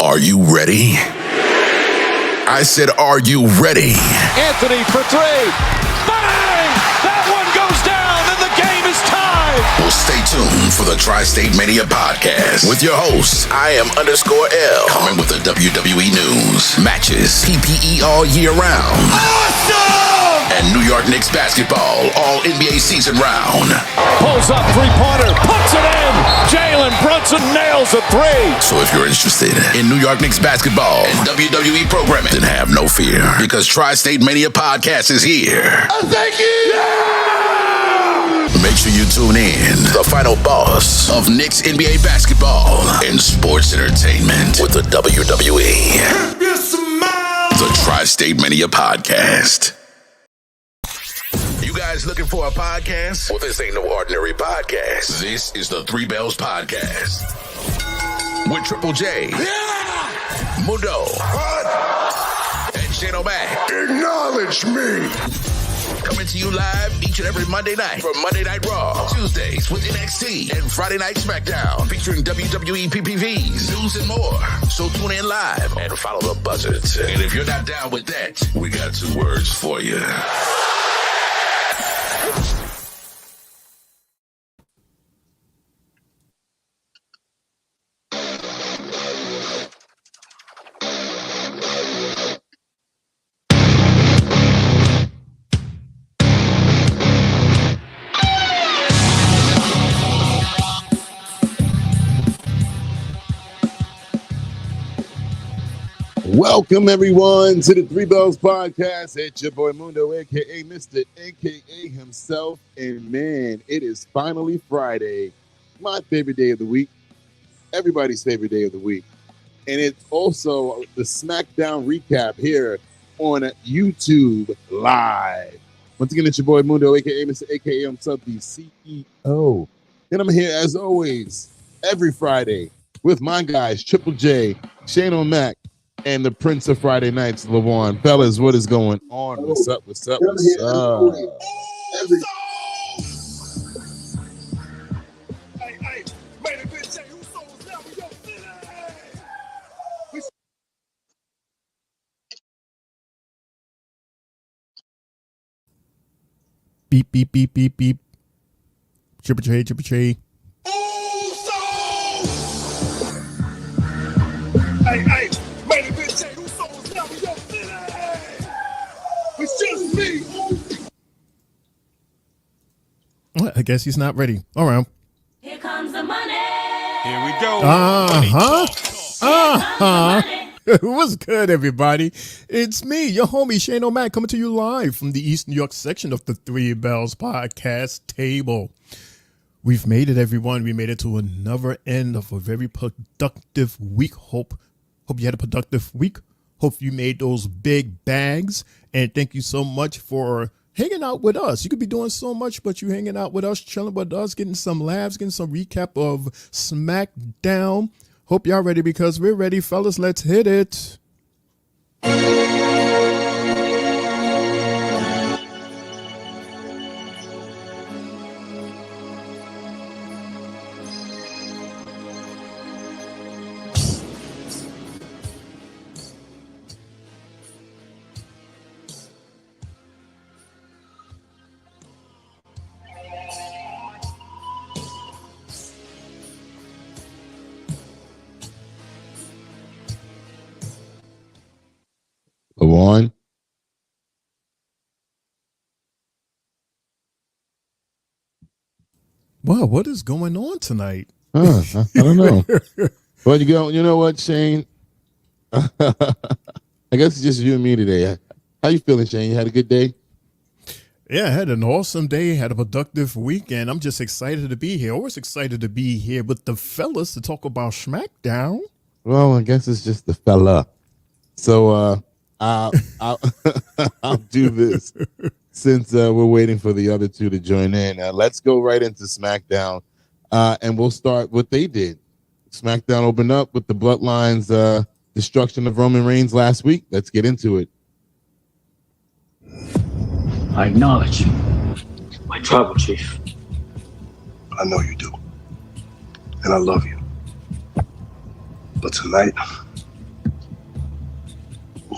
Are you ready? I said, are you ready? Anthony for three. Bang! That one goes down and the game is tied. Well, stay tuned for the Tri-State Mania podcast with your host, I am _L, coming with the WWE news, matches, PPE all year round. Awesome! And New York Knicks basketball all NBA season round. Pulls up three-pointer, puts it in. Jalen Brunson nails a three. So if you're interested in New York Knicks basketball and WWE programming, then have no fear, because Tri-State Mania podcast is here. Thank you! Yeah! Make sure you tune in to the final boss of Knicks NBA basketball and sports entertainment with the WWE. The Tri-State Mania podcast. You guys looking for a podcast? Well, this ain't no ordinary podcast. This is the Three Bells Podcast with Triple J, Mundo, and Shane O'Mac. Acknowledge me. Coming to you live each and every Monday night for Monday Night Raw, Tuesdays with NXT, and Friday Night SmackDown, featuring WWE PPVs, news, and more. So tune in live and follow the buzzards. And if you're not down with that, we got two words for you. Welcome, everyone, to the Three Bells Podcast. It's your boy Mundo, a.k.a. Mr. a.k.a. himself. And, man, it is finally Friday, my favorite day of the week, everybody's favorite day of the week. And it's also the SmackDown recap here on YouTube Live. Once again, it's your boy Mundo, a.k.a. Mr. a.k.a. himself, the CEO. And I'm here, as always, every Friday with my guys, Triple J, Shane O'Mac, and the Prince of Friday Nights, LaVon. Fellas, what is going on? What's up? What's up? What's up? Beep, beep, beep, beep, beep. Triple J, Triple J. Hey, main event Jay Uso's now in your city. It's just me. Well, I guess he's not ready. All right. Here comes the money. Here we go. What's good, everybody? It's me, your homie Shane O'Mac, coming to you live from the East New York section of the Three Bells Podcast table. We've made it, everyone. We made it to another end of a very productive week. Hope you had a productive week. Hope you made those big bags. And thank you so much for hanging out with us. You could be doing so much, but you hanging out with us, chilling with us, getting some laughs, getting some recap of SmackDown. Hope y'all ready, because we're ready, fellas. Let's hit it. LaVon. Wow, what is going on tonight? I don't know. Well, you know what, Shane? I guess it's just you and me today. How you feeling, Shane? You had a good day? Yeah, I had an awesome day, had a productive weekend. I'm just excited to be here. Always excited to be here with the fellas to talk about SmackDown. Well, I guess it's just the fella. So I'll do this since we're waiting for the other two to join in. Let's go right into SmackDown, and we'll start what they did. SmackDown opened up with the Bloodlines' destruction of Roman Reigns last week. Let's get into it. I acknowledge you, my tribal chief. I know you do. And I love you. But tonight,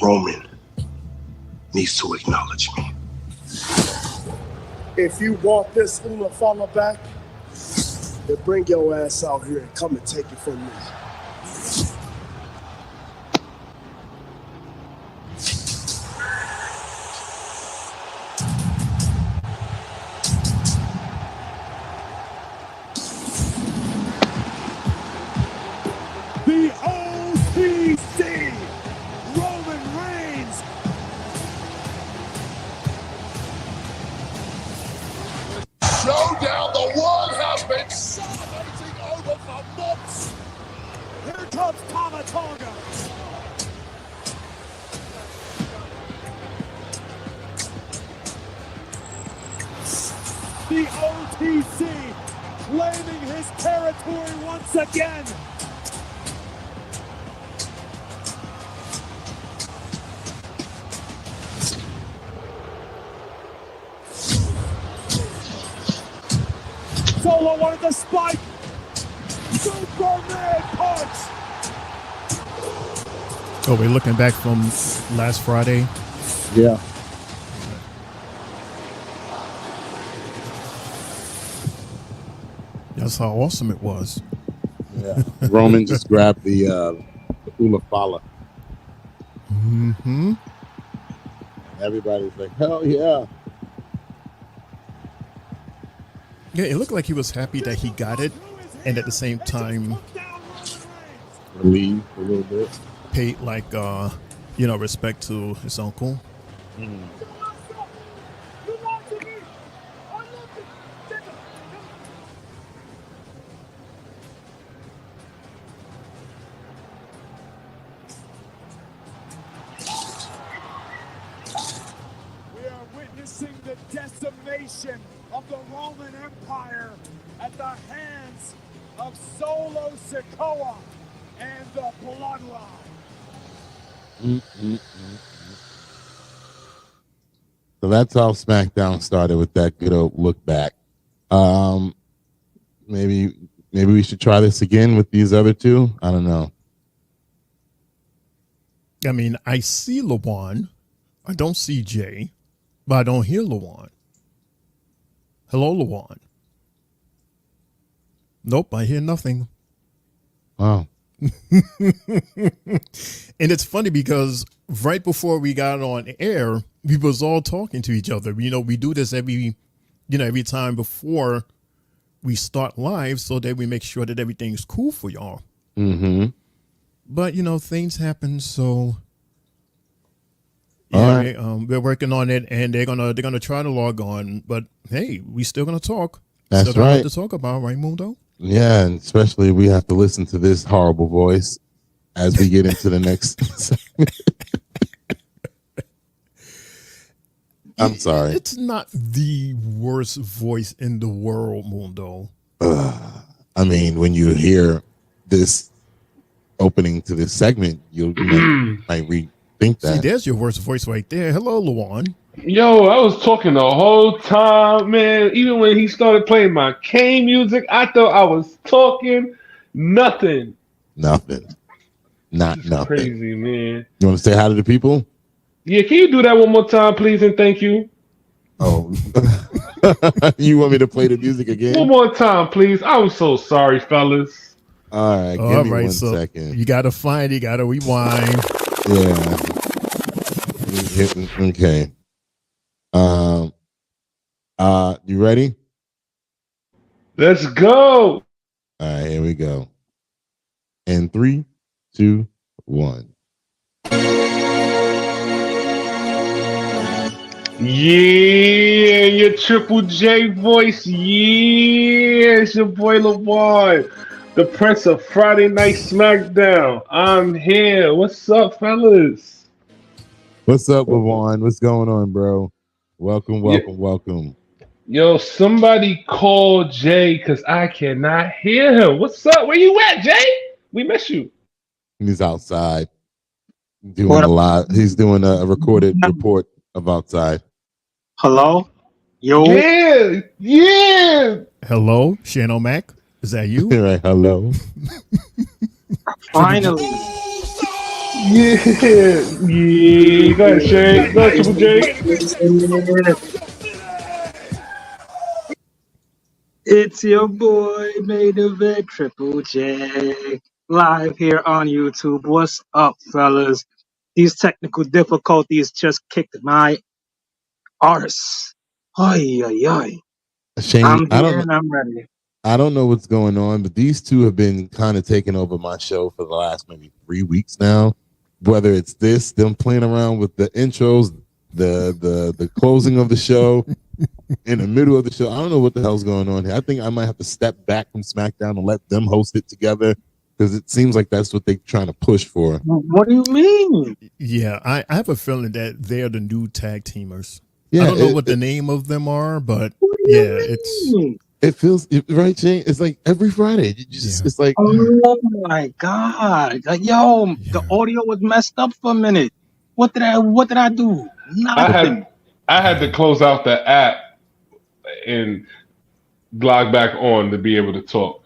Roman needs to acknowledge me. If you want this Wweraw back, then bring your ass out here and come and take it from me. The OTC, Roman Reigns. Showdown, the one has been salivating over for months. Here comes Tama Tonga. The OTC claiming his territory once again. Solo wanted the spike. Superman punch. Oh, we're looking back from last Friday. Yeah. That's how awesome it was. Yeah. Roman just grabbed the Wweraw. Mm-hmm. Everybody's like, hell yeah. Yeah, it looked like he was happy that he got it, and at the same time Relieved a little bit. paid respect to his uncle. We are witnessing the decimation of the Roman Empire at the hands of Solo Sikoa and the Bloodline. So that's how SmackDown started with that good old look back. Maybe we should try this again with these other two. I don't know. I mean, I see Lawan. I don't see Jay, but I don't hear Lawan. Hello, Lawan. Nope, I hear nothing. Wow. And it's funny because right before we got on air, we was all talking to each other. You know, we do this every time before we start live so that we make sure that everything's cool for y'all. Mm-hmm. But, things happen, so All right. we're working on it, and they're gonna try to log on. But hey, we still gonna talk. That's still got right. to talk about, right, Mundo? Yeah, and especially we have to listen to this horrible voice as we get into the next segment. I'm sorry. It's not the worst voice in the world, Mundo. I mean, when you hear this opening to this segment, you might rethink See, that. there's your worst voice right there. Hello, Lawan. Yo, I was talking the whole time, man. Even when he started playing my Kane music, I thought I was talking nothing. Nothing. Not nothing. Crazy, man. You want to say hi to the people? Yeah, can you do that one more time, please, and thank you? Oh, you want me to play the music again? One more time, please. I'm so sorry, fellas. All right, give me 1 second. You gotta find it, you gotta rewind. Yeah. Okay. You ready? Let's go. All right, here we go. In 3, 2, 1. Yeah, your Triple J voice. Yeah, it's your boy LeVar, the Prince of Friday Night SmackDown. I'm here. What's up, fellas? What's up, Levon? What's going on, bro? Welcome. Yo, somebody call Jay because I cannot hear him. What's up? Where you at, Jay? We miss you. He's outside doing a lot. He's doing a recorded report of outside. Hello? Yo? Yeah. Hello, Shano Mac. Is that you? Right, hello. Finally. Yeah. Go ahead, Shane. Go ahead, Triple J. It's your boy, Main Event Triple J, live here on YouTube. What's up, fellas? These technical difficulties just kicked my arse. Ay, ay, ay. Shane, I'm here and I'm ready. I don't know what's going on, but these two have been kind of taking over my show for the last maybe 3 weeks now. Whether it's them playing around with the intros, the closing of the show, in the middle of the show. I don't know what the hell's going on here. I think I might have to step back from SmackDown and let them host it together because it seems like that's what they're trying to push for. What do you mean? Yeah, I have a feeling that they're the new tag teamers. Yeah, I don't know what the name of them are, but yeah, it feels right, Shane. It's like every Friday. It's like, oh my god, like, yo, the audio was messed up for a minute. What did I do? Nothing. I had to close out the app and log back on to be able to talk.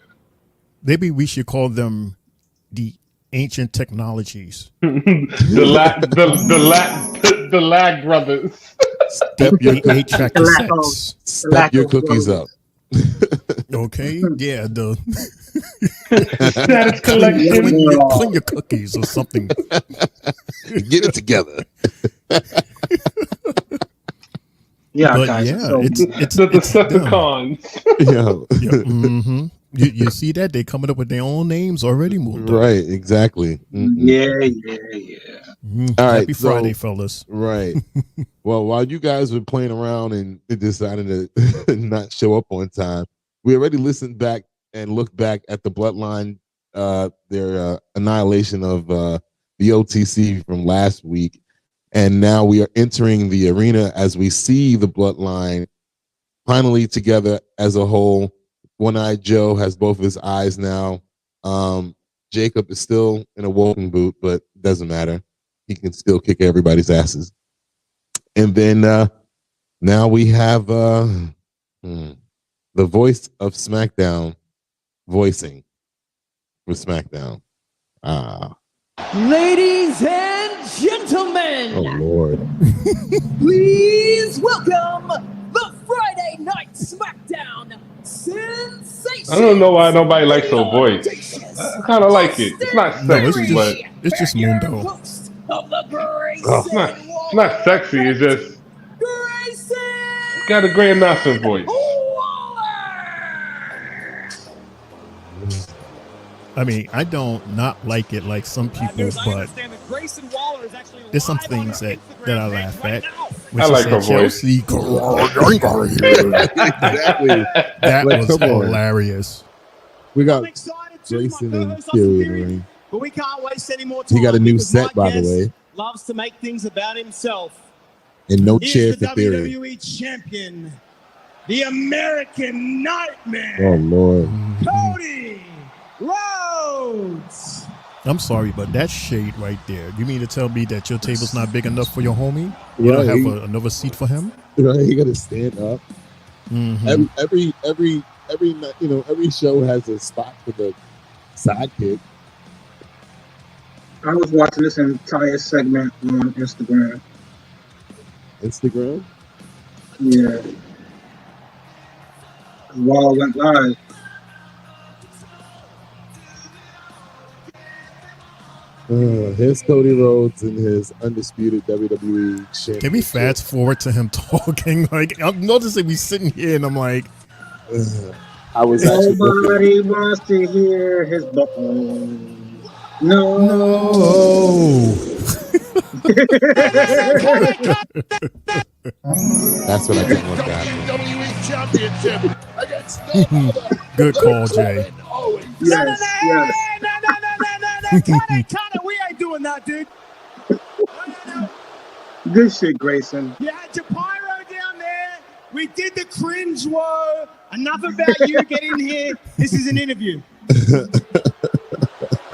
Maybe we should call them the ancient technologies. the lag brothers. Step your cookies up. Okay, yeah, the status collection. Clean your cookies or something. Get it together. Yeah, but guys. Yeah, So, it's the Decepticons. Yeah. Mm-hmm. You see that they coming up with their own names already, Mundo. Right, exactly. Yeah. All right, Happy Friday, fellas. Right. Well, while you guys were playing around and decided to not show up on time, we already listened back and looked back at the Bloodline, their annihilation of the OTC from last week. And now we are entering the arena as we see the Bloodline finally together as a whole. One-Eyed Joe has both of his eyes now. Jacob is still in a walking boot, but doesn't matter. He can still kick everybody's asses. And then now we have the voice of SmackDown voicing for SmackDown. Ladies and gentlemen, Oh, Lord. please welcome the Friday Night SmackDown sensation. I don't know why nobody likes her voice. I kind of like it. It's not sexy, but it's just Mundo. It's not sexy. It's just got a great announcer voice. I mean, I don't not like it like some people, but there's some things that I laugh at. I like her voice. Exactly. That Like, was come on. hilarious. We got Jason and Theory in the ring. But we can't waste any more time. He got a new because set, my by the guest way. Loves to make things about himself. And no He's chair the for Theory. WWE champion, the American Nightmare, Oh, Lord. Cody Rhodes. I'm sorry, but that shade right there. You mean to tell me that your table's not big enough for your homie? You don't have another seat for him? Right, you got to stand up. Mm-hmm. Every show has a spot for the sidekick. I was watching this entire segment on Instagram. Instagram? Yeah. While it went live. Here's Cody Rhodes and his undisputed WWE championship. Can we fast forward to him talking? Like, I'm noticing we sitting here and I'm like, I was actually nobody wants to hear his button. No. That's what I didn't want to happen. Good call, Jay. Yes. Kinda, we ain't doing that, dude. No. Good shit, Grayson. You had your pyro down there. We did the cringe woe. Enough about you. Get in here. This is an interview.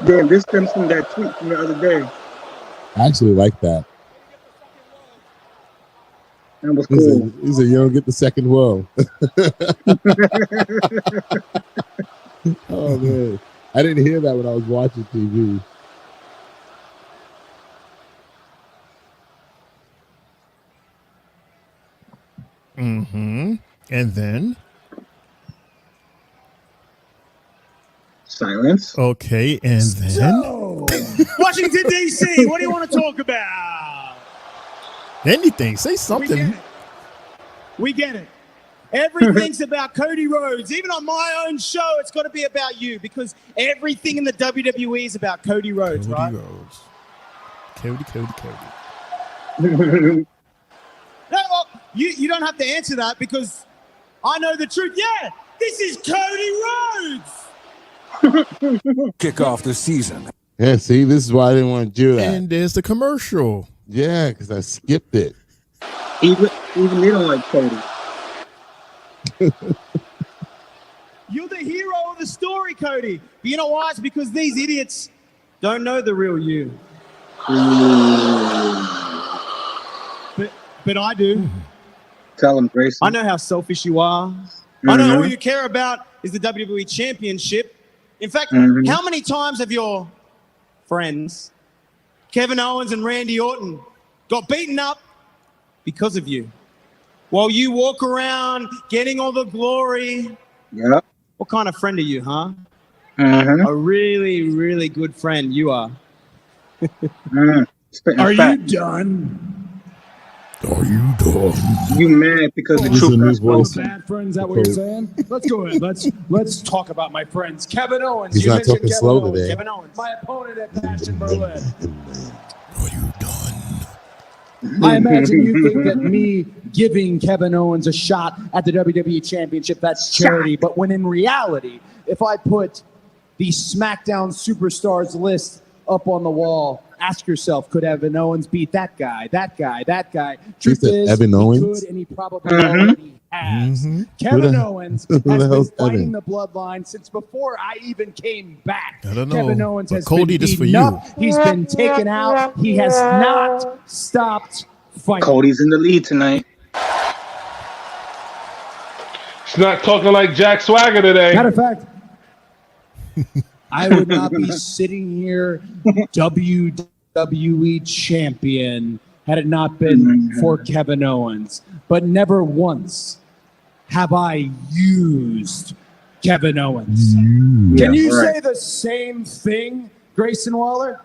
Damn, this comes from that tweet from the other day. I actually like that. That was cool. He said, you don't get the second woe. Oh, man. I didn't hear that when I was watching TV. Mm-hmm. And then? Silence. Okay, and then? So, Washington, D.C., what do you want to talk about? Anything. Say something. We get it. Everything's about Cody Rhodes. Even on my own show, it's got to be about you because everything in the WWE is about Cody Rhodes, right? Cody. No, well, you don't have to answer that because I know the truth. Yeah, this is Cody Rhodes. Kick off the season. Yeah, see, this is why I didn't want to do that. And there's the commercial. Yeah, because I skipped it. Even they don't like Cody. You're the hero of the story, Cody. But you know why? It's because these idiots don't know the real you. But I do. Tell him, Grayson. I know how selfish you are. I know all you care about is the WWE Championship. In fact, how many times have your friends, Kevin Owens and Randy Orton, got beaten up because of you? While you walk around getting all the glory. Yep. What kind of friend are you, huh? A really, really good friend you are. Are you done? Are you done? You mad because the truth Those bad friends, that what you're saying? Let's go ahead. Let's talk about my friends. Kevin Owens. He's You not mentioned talking Kevin slow Owens. today. Kevin Owens. My opponent at Passion Berlin. Are you done? I imagine you think that me giving Kevin Owens a shot at the WWE Championship, that's charity. But when in reality, if I put the SmackDown Superstars list up on the wall, ask yourself, could Evan Owens beat that guy, that guy, that guy? Truth is, Evan he Owens? could, and he probably already has. Kevin Owens has been fighting the bloodline since before I even came back. I don't know. Kevin Owens But has Cody, been this for beaten you. up. He's been taken out. He has not stopped fighting. Cody's in the lead tonight. It's not talking like Jack Swagger today. Matter of fact, I would not be sitting here WWE champion had it not been for Kevin Owens. But never once have I used Kevin Owens. Can you say the same thing, Grayson Waller?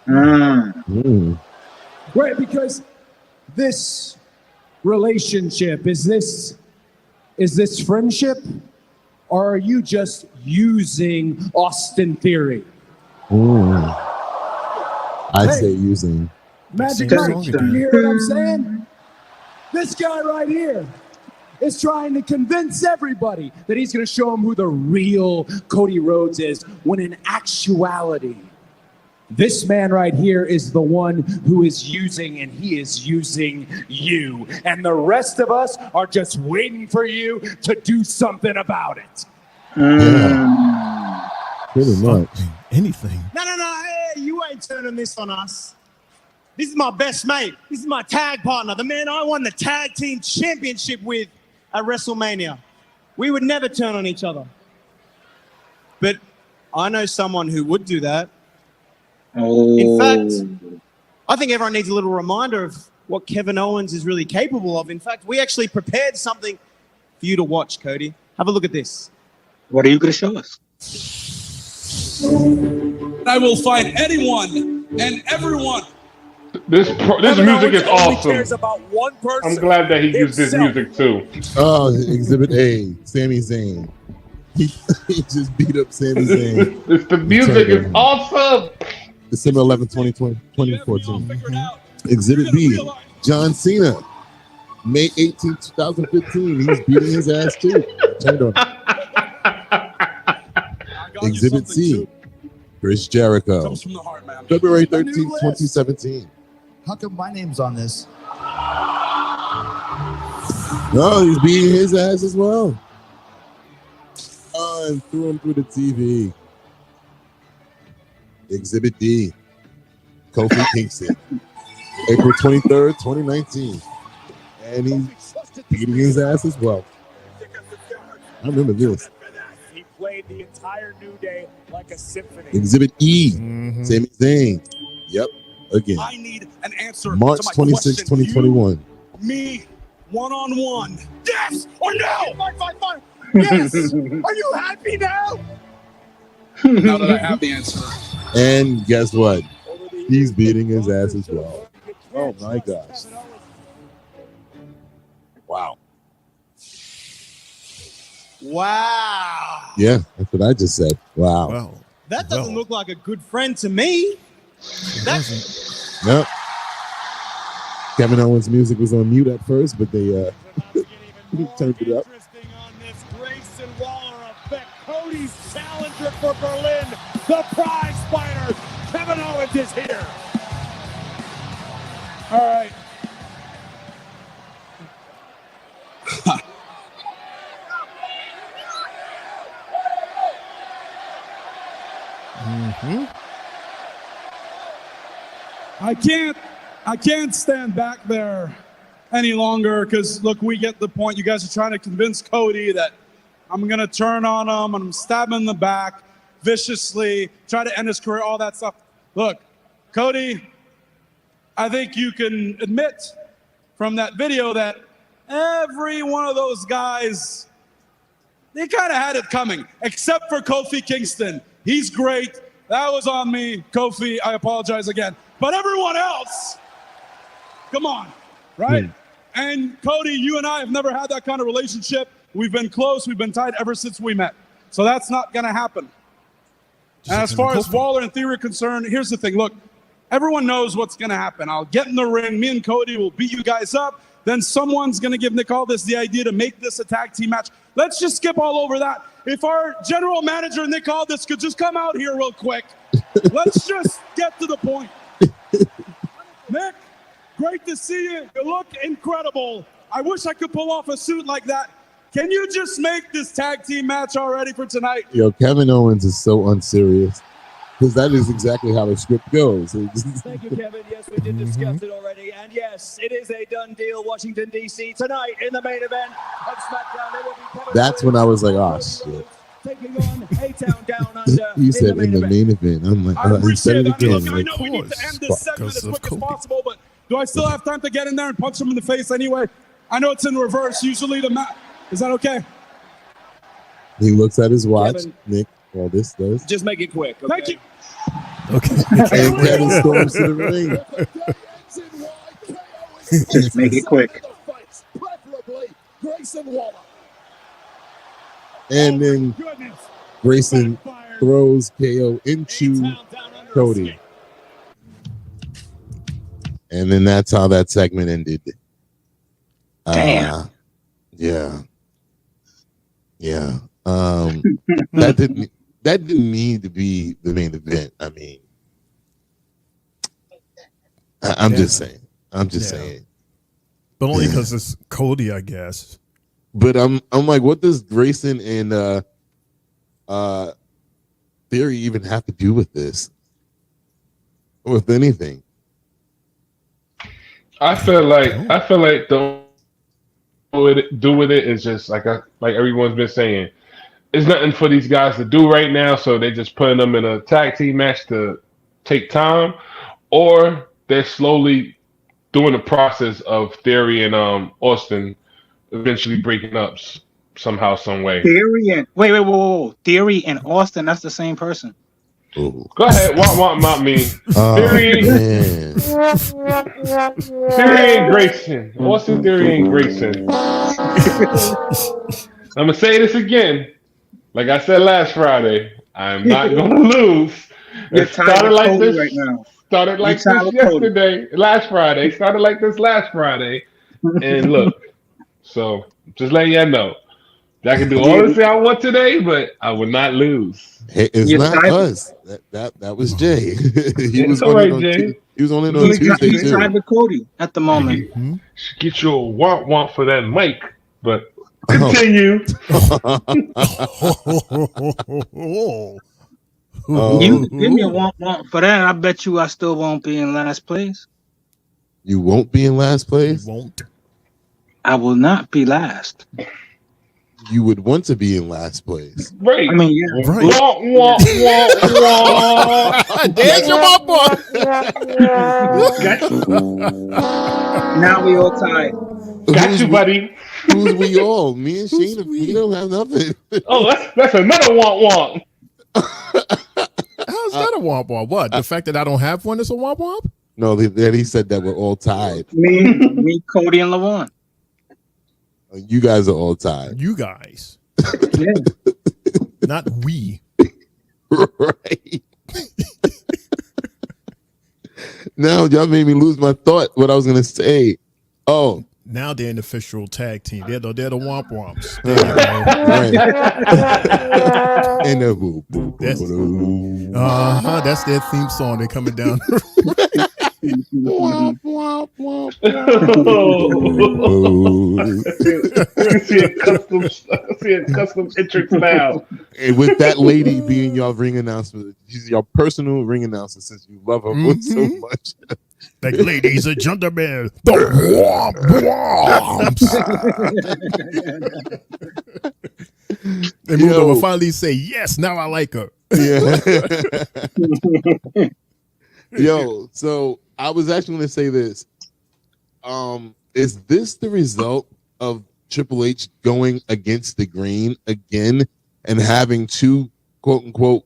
Right, because this relationship, is this friendship? Or are you just using Austin Theory? I'd say using. Magic Mike, you hear what I'm saying? This guy right here is trying to convince everybody that he's going to show them who the real Cody Rhodes is, when in actuality, this man right here is the one who is using, and he is using you. And the rest of us are just waiting for you to do something about it. Yeah. Pretty much. Anything. No. Hey, you ain't turning this on us. This is my best mate. This is my tag partner, the man I won the tag team championship with at WrestleMania. We would never turn on each other. But I know someone who would do that. In fact, I think everyone needs a little reminder of what Kevin Owens is really capable of. In fact, we actually prepared something for you to watch, Cody. Have a look at this. What are you going to show us? I will fight anyone and everyone. This music is awesome. Cares about one person. I'm glad that he used this music too. Oh, Exhibit A, Sami Zayn. He just beat up Sami Zayn. The music is awesome. December 11th, 2014. Exhibit B, John Cena. May 18th, 2015. He's beating his ass too. Turned on. Exhibit C, Chris Jericho. February 13th, 2017. How come my name's on this? No, he's beating his ass as well. Oh, and threw him through the TV. Exhibit D, Kofi Kingston. April 23rd, 2019. And he's beating his ass as well. I remember this. He played the entire New Day like a symphony. Exhibit E, Sami Zayn. Yep, again. I need an answer. March 26, 2021. Me one-on-one. Yes or no? Fine. Yes. Are you happy now? Now that I have the answer. And guess what? He's beating his ass as well. Oh my gosh. Wow. Wow. Yeah, that's what I just said. Wow. Wow. That doesn't look like a good friend to me. Nope. Kevin Owens' music was on mute at first, but they turned it up. Grayson Waller effect. Cody's challenger for Berlin. The prize fighter. Kevin Owens is here. All right. I can't stand back there any longer because, look, we get the point. You guys are trying to convince Cody that I'm going to turn on him and I'm stabbing him in the back viciously, try to end his career, all that stuff. Look, Cody, I think you can admit from that video that every one of those guys, they kind of had it coming, except for Kofi Kingston. He's great. That was on me, Kofi. I apologize again. But everyone else, come on, right? And Cody, you and I have never had that kind of relationship. We've been close. We've been tight ever since we met. So that's not going to happen. And as far as Waller and Theory are concerned, here's the thing. Look, everyone knows what's going to happen. I'll get in the ring. Me and Cody will beat you guys up. Then someone's going to give Nick Aldis the idea to make this a tag team match. Let's just skip all over that. If our general manager, Nick Aldis, could just come out here real quick. Let's just get to the point. Nick, great to see you. You look incredible. I wish I could pull off a suit like that. Can you just make this tag team match already for tonight? Yo, Kevin Owens is so unserious because that is exactly how the script goes. Thank you, Kevin. Yes, we did discuss it already. And yes, it is a done deal. Washington, D.C. tonight in the main event of SmackDown. It will be Kevin That's when I was like, oh, shit. Taking on A-Town Down Under. You said in the main event. I'm like, I said it again. I know we need to end this segment as quick as possible, but do I still have time to get in there and punch him in the face anyway? I know it's in reverse. Usually the match. Is that okay? He looks at his watch, Kevin. Nick. Well, this does. Just make it quick. Okay? Thank you. Okay. And Kevin storms to the ring. Just make it quick. And then Grayson throws KO into Cody. And then that's how that segment ended. Damn. Yeah. That didn't need to be the main event. I mean, I'm just saying. But only because it's Cody, I guess. But I'm like, what does Grayson and Theory even have to do with this? With anything? I feel like the do with it is just like everyone's been saying. It's nothing for these guys to do right now, so they're just putting them in a tag team match to take time, or they're slowly doing the process of Theory and Austin eventually breaking up somehow, some way. Theory and whoa. Theory and Austin, that's the same person. Ooh. Go ahead, want me. Theory and Grayson. Austin Theory and Grayson. I'm gonna say this again. Like I said last Friday, I'm not gonna lose. It started like this right now. Started like this yesterday, last Friday. Started like this last Friday, and look. So just letting y'all know, I can do all the things I want today, but I will not lose. Hey, it's not us. That was Jay. He was on Jay. He was only on Tuesday He's tied with Cody at the moment. Should get you a want for that mic, but continue. You give me a want for that. I bet you I still won't be in last place. You won't be in last place? You won't. I will not be last. You would want to be in last place. Right. I mean, yeah. Right. There's your Now we all tied. Got you, buddy. Who's we all? Me and Shane, we don't have nothing. Oh, that's another womp womp. How's that a womp womp? What? The fact that I don't have one is a womp womp? No, then he said that we're all tied. Me, Cody, and LaVon. You guys are all tied. You guys. Yeah. Not we. Right. Now y'all made me lose my thought. What I was gonna say. Oh, now they're an official tag team. They're the womp womps. Right. And that's their theme song. They're coming down. Womp, womp, womp, See a custom entrance now. And with that lady being your ring announcer, she's your personal ring announcer since you love her so much. Like, ladies and gentlemen, the womp. They moved over, finally say, yes, now I like her. Yeah. Yo, so I was actually going to say this. Is this the result of Triple H going against the grain again and having two quote unquote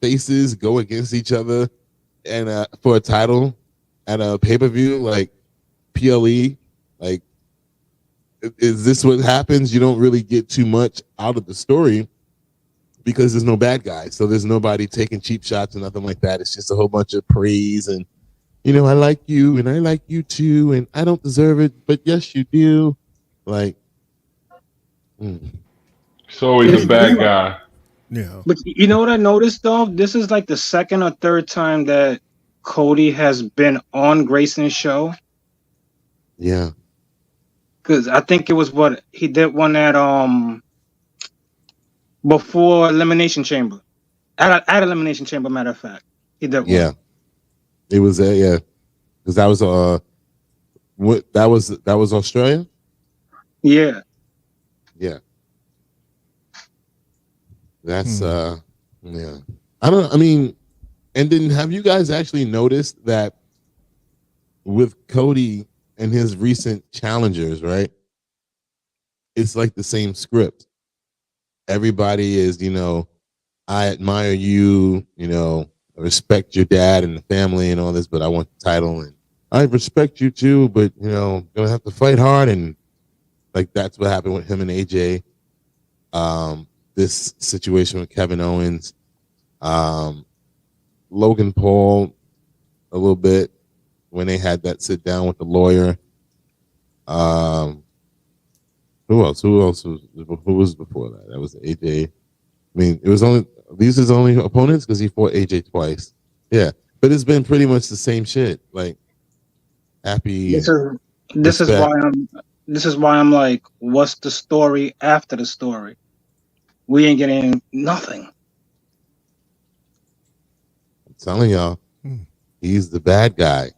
faces go against each other and for a title at a pay-per-view like PLE? Like, is this what happens? You don't really get too much out of the story because there's no bad guy. So there's nobody taking cheap shots or nothing like that. It's just a whole bunch of praise and, you know, I like you and I like you too and I don't deserve it, but yes, you do. Like, So he's a bad guy. Yeah. But you know what I noticed though? This is like the second or third time that Cody has been on Grayson's show. Yeah. Because I think it was what he did one at before Elimination Chamber. At Elimination Chamber, matter of fact. He did one. Yeah. It was yeah. Because that was that was Australia? Yeah. Yeah. That's yeah. I mean, and then have you guys actually noticed that with Cody and his recent challengers, right? It's like the same script. Everybody is, you know, I admire you, you know, I respect your dad and the family and all this, but I want the title and I respect you too, but you know, I'm gonna have to fight hard. And like that's what happened with him and AJ. This situation with Kevin Owens, Logan Paul a little bit when they had that sit down with the lawyer. Who else was before that? That was AJ. I mean, it was only these his only opponents because he fought AJ twice. Yeah, but it's been pretty much the same shit. Like happy. This is why I'm like, what's the story after the story? We ain't getting nothing. I'm telling y'all, he's the bad guy,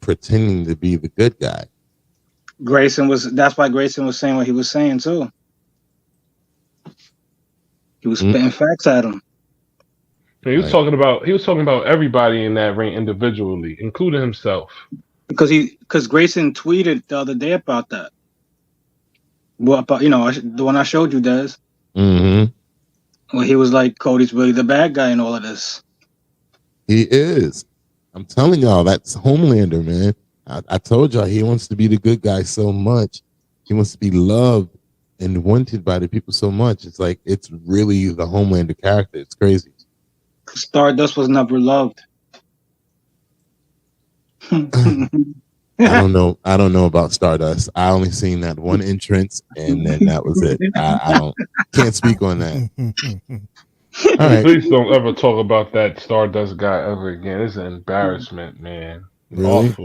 pretending to be the good guy. That's why Grayson was saying what he was saying too. He was spitting facts at him. He was talking about everybody in that ring individually, including himself. Because Grayson tweeted the other day about that. Well, about, you know, the one I showed you, Des. Mm-hmm. Well, he was like, Cody's really the bad guy in all of this. He is. I'm telling y'all, that's Homelander, man. I told y'all he wants to be the good guy so much. He wants to be loved and wanted by the people so much. It's like it's really the Homelander character. It's crazy. Stardust was never loved. I don't know about Stardust. I only seen that one entrance, and then that was it. I can't speak on that. All right. Please don't ever talk about that Stardust guy ever again. It's an embarrassment, man. Really?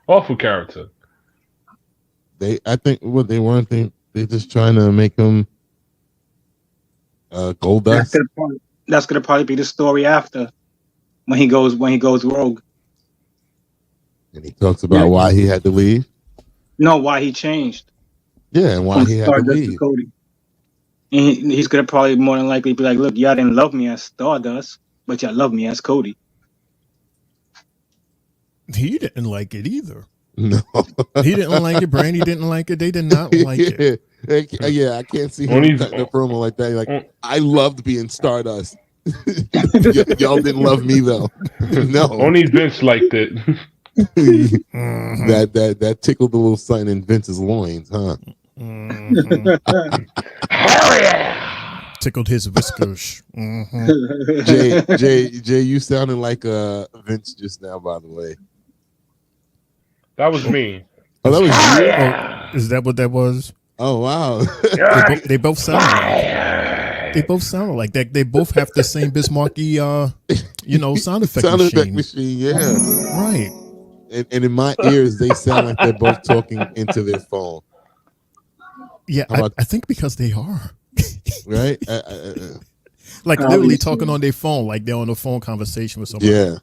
Awful character. I think what they weren't. They're just trying to make him gold dust. That's gonna probably be the story after when he goes rogue. And he talks about why he had to leave. No, why he changed. Yeah, and why he had to leave. To Cody. And he's gonna probably more than likely be like, "Look, y'all didn't love me as Stardust, but y'all love me as Cody." He didn't like it either. No. He didn't like it. Brandy didn't like it. They did not like it. Yeah, I can't see him cutting a promo like that. Like, I loved being Stardust. Y'all didn't love me though. No. Only Vince liked it. That tickled the little something in Vince's loins, huh? Tickled his whiskers. Mm-hmm. Jay, you sounded like Vince just now, by the way. That was me. Oh, that was you? Oh, is that what that was? Oh, wow. They both sound like they both sound like that. They both have the same Bismarcky, sound effect machine. Yeah, right. And in my ears, they sound like they're both talking into their phone. Yeah, I think because they are. Right? Like literally talking on their phone, like they're on a phone conversation with somebody. Yeah.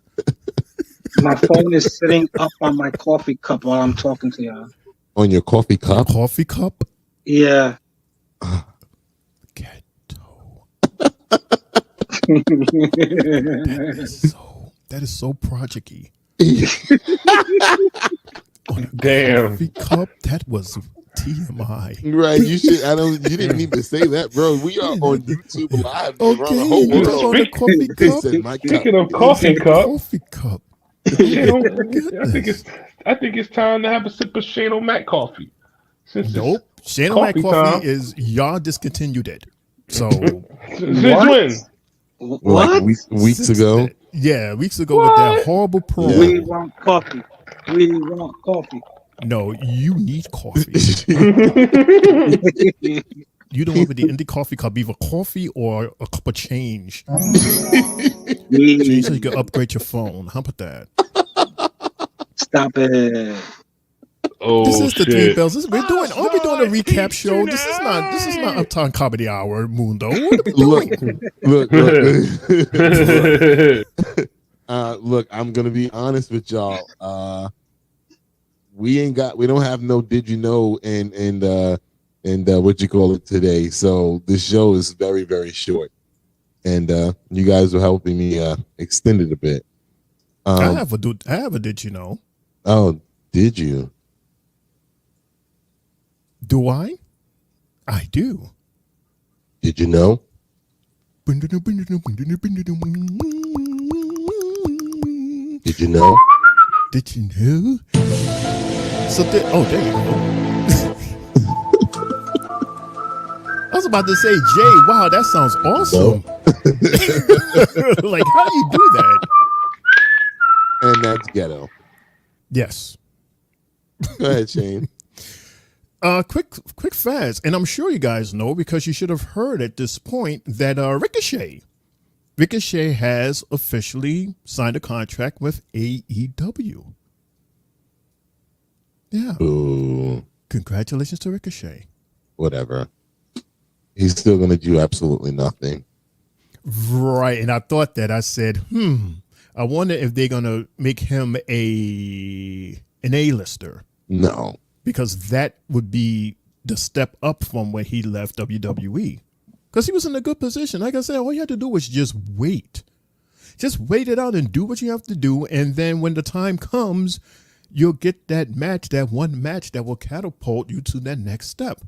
My phone is sitting up on my coffee cup while I'm talking to y'all. On your coffee cup? Coffee cup? Yeah. Ghetto. That is so project-y. Damn. Coffee cup? That was TMI. Right, you didn't need to say that, bro. We are on YouTube Live. Okay, around the whole world. on the coffee cup. Speaking of coffee cup. Coffee cup. I think it's time to have a sip of Shane O'Mac coffee. Nope. Shane O'Mac coffee is y'all discontinued it. So since when? Like weeks ago? Yeah, weeks ago with that horrible promo. Yeah. We want coffee. We want coffee. No, you need coffee. You don't want the indie coffee cup, either coffee or a cup of change. Change so you can upgrade your phone. How about that? Stop it. Oh, this is the shit. Three Bells. Are we doing a recap show? This is not Uptown Comedy Hour, Mundo. What are we doing? Look, I'm gonna be honest with y'all. We don't have no did you know and what you call it today. So this show is very, very short. And you guys were helping me extend it a bit. I have a did you know? Oh, did you? Do I? I do. Did you know? Did you know? Did you know? So there you go. I was about to say, Jay, wow, that sounds awesome. Like, how do you do that? And that's ghetto. Yes. Go ahead, Shane. Quick fast. And I'm sure you guys know because you should have heard at this point that Ricochet has officially signed a contract with AEW. Yeah. Ooh. Congratulations to Ricochet. Whatever. He's still going to do absolutely nothing. Right. And I thought that. I said, I wonder if they're going to make him an A-lister. No. Because that would be the step up from when he left WWE. Because he was in a good position. Like I said, all you have to do was just wait. Just wait it out and do what you have to do. And then when the time comes, you'll get that one match that will catapult you to that next step.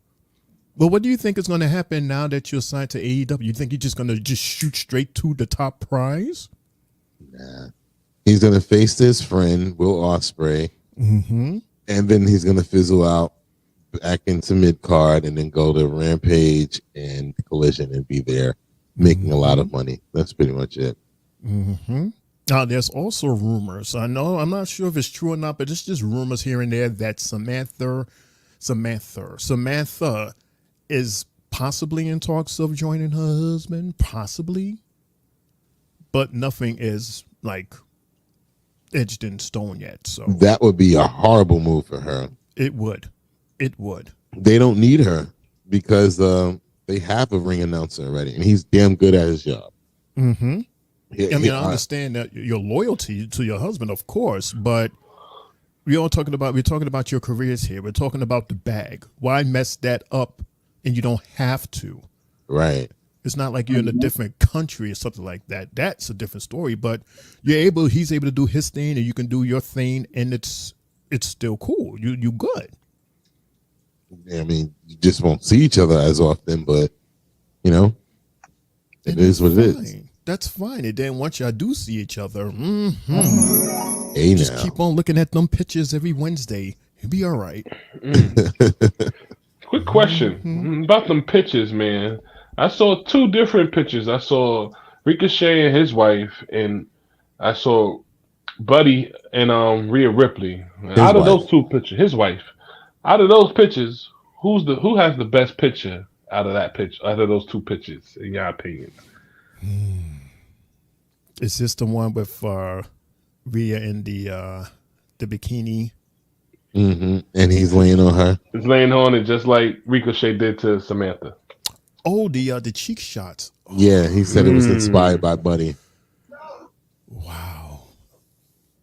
But what do you think is going to happen now that you're signed to AEW? You think you're just going to just shoot straight to the top prize? Nah. He's going to face his friend, Will Ospreay. Mm-hmm. And then he's going to fizzle out back into mid-card and then go to Rampage and Collision and be there making a lot of money. That's pretty much it. Mm-hmm. Now, there's also rumors. I'm not sure if it's true or not, but it's just rumors here and there that Samantha is possibly in talks of joining her husband, possibly. But nothing is like etched in stone yet. So that would be a horrible move for her. It would. They don't need her because they have a ring announcer already, and he's damn good at his job. Mm-hmm. I understand that your loyalty to your husband, of course, but we're talking about your careers here. We're talking about the bag. Why mess that up? And you don't have to. Right. It's not like you're in a different country or something like that. That's a different story. But he's able to do his thing and you can do your thing. And it's it's still cool. You good. I mean, you just won't see each other as often, but you know, it is what it is. That's fine. And then once y'all do see each other, Hey, just now. keep on looking at them pictures every Wednesday. You'll be all right. Quick question about them pictures, man. I saw two different pictures. I saw Ricochet and his wife, and I saw Buddy and Rhea Ripley. Out of those two pictures, his wife. Out of those pictures, who has the best picture out of that picture? Out of those two pictures, in your opinion? Is this the one with Rhea in the bikini? Mm-hmm. And he's laying on her. He's laying on it just like Ricochet did to Samantha. Oh, the cheek shots. Yeah, he said it was inspired by Buddy. Wow.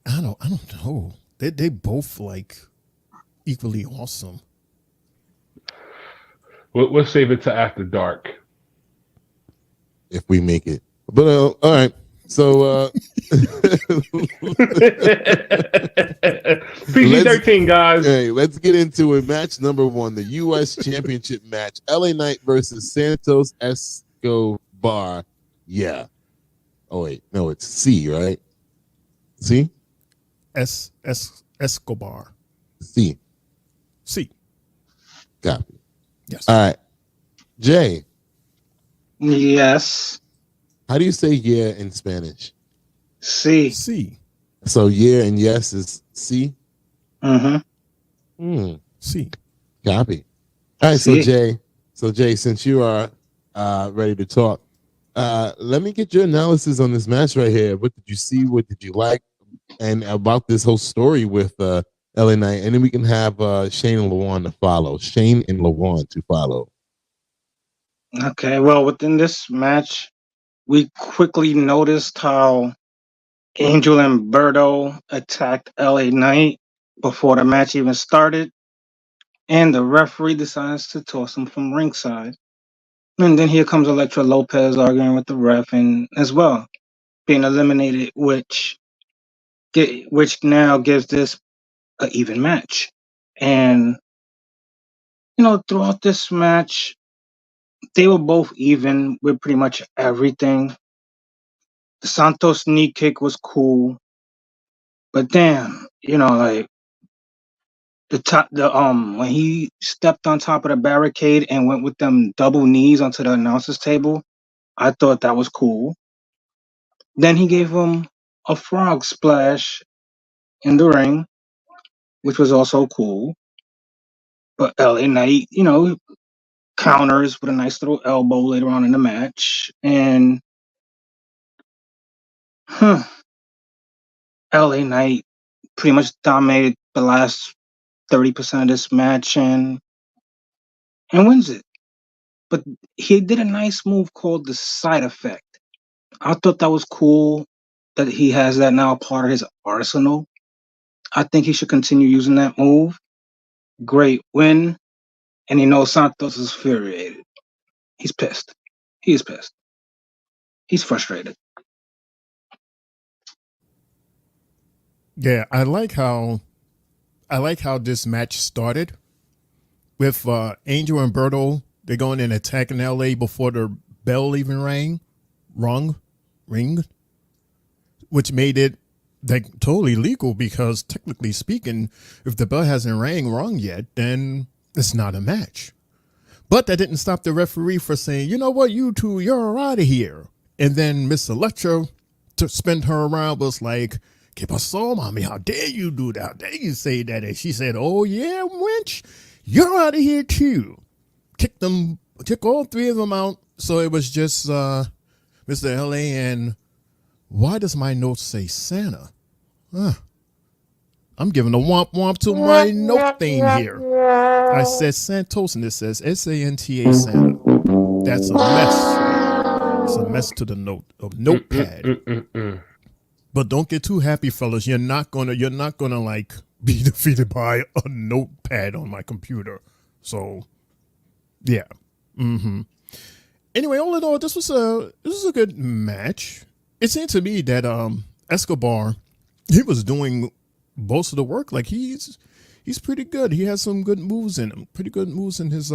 I don't know. They both like equally awesome. We'll save it to after dark if we make it. But all right. So PG-13, guys. Hey, let's get into it. Match number 1, the U.S. Championship match. LA Knight versus Santos Escobar. Yeah. Oh wait, no, it's C, right? C? Escobar. C. Copy. Yes. All right. Jay. Yes. How do you say yeah in Spanish? C. So yeah and yes is C? C. Copy. All right, C. so Jay, since you are ready to talk, let me get your analysis on this match right here. What did you see? What did you like? And about this whole story with LA Knight, and then we can have Shane and LaJuan to follow. Okay, well, within this match, we quickly noticed how Angel and Berto attacked LA Knight before the match even started, and the referee decides to toss him from ringside. And then here comes Elektra Lopez arguing with the ref, and as well being eliminated, which now gives this an even match. And throughout this match, they were both even with pretty much everything. The Santos knee kick was cool, but damn, like when he stepped on top of the barricade and went with them double knees onto the announcer's table, I thought that was cool. Then he gave him a frog splash in the ring, which was also cool. But LA Knight, counters with a nice little elbow later on in the match, and LA Knight pretty much dominated the last 30% of this match and wins it. But he did a nice move called the side effect. I thought that was cool that he has that now part of his arsenal. I think he should continue using that move. Great win. And Santos is infuriated. He's pissed. He is pissed. He's frustrated. Yeah, I like how this match started with Angel and Berto. They're going and attacking LA before the bell even rang, which made it like totally legal because technically speaking, if the bell hasn't rung yet, then it's not a match. But that didn't stop the referee from saying, you know what, you two, you're out of here. And then Miss Electra, to spin her around, was like, ¿Qué pasó, mommy? How dare you do that? How dare you say that? And she said, oh yeah, wench, you're out of here too. Kicked all three of them out. So it was just Mr. LA and why does my note say Santa? I'm giving a womp womp to my note thing here. I said Santos and it says S-A-N-T-A Santa. That's a mess. It's a mess to the notepad. But don't get too happy, fellas. You're not gonna like be defeated by a notepad on my computer. So yeah. Anyway, all in all, this was a good match. It seemed to me that Escobar, he was doing most of the work. Like he's pretty good. He has some good moves in him, pretty good moves in his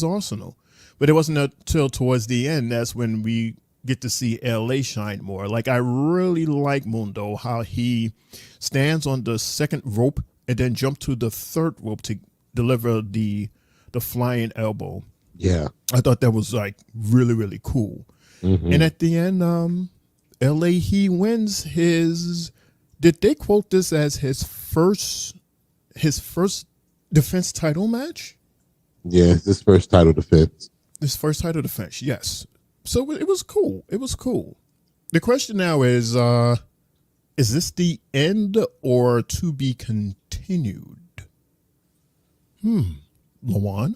arsenal. But it wasn't until towards the end that's when we get to see LA shine more. Like I really like Mundo, how he stands on the second rope and then jump to the third rope to deliver the flying elbow. Yeah. I thought that was like really, really cool. And at the end, LA, he wins his, did they quote this as his first defense title match? Yeah, his first title defense. His first title defense, yes. So it was cool. It was cool. The question now is this the end or to be continued? Lawan?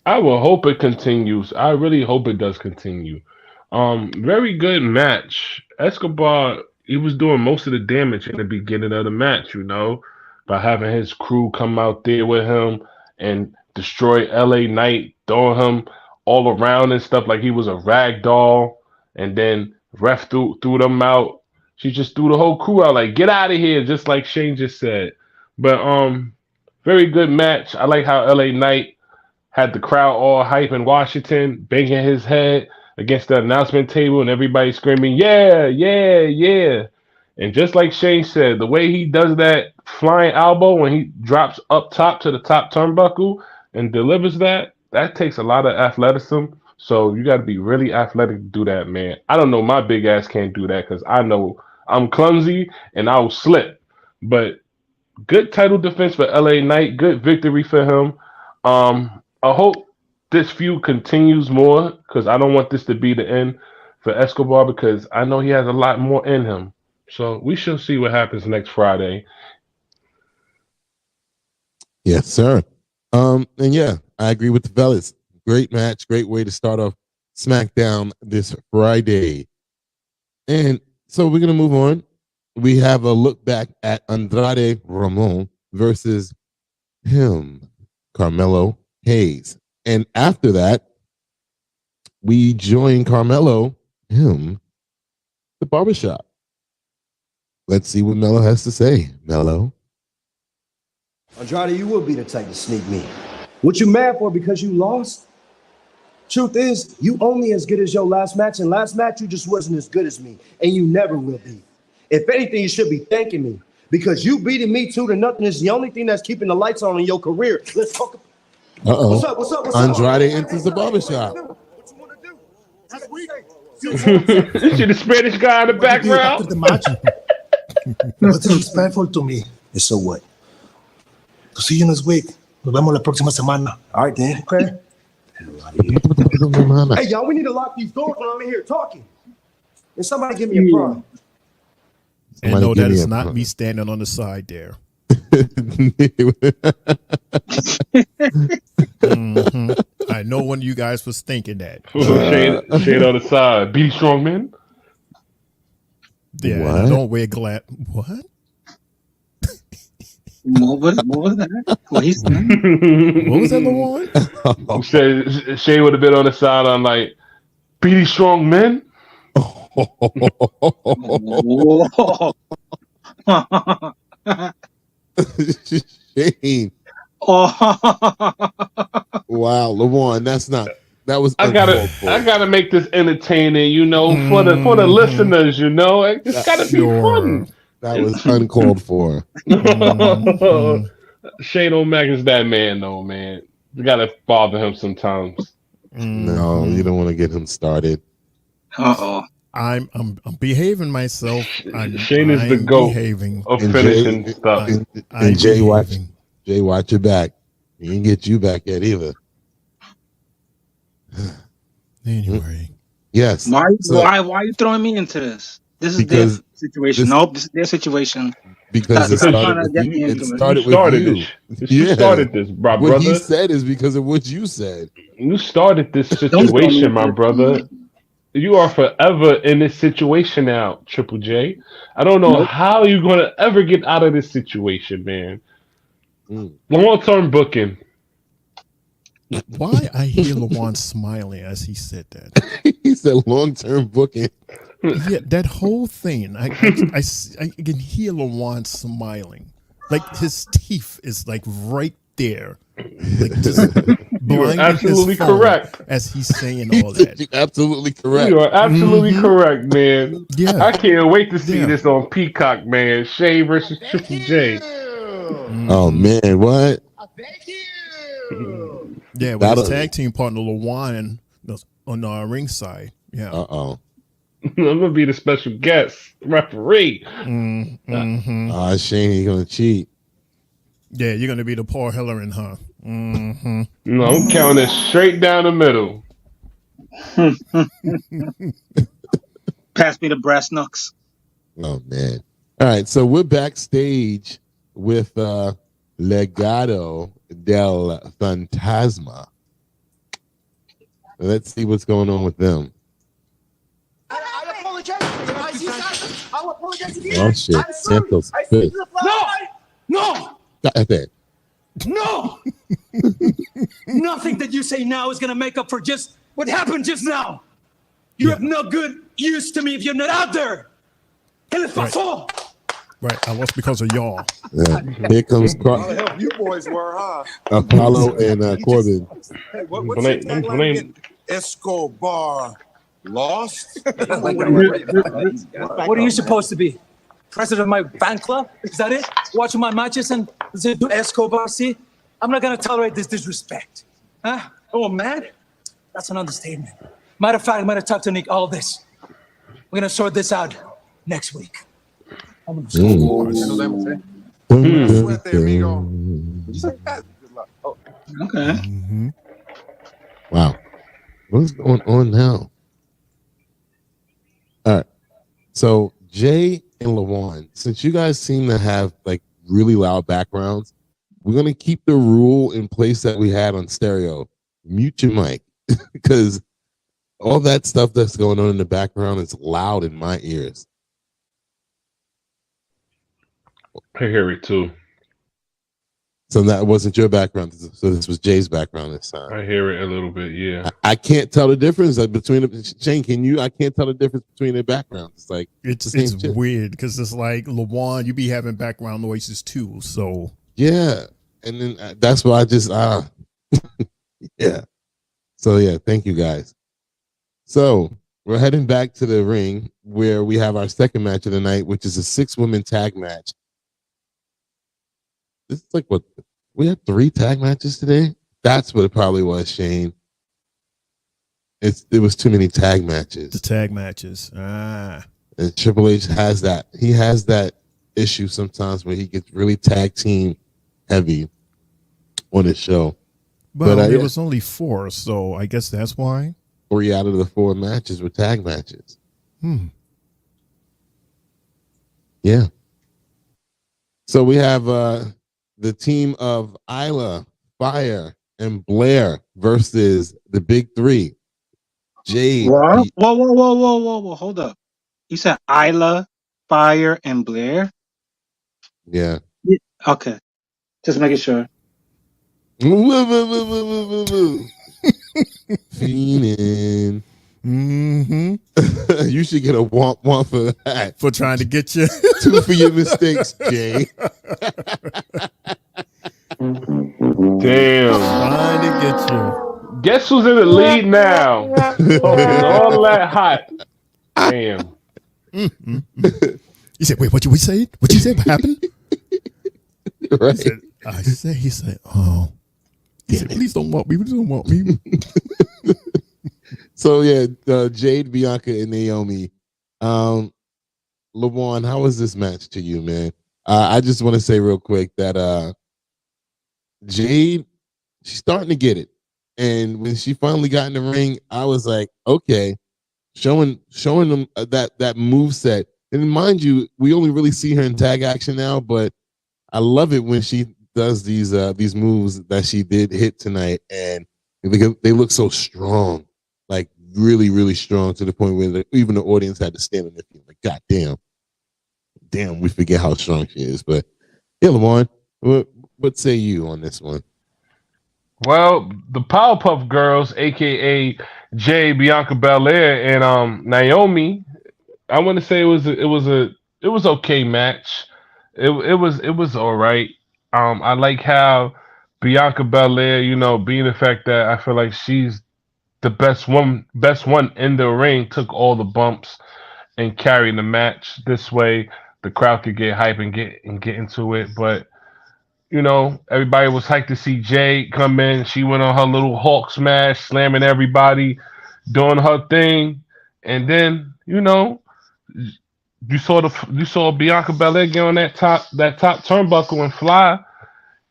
I will hope it continues. I really hope it does continue. Very good match. Escobar, he was doing most of the damage in the beginning of the match, by having his crew come out there with him and destroy LA Knight, throwing him all around and stuff like he was a rag doll. And then ref threw them out. She just threw the whole crew out like, get out of here, just like Shane just said. But very good match. I like how LA Knight had the crowd all hype in Washington, banging his head against the announcement table and everybody screaming, yeah, yeah, yeah. And just like Shane said, the way he does that flying elbow when he drops up top to the top turnbuckle and delivers that takes a lot of athleticism. So you got to be really athletic to do that, man. I don't know. My big ass can't do that because I know I'm clumsy and I'll slip. But good title defense for LA Knight. Good victory for him. I hope this feud continues more because I don't want this to be the end for Escobar because I know he has a lot more in him. So we shall see what happens next Friday. Yes, sir. And yeah, I agree with the fellas. Great match, great way to start off SmackDown this Friday. And so we're gonna move on. We have a look back at Andrade Ramon versus him, Carmelo Hayes. And after that, we join Carmelo, him, the barbershop. Let's see what Melo has to say. Melo. Andrade, you would be the type to sneak me. What you mad for because you lost? Truth is, you only as good as your last match, and last match you just wasn't as good as me, and you never will be. If anything, you should be thanking me because you beating me 2-0 is the only thing that's keeping the lights on in your career. Let's talk. Uh-oh. What's up? What's up? What's Andrade up? enters the barbershop. What you want to do? That's weak. You see the Spanish guy in the background? After the match, what's disrespectful to me? And so what? To see you next week. Nos vemos la próxima semana. All right, then. Okay. Hey, y'all, we need to lock these doors when I'm in here talking. And somebody give me a prime. And no, that is not me standing on the side there. I know one of you guys was thinking that. Shade on the side. Be strong, man. Yeah, I don't wear glad. What? What was that? What he said? What was that, Lawan? Said Shay would have been on the side on like, be strong, men. Shane. Wow, Lawan, that was I gotta make this entertaining, for the listeners, It's gotta be fun. That was uncalled for. Shane O'Mac is that man, though, man. You gotta bother him sometimes. No, you don't want to get him started. I'm behaving myself. Shane is the GOAT of finishing stuff. And Jay, watch your back. He didn't get you back yet either. Anyway. Yes. Why are you throwing me into this? This is their situation. Nope, this is their situation. Because it started with you. You started this, brother. What he said is because of what you said. You started this situation, my brother. You are forever in this situation now, Triple J. I don't know how you're going to ever get out of this situation, man. Long-term booking. Why I hear Lawan smiling as he said that? He said long-term booking. Yeah, that whole thing. I can hear Lawan smiling. Like his teeth is like right there. Like just You are blinding his absolutely phone correct. as he's saying all that. You're absolutely correct. You are absolutely correct, man. Yeah. I can't wait to see Yeah. this on Peacock, man. Shay versus Triple J. Oh man, what? Yeah, with his That'll- tag team partner Lawan on the ringside. Yeah. Uh-oh. I'm gonna be the special guest referee. Ah, Shane, he's gonna cheat. Yeah, you're gonna be the Paul Hellering, huh? Mm-hmm. No, I'm counting it straight down the middle. Pass me the brass knucks. Oh man. All right, so we're backstage with Legado del Fantasma. Let's see what's going on with them. I apologize. I apologize again. Oh shit. I'm sorry. Santos I pissed. No! Got that. No! Nothing that you say now is gonna make up for just what happened just now. You have no good use to me if you're not out there. ¿Qué les pasó? Right, I lost because of y'all. Yeah. Here comes You boys were, huh? Apollo and Corbin. Hey, what's your tagline again? Escobar lost? What are you supposed to be? President of my fan club? Is that it? Watching my matches and do Escobar? See, I'm not gonna tolerate this disrespect. Huh? Oh, man, that's an understatement. Matter of fact, I'm gonna talk to Nick all this. We're gonna sort this out next week. I'm gonna Okay. Wow. What's going on now? All right. So Jay and Lawan, since you guys seem to have like really loud backgrounds, we're gonna keep the rule in place that we had on stereo. Mute your mic because all that stuff that's going on in the background is loud in my ears. I hear it too. So that wasn't your background. So this was Jay's background this time. I hear it a little bit, yeah. I can't tell the difference between Shane. Can you? I can't tell the difference between their backgrounds. It's like It's weird because it's like Lawan, you be having background noises too. So yeah, and then that's why I just yeah. So yeah, thank you guys. So we're heading back to the ring where we have our second match of the night, which is a 6-woman tag match. This is like what we had 3 tag matches today. That's what it probably was, Shane. It was too many tag matches. The tag matches. Ah. And Triple H has that. He has that issue sometimes where he gets really tag team heavy on his show. But it was only 4, so I guess that's why. 3 out of the 4 matches were tag matches. Yeah. So we have the team of Isla, Fire, and Blair versus the Big 3. Jade. What? Whoa. Hold up. You said Isla, Fire, and Blair? Yeah. Okay. Just making sure. Fiendin'. You should get a womp for that. For trying to get you. 2 for your mistakes, Jay. Damn. Trying to get you. Guess who's in the lead now? All that hot. Damn. He said, wait, what you say? What you say? What happened? Right. He said, oh. He said, please don't want me. Please don't want me. So yeah, Jade, Bianca, and Naomi. LeBron, how was this match to you, man? I just want to say real quick that Jade, she's starting to get it. And when she finally got in the ring, I was like, okay, showing them that move set. And mind you, we only really see her in tag action now, but I love it when she does these moves that she did hit tonight, and they look so strong, like really, really strong to the point where even the audience had to stand on their feet. Like, God damn, we forget how strong she is. But yeah, Lamar, what say you on this one? Well, the Powerpuff Girls, aka Jay, Bianca Belair, and Naomi, I want to say it was okay match. It was all right. I like how Bianca Belair, being the fact that I feel like she's the best one in the ring, took all the bumps and carried the match. This way, the crowd could get hype and get into it. But everybody was hyped to see Jade come in. She went on her little Hawk smash, slamming everybody, doing her thing, and then you saw Bianca Belair get on that top turnbuckle and fly,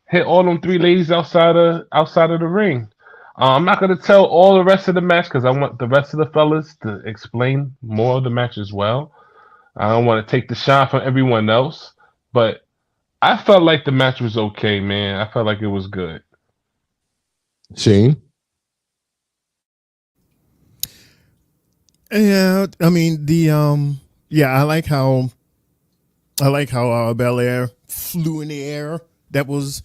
hit all them three ladies outside of the ring. I'm not gonna tell all the rest of the match because I want the rest of the fellas to explain more of the match as well. I don't want to take the shine from everyone else, but I felt like the match was okay, man. I felt like it was good. Shane? Yeah, I mean yeah, I like how Belair flew in the air. That was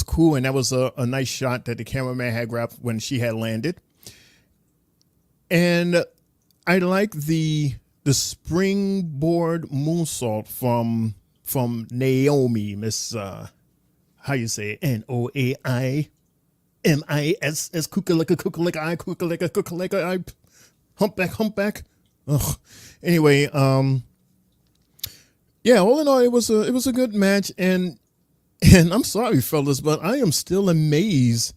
cool, and that was a nice shot that the cameraman had grabbed when she had landed. And I like the springboard moonsault from Naomi, Miss how you say it? Noaimis, kukalika, humpback. Ugh. Anyway, yeah, all in all, it was a good match, and I'm sorry, fellas, but I am still amazed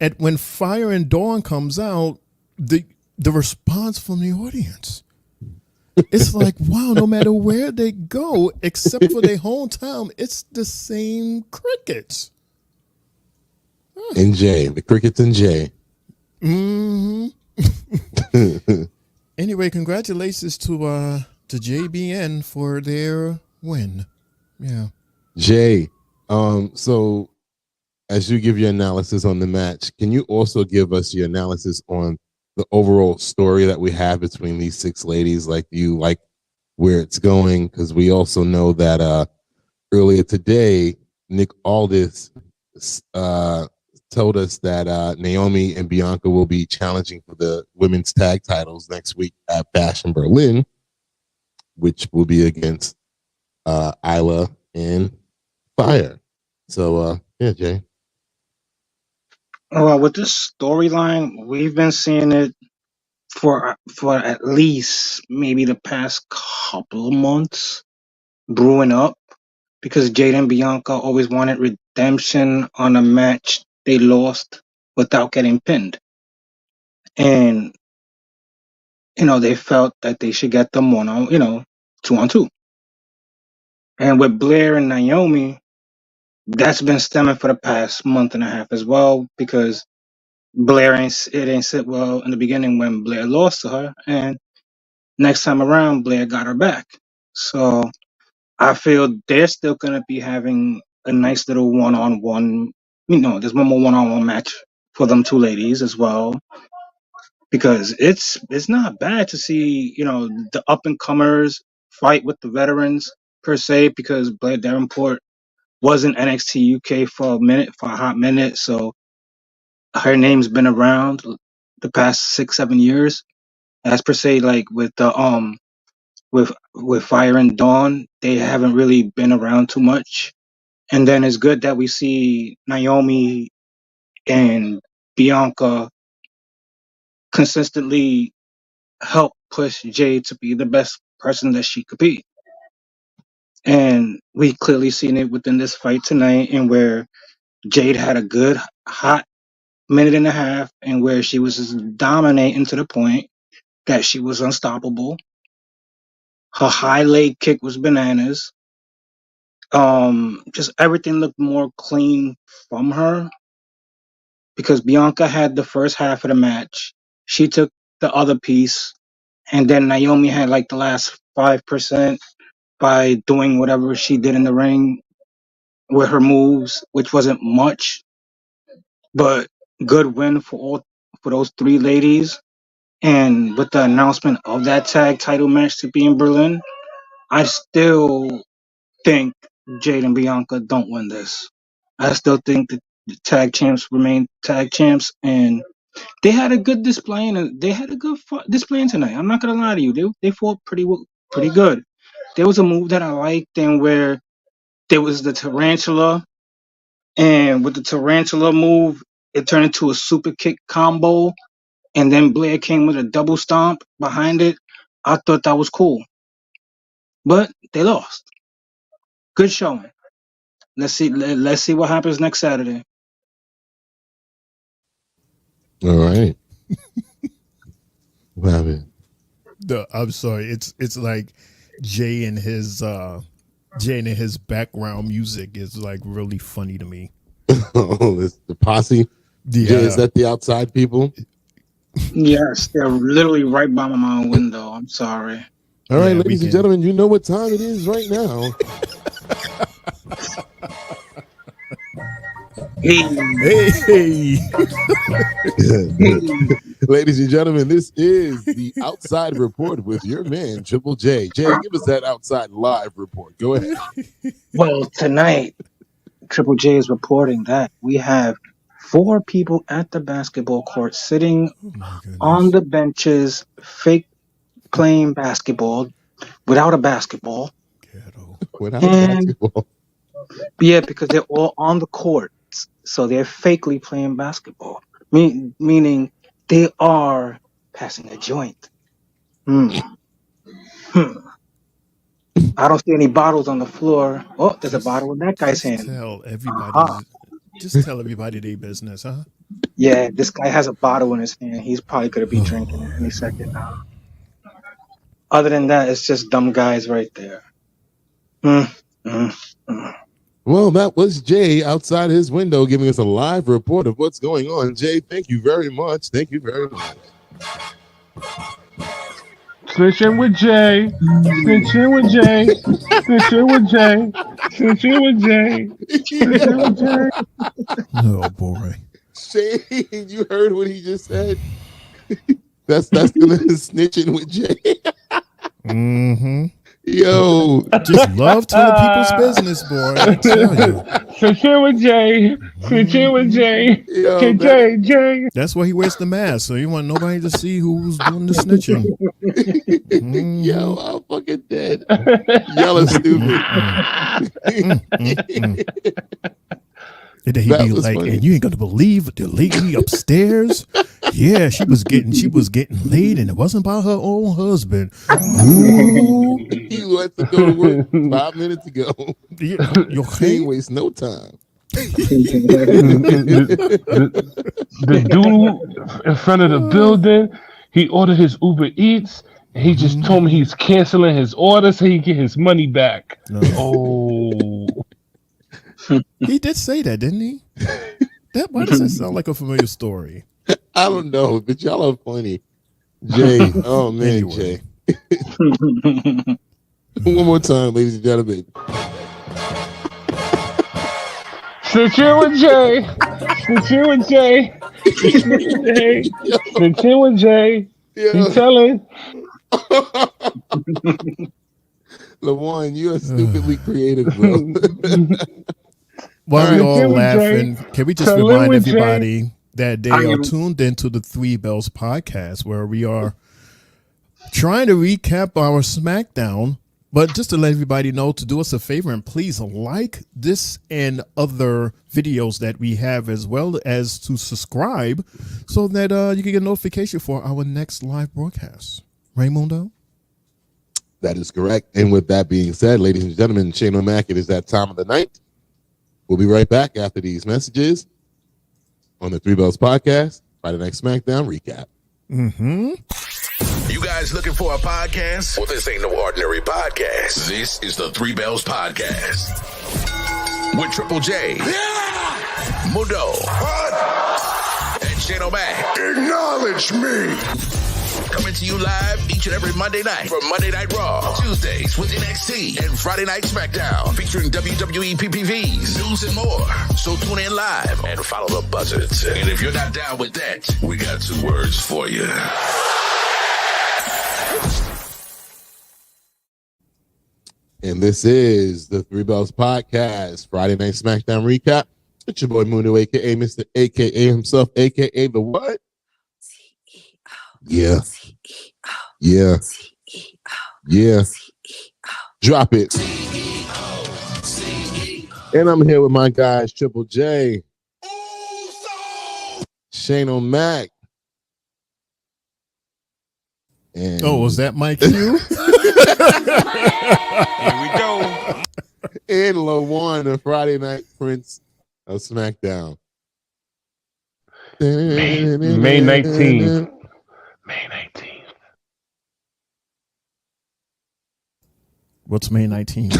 at when Fire and Dawn comes out, the response from the audience. It's like, wow, no matter where they go, except for their hometown, it's the same crickets. And Jay, the crickets and Jay. Mm-hmm. Anyway, congratulations to JBN for their win. Yeah. Jay, so as you give your analysis on the match, can you also give us your analysis on the overall story that we have between these six ladies? Like, you like where it's going? Because we also know that earlier today, Nick Aldis told us that Naomi and Bianca will be challenging for the women's tag titles next week at Bash in Berlin, which will be against Isla and Fire. So, yeah, Jay. Well, with this storyline, we've been seeing it for at least maybe the past couple of months brewing up because Jade and Bianca always wanted redemption on a match they lost without getting pinned. And, they felt that they should get them one on, 2-on-2. And with Blair and Naomi, that's been stemming for the past month and a half as well because it ain't sit well in the beginning when Blair lost to her. And next time around, Blair got her back. So I feel they're still going to be having a nice little one-on-one. There's one more one-on-one match for them two ladies as well, because it's not bad to see the up-and-comers fight with the veterans per se, because Blair Davenport was in NXT UK for a hot minute, so her name's been around the past 6-7 years. As per se, like with the with Fire and Dawn, they haven't really been around too much. And then it's good that we see Naomi and Bianca consistently help push Jade to be the best person that she could be. And we clearly seen it within this fight tonight, and where Jade had a good hot minute and a half, and where she was just dominating to the point that she was unstoppable. Her high leg kick was bananas. Just everything looked more clean from her because Bianca had the first half of the match. She took the other piece, and then Naomi had like the last 5% by doing whatever she did in the ring with her moves, which wasn't much, but good win for those three ladies. And with the announcement of that tag title match to be in Berlin, I still think Jade and Bianca don't win this. I still think that the tag champs remain tag champs, and They had a good display and they had a good display tonight. I'm not gonna lie to you. They fought pretty good. There was a move that I liked, and where there was the tarantula, and with the tarantula move, it turned into a super kick combo, and then Blair came with a double stomp behind it. I thought that was cool, but they lost. Good showing. Let's see. Let's see what happens next Saturday. All right. What happened? I'm sorry. It's like Jay and his background music is like really funny to me. Oh, it's the posse. Yeah. Jay, is that the outside people? Yes, they're literally right by my window. I'm sorry. All right, ladies and gentlemen, you know what time it is right now. Hey. Ladies and gentlemen, this is the Outside Report with your man, Triple J. Jay, give us that outside live report. Go ahead. Well, tonight, Triple J is reporting that we have 4 people at the basketball court sitting on the benches, fake playing basketball without a basketball. Without a basketball? Yeah, because they're all on the court. So they're fakely playing basketball, meaning they are passing a joint. I don't see any bottles on the floor. Oh, there's a bottle in that guy's hand. Just tell everybody their business, huh? Yeah, this guy has a bottle in his hand. He's probably going to be drinking it any second now. Other than that, it's just dumb guys right there. Well, that was Jay outside his window giving us a live report of what's going on. Jay, thank you very much. Thank you very much. Snitching with Jay. Snitching with Jay. Snitching with Jay. Snitching with Jay. Snitching with Jay. Oh boy. Shane, you heard what he just said? That's the snitching with Jay. Mm-hmm. Yo, just love telling people's business, boy. I tell you. Snitching with Jay. Snitching with Jay. Yo, Jay. That's why he wears the mask, so you want nobody to see who's doing the snitching. Yo, I'm fucking dead. Y'all are stupid. And then he'd be like, funny. And you ain't gonna believe the lady upstairs. Yeah, she was getting laid, and it wasn't by her own husband. Ooh. He went to go to work 5 minutes ago. You can't waste no time. The dude in front of the building, he ordered his Uber Eats, and he just told me he's canceling his order so he can get his money back. No. Oh. He did say that, didn't he? Why does that sound like a familiar story? I don't know, but y'all are funny. Jay. Oh, man, anyway. Jay. One more time, ladies and gentlemen. Snitching with Jay. Snitching with Jay. Snitching with Jay. He's telling. LaJuan, you are stupidly creative, bro. While we're all laughing, can we just remind everybody that they are tuned into the Three Bells podcast, where we are trying to recap our SmackDown. But just to let everybody know, to do us a favor and please like this and other videos that we have, as well as to subscribe so that you can get a notification for our next live broadcast. Raymundo? That is correct. And with that being said, ladies and gentlemen, Shane O'Mac, it is that time of the night. We'll be right back after these messages on the Three Bells podcast, Friday Night SmackDown recap. Mm-hmm. You guys looking for a podcast? Well, this ain't no ordinary podcast. This is the Three Bells Podcast. With Triple J. Yeah! Mundo. What? And Shane O'Mac. Acknowledge me. Coming to you live each and every Monday night from Monday Night Raw, Tuesdays with NXT, and Friday Night SmackDown, featuring WWE PPVs, news, and more. So tune in live and follow the buzzards. And if you're not down with that, we got 2 words for you. And this is the Three Bells Podcast, Friday Night SmackDown recap. It's your boy Mundo, a.k.a. Mr. a.k.a. himself, a.k.a. the what? Yeah. Yeah. Yeah. Drop it. And I'm here with my guys, Triple J, Shane O'Mac. And was that my cue? Here we go. And LaJuan, the Friday Night Prince of SmackDown. May 19th. May 19th. What's May 19th?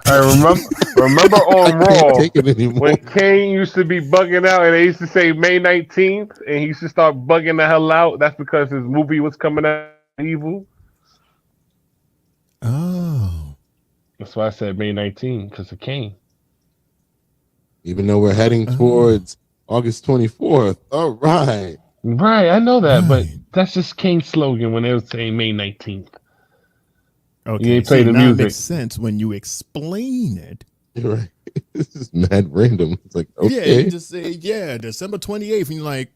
I remember on Raw when Kane used to be bugging out and they used to say May 19th and he used to start bugging the hell out. That's because his movie was coming out evil. Oh. That's why I said May 19th, because of Kane. Even though we're heading towards August 24th. All right. Right, I know that, but that's just Kane's slogan when they were saying May 19th. Okay, you ain't play the now music. It makes sense when you explain it. You're right. This is mad random. It's like, okay. Yeah, you just say, December 28th, and you're like,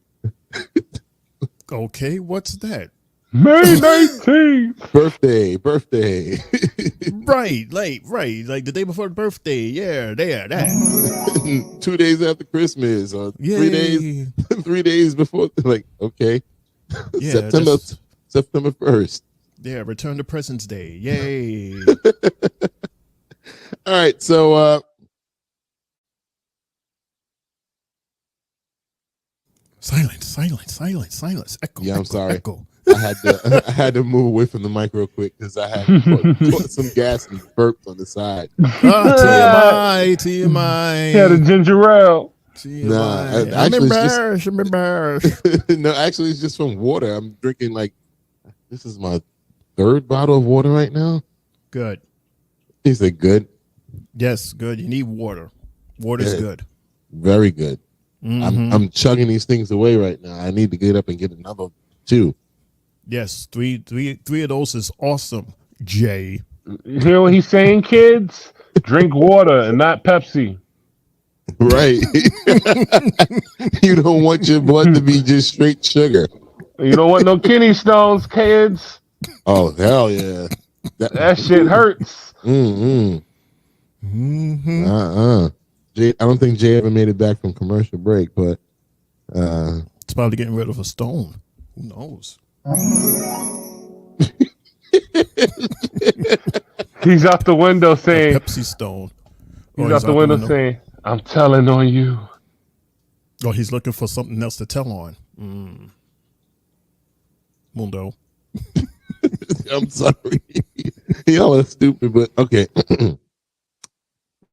okay, what's that? May 19th. Birthday. Right, like the day before the birthday. That. 2 days after Christmas, or 3 days before. Like, okay, yeah, September 1st. Yeah, Return to Presents Day. Yay! All right, so silence. Echo. Yeah, I'm sorry. Echo. I had to move away from the mic real quick because I had put some gas and burped on the side. TMI. Yeah, the ginger ale. Nah, I'm embarrassed. No, actually, it's just from water. I'm drinking this is my third bottle of water right now. Good. Is it good? Yes, good. You need water. Water's good. Very good. Mm-hmm. I'm chugging these things away right now. I need to get up and get another 2. Yes, three of those is awesome, Jay. You hear what he's saying, kids? Drink water and not Pepsi. Right. You don't want your blood to be just straight sugar. You don't want no kidney stones, kids. Oh, hell yeah. That shit hurts. Jay, I don't think Jay ever made it back from commercial break, but it's probably getting rid of a stone. Who knows? He's out the window saying Pepsi stone. He's out the window saying, I'm telling on you. Oh, he's looking for something else to tell on. Mundo. I'm sorry. Y'all are stupid, but okay.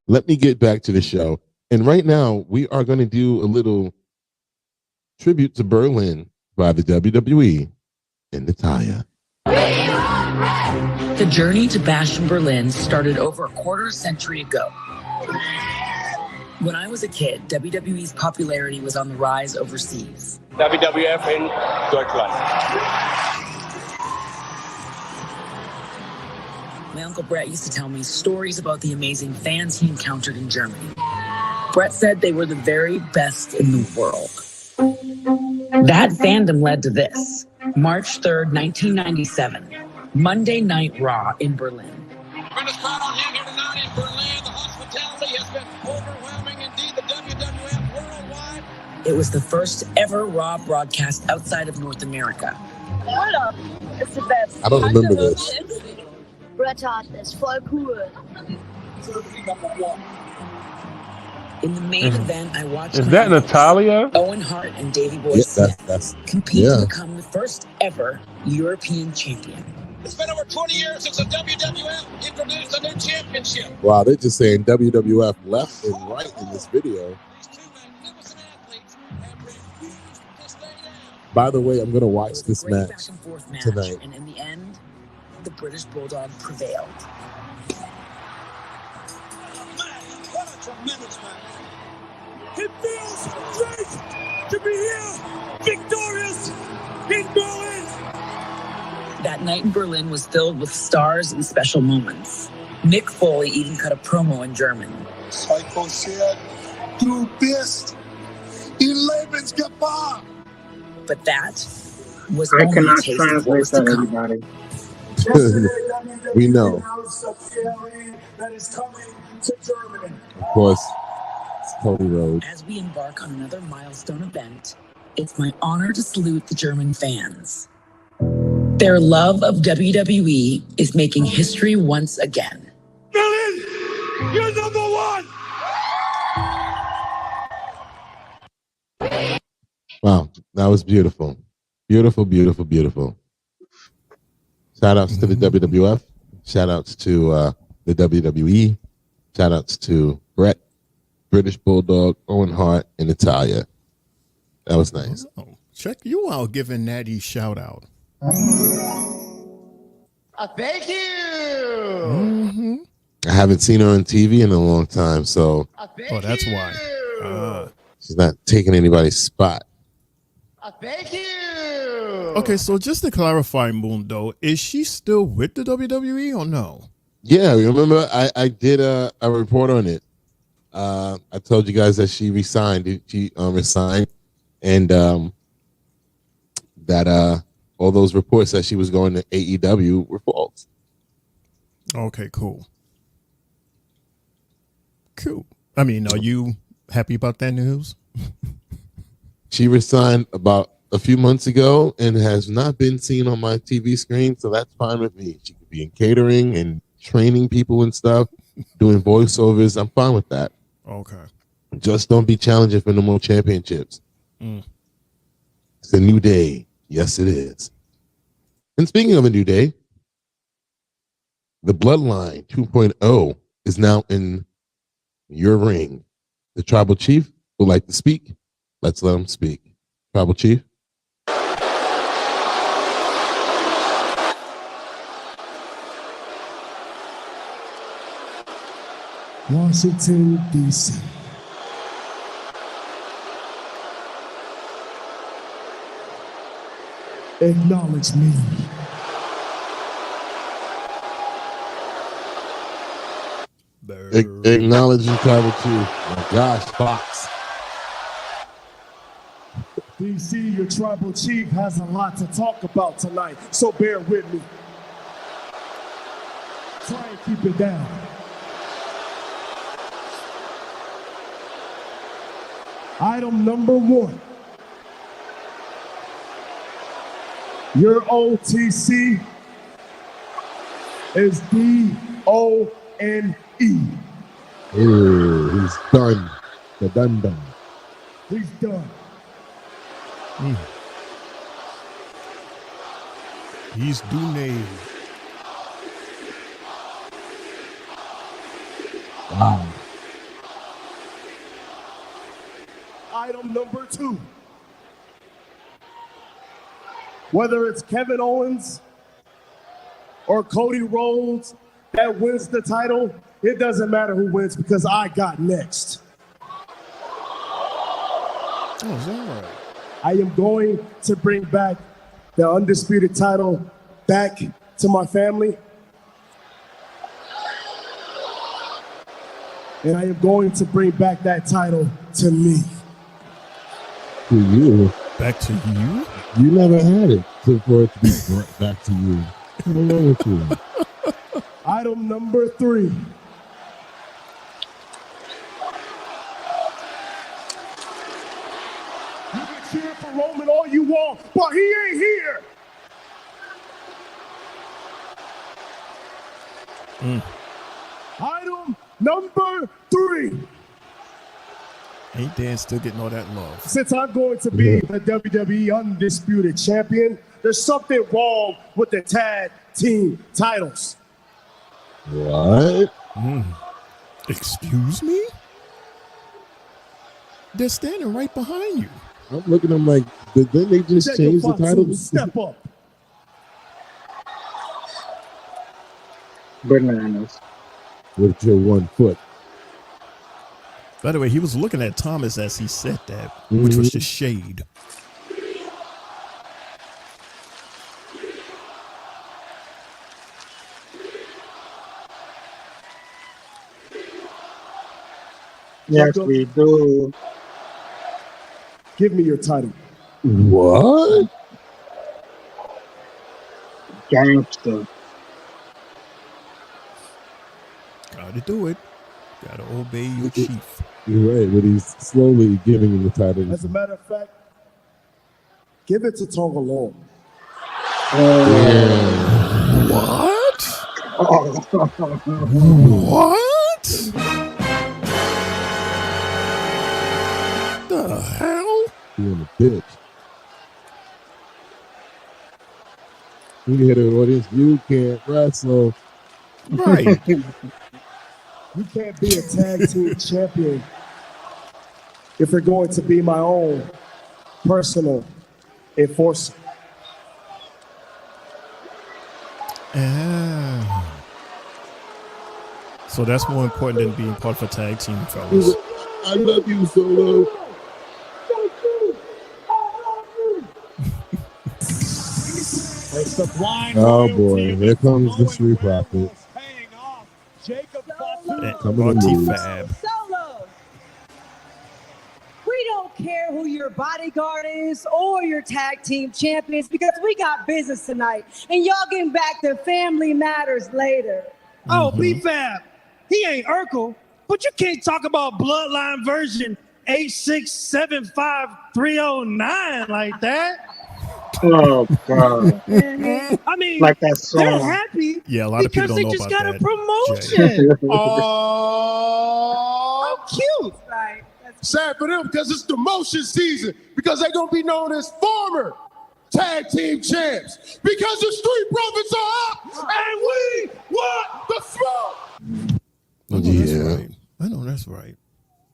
Let me get back to the show. And right now, we are going to do a little tribute to Berlin by the WWE and Natalia. The journey to Bash in Berlin started over a quarter century ago. When I was a kid, WWE's popularity was on the rise overseas. WWF in Deutschland. My Uncle Brett used to tell me stories about the amazing fans he encountered in Germany. Brett said they were the very best in the world. That fandom led to this. March 3rd, 1997, Monday Night Raw in Berlin. Tremendous crowd on hand here tonight in Berlin. The hospitality has been overwhelming. Indeed, the WWF worldwide. It was the first ever Raw broadcast outside of North America. What up? It's the best. I don't remember this. Bret Hart is voll cool. In the main event, I watched. Is that Natalia? Owen Hart and Davey Boy Smith compete to become the first ever European champion. It's been over 20 years since the WWF introduced a new championship. Wow, they're just saying WWF left and right in this video. By the way, I'm going to watch this match tonight. And in the end, the British Bulldog prevailed. What a tremendous match. It feels great to be here, victorious in Berlin. That night in Berlin was filled with stars and special moments. Mick Foley even cut a promo in German. Psycho said, "Du bist in Lebensgefahr." But that was I only a cannot taste of what translate was to that, come. everybody. We know. That is coming to Germany. Of course, it's Cody Rhodes. As we embark on another milestone event, it's my honor to salute the German fans. Their love of WWE is making history once again. Berlin, you're number one. Wow, that was beautiful. Beautiful, beautiful, beautiful. Shout outs to the WWF. Shout outs to the WWE. Shout outs to Brett, British Bulldog, Owen Hart, and Natalia. That was nice. Oh, check you out giving Natty shout out. Thank you. Mm-hmm. I haven't seen her on TV in a long time, so. Oh, that's why. She's not taking anybody's spot. Thank you. Okay, so just to clarify, Mundo, is she still with the WWE or no? Yeah, remember I did a report on it. I told you guys that she resigned. She resigned, and that all those reports that she was going to AEW were false. Okay, cool. Cool. I mean, are you happy about that news? She resigned about a few months ago and has not been seen on my TV screen, so that's fine with me. She could be in catering and training people and stuff, doing voiceovers. I'm fine with that. Okay. Just don't be challenging for no more championships. It's a new day. Yes, it is. And speaking of a new day, the Bloodline 2.0 is now in your ring. The Tribal Chief would like to speak. Let's let him speak. Tribal Chief. Washington, D.C. Acknowledge me. Acknowledging Tribal Chief. My gosh, Fox. DC, your tribal chief has a lot to talk about tonight, so bear with me. Try and keep it down. Item number 1. Your OTC is DONE. Ooh, he's done. The done. He's done. He's Dune. Wow. Item number 2. Whether it's Kevin Owens or Cody Rhodes that wins the title, it doesn't matter who wins because I got next. Oh, is that right? I am going to bring back the undisputed title back to my family. And I am going to bring back that title to me. To you? Back to you? You never had it for it to be brought back to you. What's wrong with you? Item number 3. You can cheer for Roman all you want, but he ain't here. Item number 3. Ain't Dan still getting all that love? Since I'm going to be the WWE Undisputed Champion, there's something wrong with the tag team titles. What? Excuse me? They're standing right behind you. I'm looking at them like, didn't they just change the title? Step up. Bananas. With your 1 foot. By the way, he was looking at Thomas as he said that, which was just shade. Yes, we do. Give me your title. What? Gangster. Gotta do it. Gotta obey your chief. You're right, but he's slowly giving him the title. As a matter of fact, give it to Tonga Long. What? What? The hell? Being a bitch. You can hear the audience. You can't wrestle. Right. You can't be a tag team champion if you're going to be my own personal enforcer. So that's more important than being part of a tag team, fellas. I love you, Solo. Oh boy, here comes the Street Profits. Coming in Fab. Solo. We don't care who your bodyguard is or your tag team champions because we got business tonight. And y'all getting back to family matters later. Oh, B-Fab, he ain't Urkel, but you can't talk about Bloodline version 8675309 like that. Oh, God. I mean, Like that song. they're happy Yeah, a lot of people because don't they know just about got that, a promotion. Jay. Oh, how cute. Right. Sad for them because it's demotion season, because they're going to be known as former tag team champs, because the Street Profits are up and we want the smoke. That's right. I know that's right.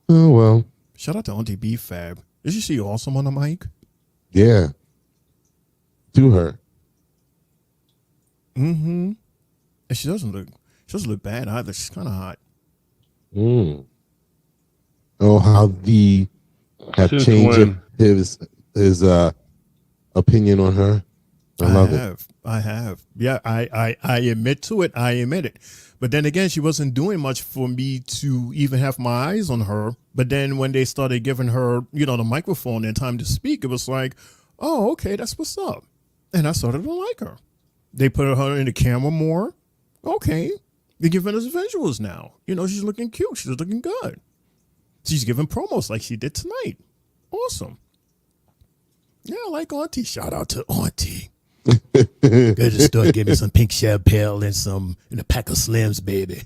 Oh well. Shout out to Auntie B Fab. Isn't she awesome on the mic? Yeah. To her. Mm-hmm. And she doesn't look bad either. She's kind of hot. Oh, how the have Since changed when? his opinion on her. I love it. I have. Yeah, I admit to it. I admit it. But then again, she wasn't doing much for me to even have my eyes on her. But then when they started giving her, the microphone and time to speak, it was like, oh, okay, that's what's up. And I started to like her. They put her in the camera more. Okay. They're giving us visuals now. She's looking cute. She's looking good. She's giving promos like she did tonight. Awesome. Yeah, I like Auntie. Shout out to Auntie. Go to the store, give me some pink champagne and a pack of Slims, baby.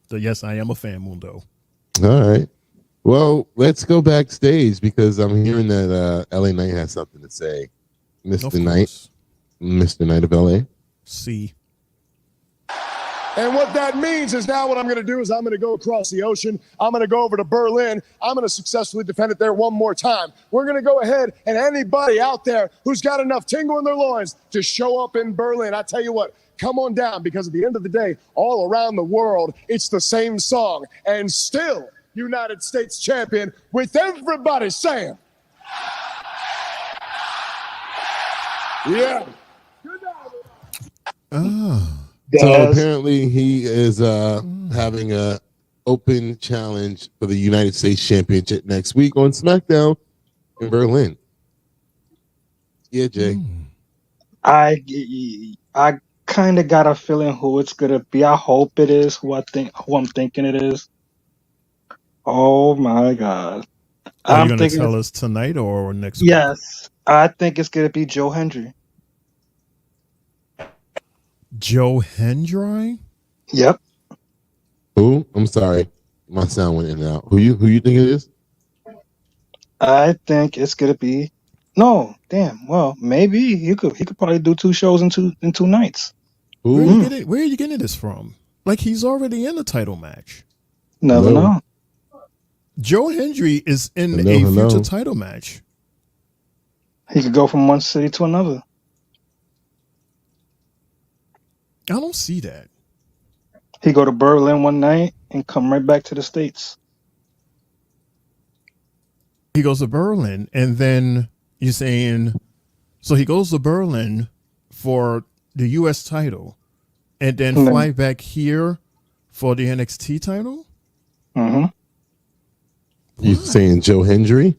So yes, I am a fan, Mundo. All right. Well, let's go backstage because I'm hearing that LA Knight has something to say. Mr. Knight. Mr. Knight of LA. See. And what that means is now what I'm going to do is I'm going to go across the ocean. I'm going to go over to Berlin. I'm going to successfully defend it there one more time. We're going to go ahead, and anybody out there who's got enough tingle in their loins to show up in Berlin, I tell you what, come on down, because at the end of the day, all around the world, it's the same song. And still, United States champion with everybody saying, yeah. So apparently he is having a open challenge for the United States Championship next week on SmackDown in Berlin. Yeah, Jay. I kind of got a feeling who it's gonna be. I hope it is who I'm thinking it is. Oh my God! Are you going to tell us tonight or next week? Yes, I think it's gonna be Joe Hendry. Joe Hendry? Yep. Who? I'm sorry, my sound went in and out. Who you think it is? I think it's gonna be. No, damn. Well, maybe he could probably do 2 shows in two nights. Where are you getting this from? Like, he's already in a title match. Never know. Joe Hendry is in a future title match. He could go from one city to another. I don't see that. He go to Berlin one night and come right back to the States. He goes to Berlin, and then you're saying, so he goes to Berlin for the U.S. title, and then fly back here for the NXT title? Mm-hmm. You saying Joe Hendry?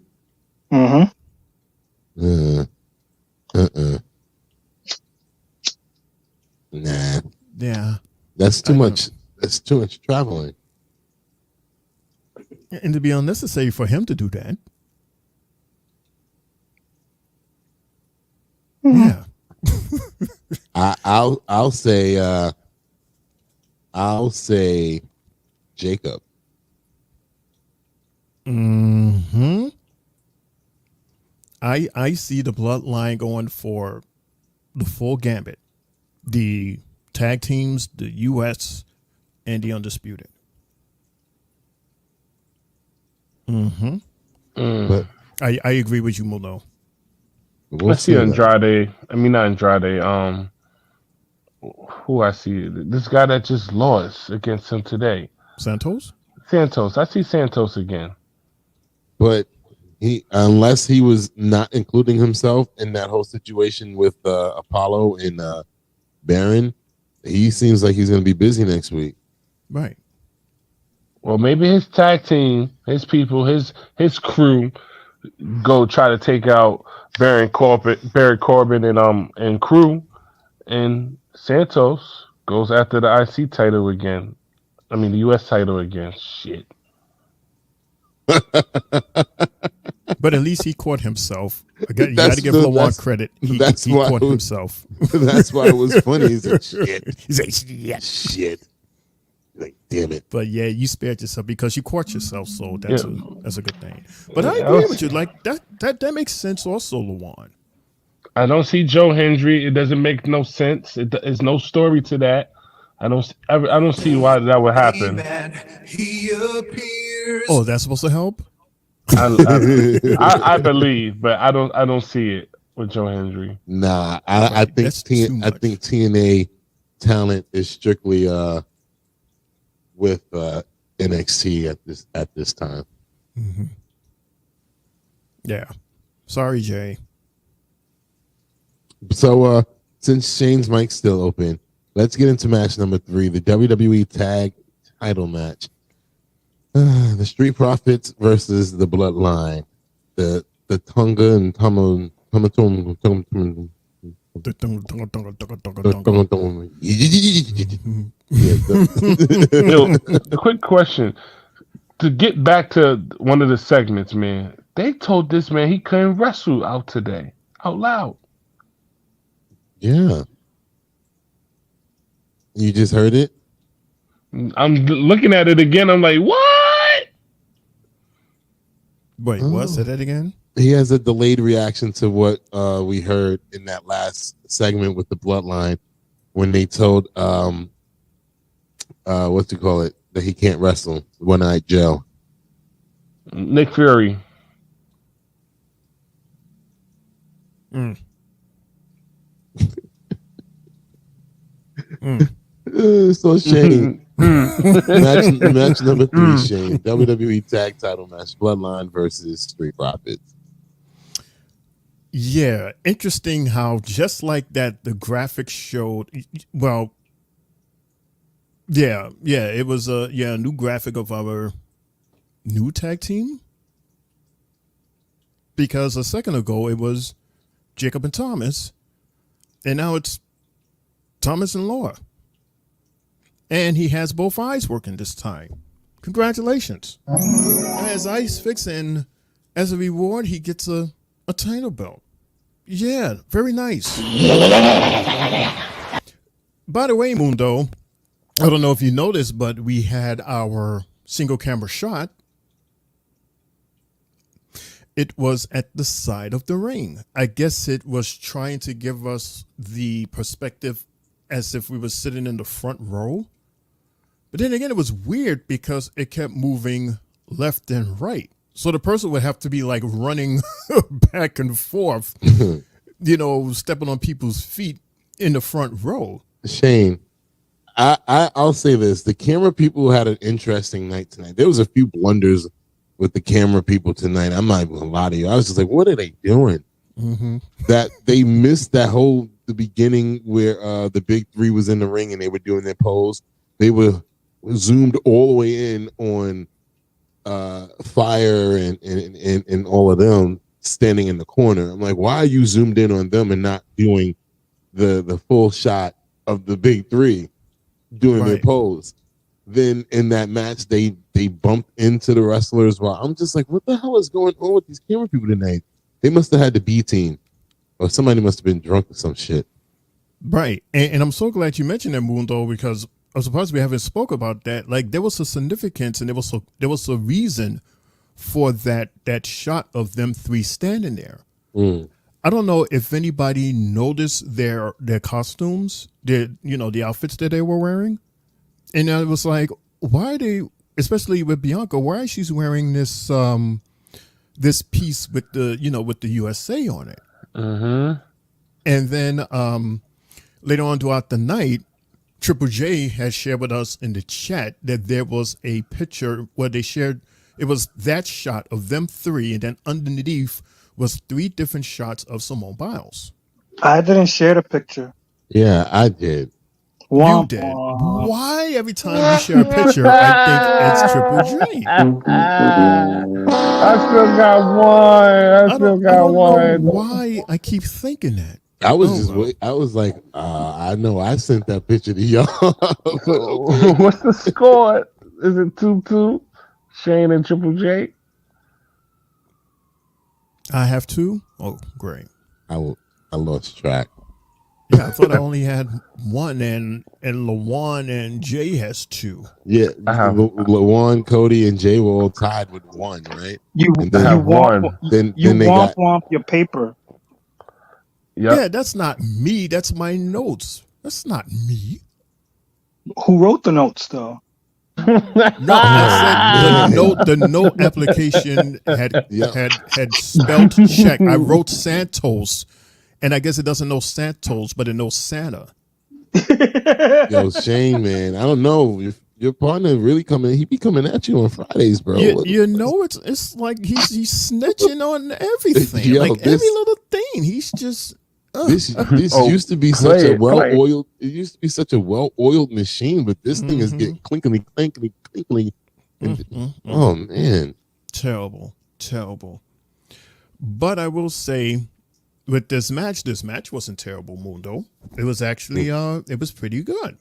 Mm-hmm. Nah. Yeah. That's too much. That's too much traveling. And to be unnecessary for him to do that. Yeah. I'll say Jacob. Hmm. I see the bloodline going for the full gambit. The tag teams, the US, and the undisputed. Mm-hmm. But I agree with you, Mundo. I see Andrade. I mean, not Andrade. Who I see? This guy that just lost against him today. Santos. I see Santos again. But unless he was not including himself in that whole situation with Apollo and Baron, he seems like he's going to be busy next week. Right. Well, maybe his tag team, his people, his crew go try to take out Baron Corbin and crew, and Santos goes after the IC title again. I mean the US title again. Shit. But at least he caught himself. You got to give Lawan credit. He caught himself. That's why it was funny. He's like, shit. He's like, shit. Like, damn it. But yeah, you spared yourself because you caught yourself, so that's a good thing. But I agree with you. Like that makes sense also, Lawan. I don't see Joe Hendry. It doesn't make no sense. There's no story to that. I don't see why that would happen. He appears. Oh, that's supposed to help? I believe, but I don't see it with Joe Hendry. Nah, I think TNA talent is strictly with NXT at this time. Mm-hmm. Yeah. Sorry, Jay. So since Shane's mic's still open, let's get into match number 3, the WWE Tag Title match. The Street Profits versus the Bloodline. The Tonga and Tomatum. A quick question. To get back to one of the segments, man, they told this man he couldn't wrestle out today, out loud. Yeah. You just heard it? I'm looking at it again. I'm like, what? Wait, what? Say that again? He has a delayed reaction to what we heard in that last segment with the Bloodline when they told what you call it, that he can't wrestle. One Night Joe. Nick Fury. So Shane, match number 3, Shane, WWE Tag Title match, Bloodline versus Street Profits. Yeah, interesting how just like that, the graphics showed. Well, yeah, it was a new graphic of our new tag team. Because a second ago it was Jacob and Thomas, and now it's Thomas and Laura. And he has both eyes working this time. Congratulations. As Ice Fix, and as a reward, he gets a title belt. Yeah, very nice. By the way, Mundo, I don't know if you noticed, but we had our single camera shot. It was at the side of the ring. I guess it was trying to give us the perspective as if we were sitting in the front row. But then again, it was weird because it kept moving left and right. So the person would have to be like running back and forth, stepping on people's feet in the front row. Shane, I'll say this. The camera people had an interesting night tonight. There was a few blunders with the camera people tonight. I'm not even gonna lie to you. I was just like, what are they doing? Mm-hmm. That they missed the beginning where the big 3 was in the ring and they were doing their pose. They were zoomed all the way in on Fire and all of them standing in the corner. I'm like, why are you zoomed in on them and not doing the full shot of the big three doing their pose? Then in that match, they bumped into the wrestlers. While I'm just like, what the hell is going on with these camera people tonight? They must have had the B team, or somebody must have been drunk or some shit. Right. And I'm so glad you mentioned that, Mundo, because I'm surprised we haven't spoke about that. Like, there was a significance and there was a reason for that shot of them three standing there. I don't know if anybody noticed their costumes, the outfits that they were wearing. And I was like, why are they, especially with Bianca, why is she wearing this this piece with the USA on it? And then later on throughout the night, Triple J has shared with us in the chat that there was a picture where they shared, it was that shot of them three, and then underneath was 3 different shots of Simone Biles. I didn't share the picture. Yeah, I did. You did. Why every time you share a picture, I think it's Triple J? I still got one. I still got one. I don't know why I keep thinking that. I was I was like, I know I sent that picture to y'all. What's the score? Is it 2-2? Shane and Triple J? I have 2? Oh, great. I lost track. Yeah, I thought I only had 1, and LaJuan and Jay has 2. Yeah, LaJuan, Cody, and Jay were all tied with 1, right? You have one. Then You they got womp your paper. Yep. Yeah, that's not me. That's my notes. That's not me. Who wrote the notes, though? No, I said the note application had spelled check. I wrote Santos, and I guess it doesn't know Santos, but it knows Santa. Yo, Shane, man, I don't know. Your partner really he be coming at you on Fridays, bro. You know, it's like he's snitching on everything. Yo, like every little thing. He's just this used to be such a well-oiled. It used to be such a well-oiled machine, but this thing is getting clinkly. Oh man, terrible. But I will say, with this match wasn't terrible, Mundo. It was actually it was pretty good.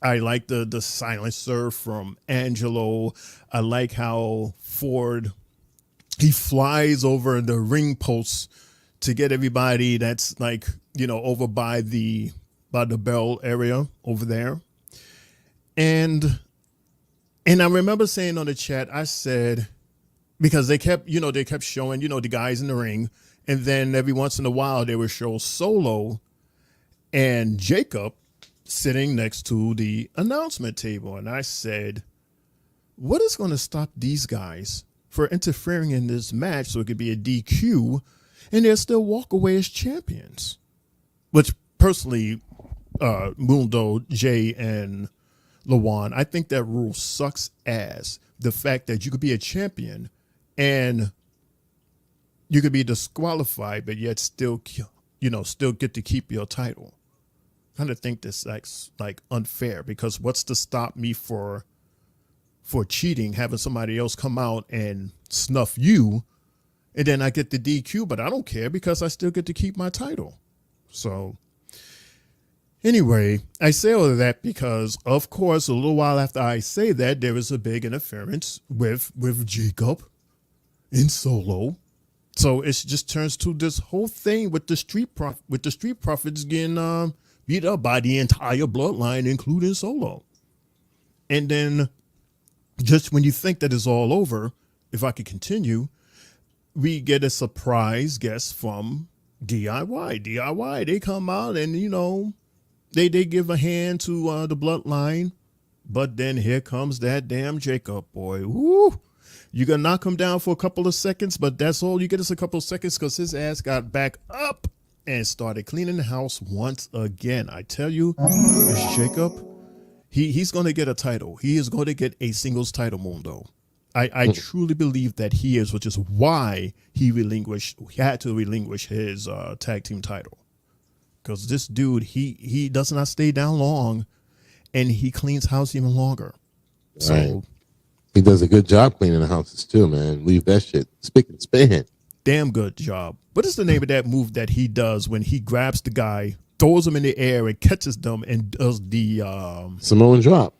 I like the silencer from Angelo. I like how Ford, he flies over the ring posts to get everybody that's like, over by the bell area over there. And I remember saying on the chat, I said, because they kept showing, the guys in the ring, and then every once in a while they would show Solo and Jacob sitting next to the announcement table. And I said, what is going to stop these guys for interfering in this match so it could be a DQ and they'll still walk away as champions? Which personally, Mundo, Jay, and LaJuan, I think that rule sucks ass. The fact that you could be a champion and you could be disqualified, but yet still get to keep your title. I kind of think this like unfair, because what's to stop me for cheating, having somebody else come out and snuff you, and then I get the DQ, but I don't care because I still get to keep my title. So anyway, I say all of that because, of course, a little while after I say that, there is a big interference with Jacob in Solo. So it just turns to this whole thing with the Street Profits getting beat up by the entire bloodline, including Solo. And then just when you think that it's all over, if I could continue, we get a surprise guest from DIY. DIY, they come out and, they give a hand to the bloodline. But then here comes that damn Jacob boy. Woo! You can knock him down for a couple of seconds, but that's all you get is a couple of seconds, because his ass got back up and started cleaning the house once again. I tell you, this Jacob, he's going to get a title. He is going to get a singles title, Mundo. I truly believe that he is, which is why he had to relinquish his tag team title. Because this dude, he does not stay down long, and he cleans house even longer. Right. So he does a good job cleaning the houses too, man. Leave that shit spick and span. damn good job. What is the name of that move that he does when he grabs the guy, throws him in the air, and catches them and does the Samoan drop?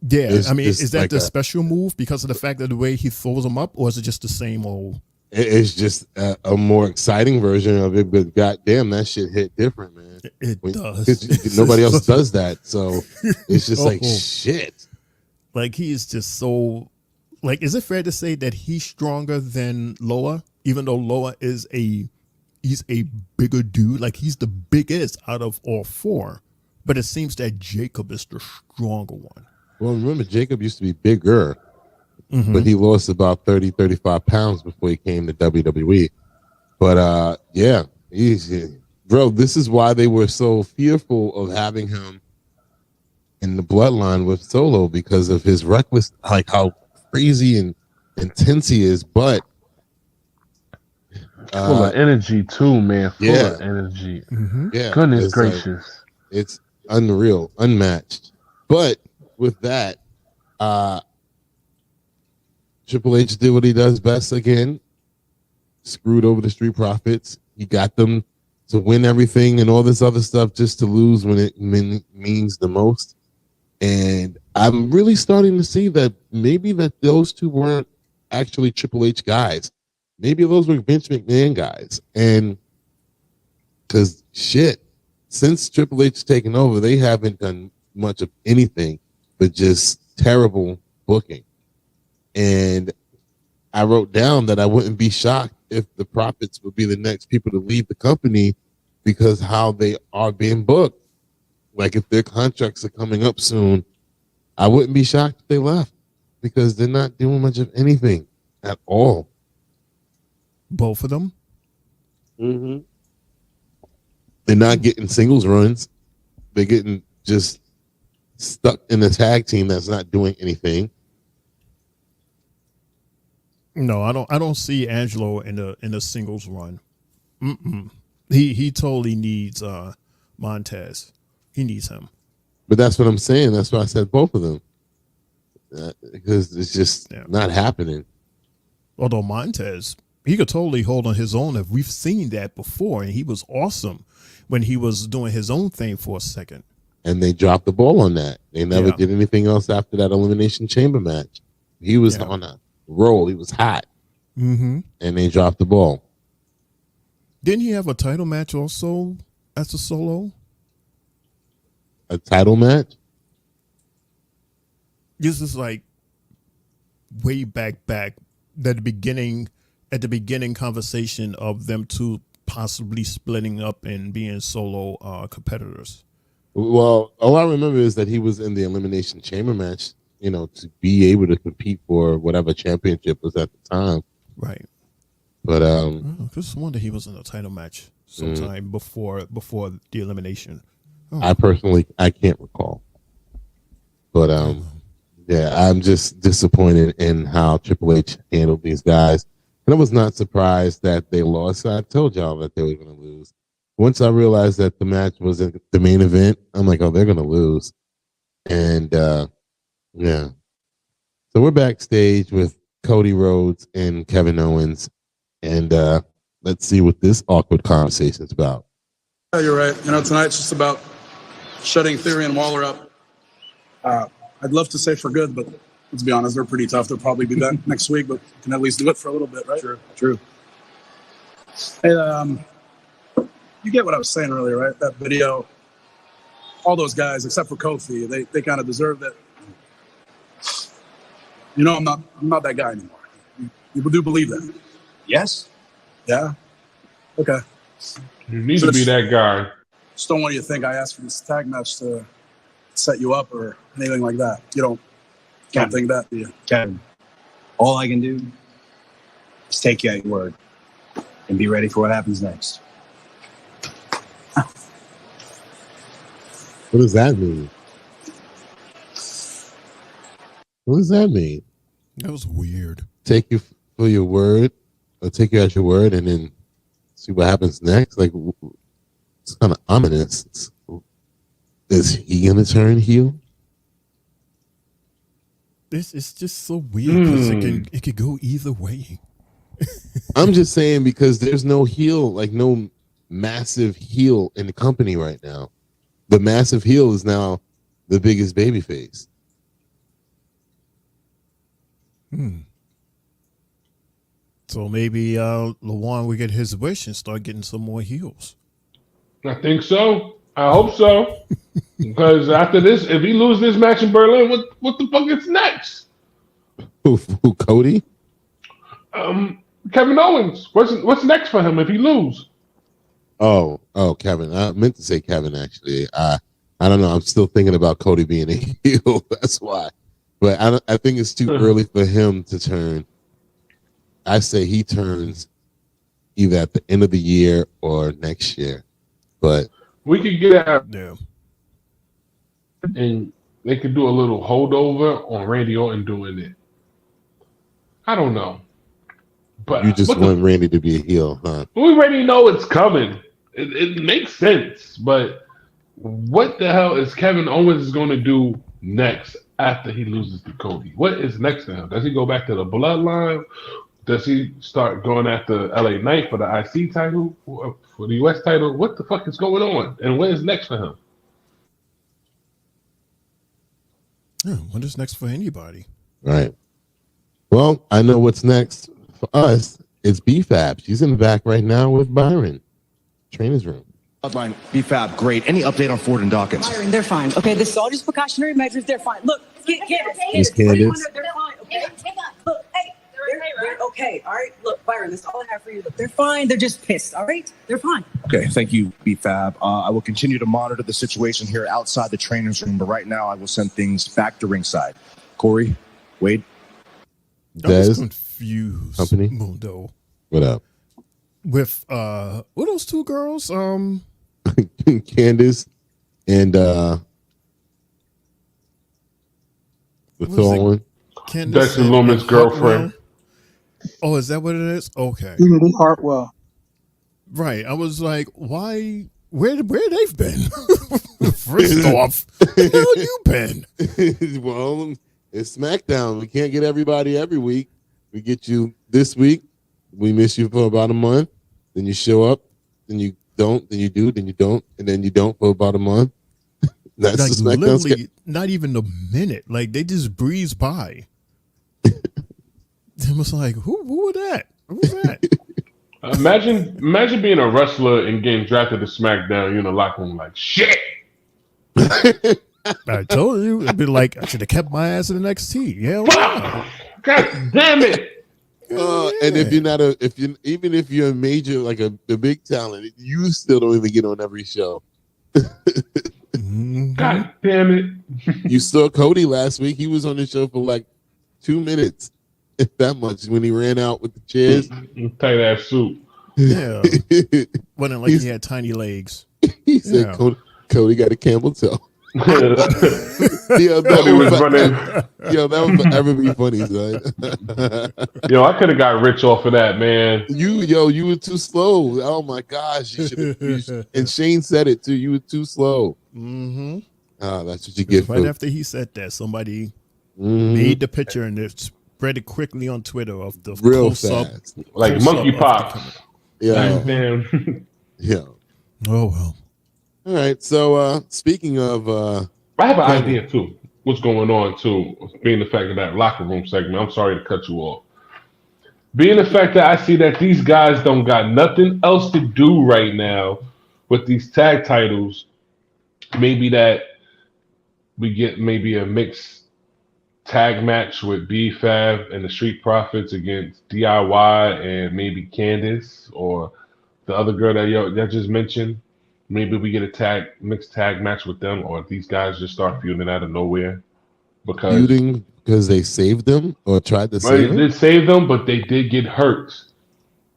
Yeah, It's I mean, just is that like the special move because of the fact of the way he throws them up, or is it just the same old? It's just a more exciting version of it, but goddamn, that shit hit different, man. It does. 'Cause nobody else does that, so it's just like shit. Like he is just so. Like, is it fair to say that he's stronger than Loa? Even though Loa is he's a bigger dude. Like he's the biggest out of all four, but it seems that Jacob is the stronger one. Well, remember, Jacob used to be bigger, Mhm. but he lost about 30, 35 pounds before he came to WWE. But, yeah, bro, this is why they were so fearful of having him in the bloodline with Solo, because of his reckless, like how crazy and intense he is. But full of energy, too, man. Full yeah. of energy. Yeah, Goodness it's like- gracious. it's unreal, unmatched. But with that, Triple H did what he does best again. Screwed over the Street Profits. He got them to win everything and all this other stuff just to lose when it means the most. And I'm really starting to see that maybe that those two weren't actually Triple H guys. Maybe those were Vince McMahon guys. And because shit, since Triple H taken over, they haven't done much of anything but just terrible booking. And I wrote down that I wouldn't be shocked if the Profits would be the next people to leave the company because how they are being booked. Like if their contracts are coming up soon, I wouldn't be shocked if they left because they're not doing much of anything at all. Both of them? Mm-hmm. They're not getting singles runs. They're getting just stuck in a tag team that's not doing anything. No, I don't see Angelo in a singles run. Mm-mm. He totally needs Montez. He needs him. But that's what I'm saying. That's why I said both of them. Because it's just not happening. Although Montez, he could totally hold on his own. If we've seen that before, and he was awesome when he was doing his own thing for a second. And they dropped the ball on that. They never did anything else after that Elimination Chamber match. He was on a roll. He was hot. Mm-hmm. And they dropped the ball. Didn't he have a title match also as a solo? A title match? This is like way back at the beginning conversation of them two possibly splitting up and being solo competitors. Well, all I remember is that he was in the Elimination Chamber match, you know, to be able to compete for whatever championship was at the time. Right. But I just wonder he was in a title match sometime before the elimination. Oh. I can't recall. But yeah, I'm just disappointed in how Triple H handled these guys. And I was not surprised that they lost. I told y'all that they were going to lose. Once I realized that the match was the main event, I'm like, oh, they're going to lose. And yeah. So we're backstage with Cody Rhodes and Kevin Owens. And let's see what this awkward conversation is about. Yeah, you're right. You know, tonight's just about shutting Theory and Waller up. I'd love to say for good, but let's be honest, they're pretty tough. They'll probably be back next week, but can at least do it for a little bit, right? True. Hey, you get what I was saying earlier, right? That video, all those guys, except for Kofi, they kind of deserve it. You know, I'm not that guy anymore. You do believe that? Yes. Yeah? Okay. You need to be that guy. Just don't want you to think I asked for this tag match to set you up or anything like that. You don't think that, do you? Kevin, all I can do is take you at your word and be ready for what happens next. What does that mean? What does that mean? That was weird. Take you for your word, or take you at your word, and then see what happens next? Like, it's kind of ominous. Is he going to turn heel? This is just so weird because it could go either way. I'm just saying because there's no heel, like no massive heel in the company right now. The massive heel is now the biggest babyface. So maybe Lawan will get his wish and start getting some more heels. I think so. I hope so. Because after this, if he loses this match in Berlin, what the fuck is next? Who Cody? Kevin Owens. What's next for him if he loses? Oh, Kevin. I meant to say Kevin, actually. I don't know. I'm still thinking about Cody being a heel. That's why. But I think it's too early for him to turn. I say he turns either at the end of the year or next year. But we could get out. Yeah. And they could do a little holdover on Randy Orton doing it. I don't know. But you just want Randy to be a heel, huh? We already know it's coming. It makes sense. But what the hell is Kevin Owens going to do next after he loses to Cody? What is next to him? Does he go back to the Bloodline? Does he start going after LA Knight for the IC title, for the US title? What the fuck is going on? And what is next for him? Yeah, what is next for anybody? Right. Well, I know what's next for us. It's BFAB. She's in the back right now with Byron. Trainer's room. Bloodline, BFAB, great. Any update on Ford and Dawkins? Byron, they're fine. Okay, this is all just precautionary measures. They're fine. Look, Candace. Miss Candace. They're fine. Okay. Look, hey, they're okay. All right. Look, Byron, this is all I have for you. Look, they're fine. They're just pissed. All right. They're fine. Okay, thank you, BFAB. I will continue to monitor the situation here outside the trainer's room, but right now I will send things back to ringside. Corey, Wade. I was confused. Company. Mundo. What up? With what those two girls? Candace and the tall one. Dexter Lumen's girlfriend. Oh, is that what it is? Okay. Unity Hartwell. Right. I was like, why? Where they've been? First off, where the hell you been? Well, it's SmackDown. We can't get everybody every week. We get you this week. We miss you for about a month. Then you show up. Then you don't. Then you do. Then you don't. And then you don't for about a month. That's like the SmackDown literally not even a minute. Like they just breeze by. It was like, who was that? Who's that? Imagine being a wrestler and getting drafted to SmackDown. You're in the locker room like, shit. I told you. It'd be like, I should have kept my ass in the NXT. Yeah. Wow. God damn it. And if you're not even if you're a major, like a big talent, you still don't even get on every show. God damn it. You saw Cody last week. He was on the show for like 2 minutes, if that much, when he ran out with the chairs. Tight ass suit. Yeah. Wasn't like he had tiny legs. He said Cody got a camel toe. That would forever be funny, son. Yo, I could have got rich off of that, man. You were too slow. Oh my gosh, you should. And Shane said it too. You were too slow. Mm-hmm. That's what you get. Right after he said that, somebody made the picture and it spread it quickly on Twitter of the real close-up, fast, like monkeypox. Yeah, damn. Yeah. Oh well. All right. So speaking of, I have an idea too. What's going on too? Being the fact of that locker room segment. I'm sorry to cut you off. Being the fact that I see that these guys don't got nothing else to do right now with these tag titles, maybe that we get maybe a mixed tag match with B-Fab and the Street Profits against DIY and maybe Candace or the other girl that just mentioned. Maybe we get a mixed tag match with them, or these guys just start feuding out of nowhere. Because they saved them or tried to save them? They did save them, but they did get hurt.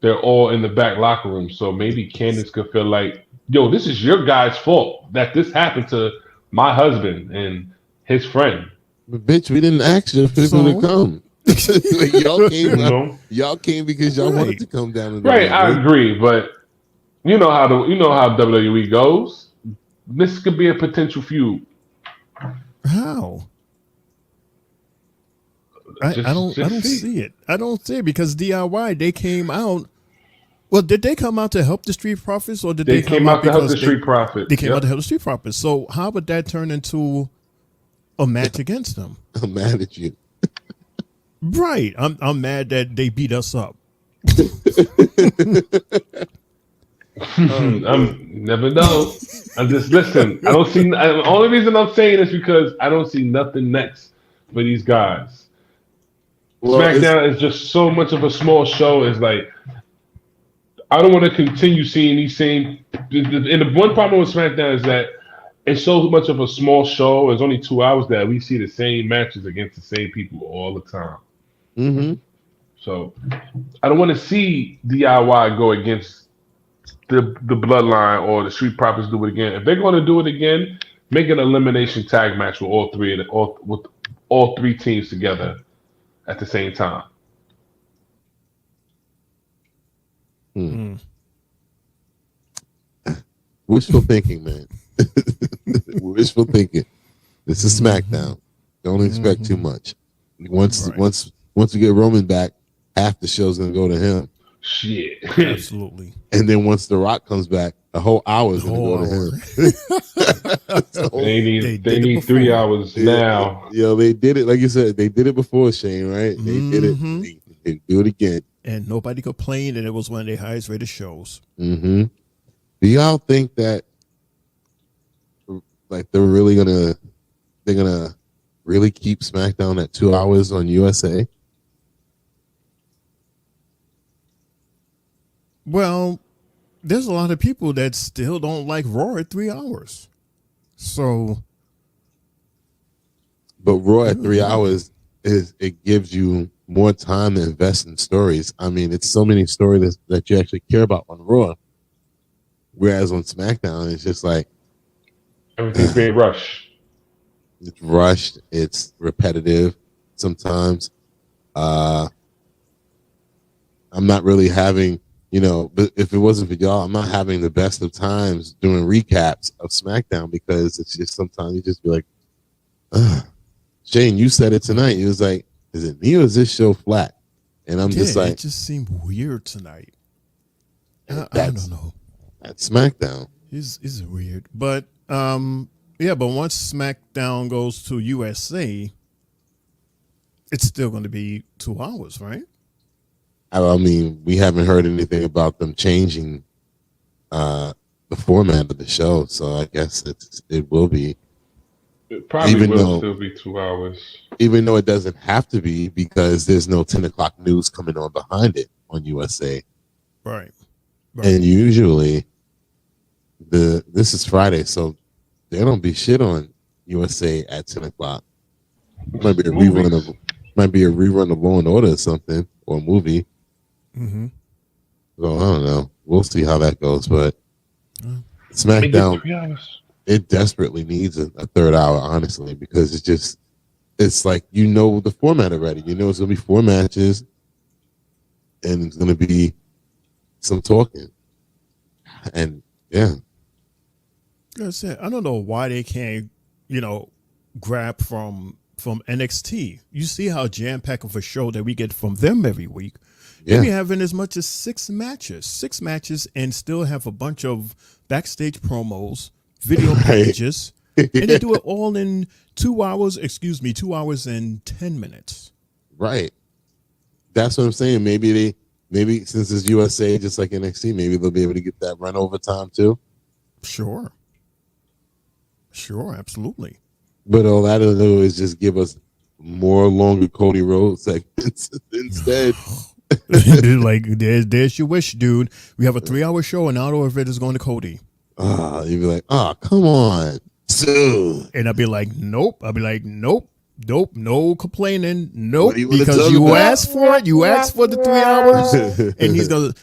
They're all in the back locker room. So maybe Candace could feel like, yo, this is your guy's fault that this happened to my husband and his friend. But bitch, we didn't ask you for people to come. Like, y'all came because y'all wanted to come down. Right, I agree, but you know how WWE goes. This could be a potential feud. How? I don't see it. I don't see it because DIY, they came out. Well, did they come out to help the Street Profits, or did they come came out to help because the Street Profits? They came out to help the Street Profits. So how would that turn into a match against them? I'm mad at you. Right. I'm mad that they beat us up. I'm never know. I'm just listen. I don't see. The only reason I'm saying is because I don't see nothing next for these guys. Well, SmackDown is just so much of a small show. It's like I don't want to continue seeing these same. And the one problem with SmackDown is that it's so much of a small show. It's only 2 hours that we see the same matches against the same people all the time. Mm-hmm. So I don't want to see DIY go against the Bloodline or the Street Profits do it again. If they're going to do it again, make an elimination tag match with all three teams together at the same time. Wishful thinking, man. Wishful thinking. This is SmackDown. Don't expect too much. Once we get Roman back, half the show's gonna go to him. Shit. Absolutely. And then once The Rock comes back, the whole hour is gonna go to him. They need 3 hours now. Yo, they did it, like you said, they did it before, Shane, right? They did it. They do it again. And nobody complained, and it was one of their highest rated shows. Mm-hmm. Do y'all think that like they're gonna really keep SmackDown at 2 hours on USA? Well, there's a lot of people that still don't like Raw at 3 hours. So, but Raw at 3 hours it gives you more time to invest in stories. I mean, it's so many stories that you actually care about on Raw. Whereas on SmackDown, it's just like everything's being rushed. It's rushed. It's repetitive sometimes. I'm not really having, but if it wasn't for y'all, I'm not having the best of times doing recaps of SmackDown because it's just sometimes you just be like, Shane, you said it tonight. It was like, is it me or is this show flat? And I'm just like, it just seemed weird tonight. I don't know. That's SmackDown. Is weird, but but once SmackDown goes to USA, it's still going to be 2 hours, right? I mean, we haven't heard anything about them changing the format of the show, so I guess it will be. It probably will still be 2 hours, even though it doesn't have to be because there's no 10 o'clock news coming on behind it on USA, right? And usually, this is Friday, so there don't be shit on USA at 10 o'clock. Might be a rerun of Law and Order or something, or a movie. Mm-hmm. So I don't know. We'll see how that goes, but SmackDown, it desperately needs a third hour, honestly, because it's like the format already. It's gonna be 4 matches, and it's gonna be some talking, and yeah. That's it. I don't know why they can't, grab from NXT. You see how jam-packed of a show that we get from them every week. Yeah. Maybe having as much as 6 matches, and still have a bunch of backstage promos, video packages, and they do it all in 2 hours. 2 hours and 10 minutes. Right. That's what I'm saying. Maybe since it's USA, just like NXT, maybe they'll be able to get that run over time too. Sure, absolutely. But all that'll do is just give us more longer Cody Rhodes segments instead. Like there's your wish, dude. We have a 3-hour show, and out of it is going to Cody. You'd be like, come on, soon. And I'd be like, nope. No complaining. Nope, because you asked for it. You asked for the 3 hours, and he's gonna.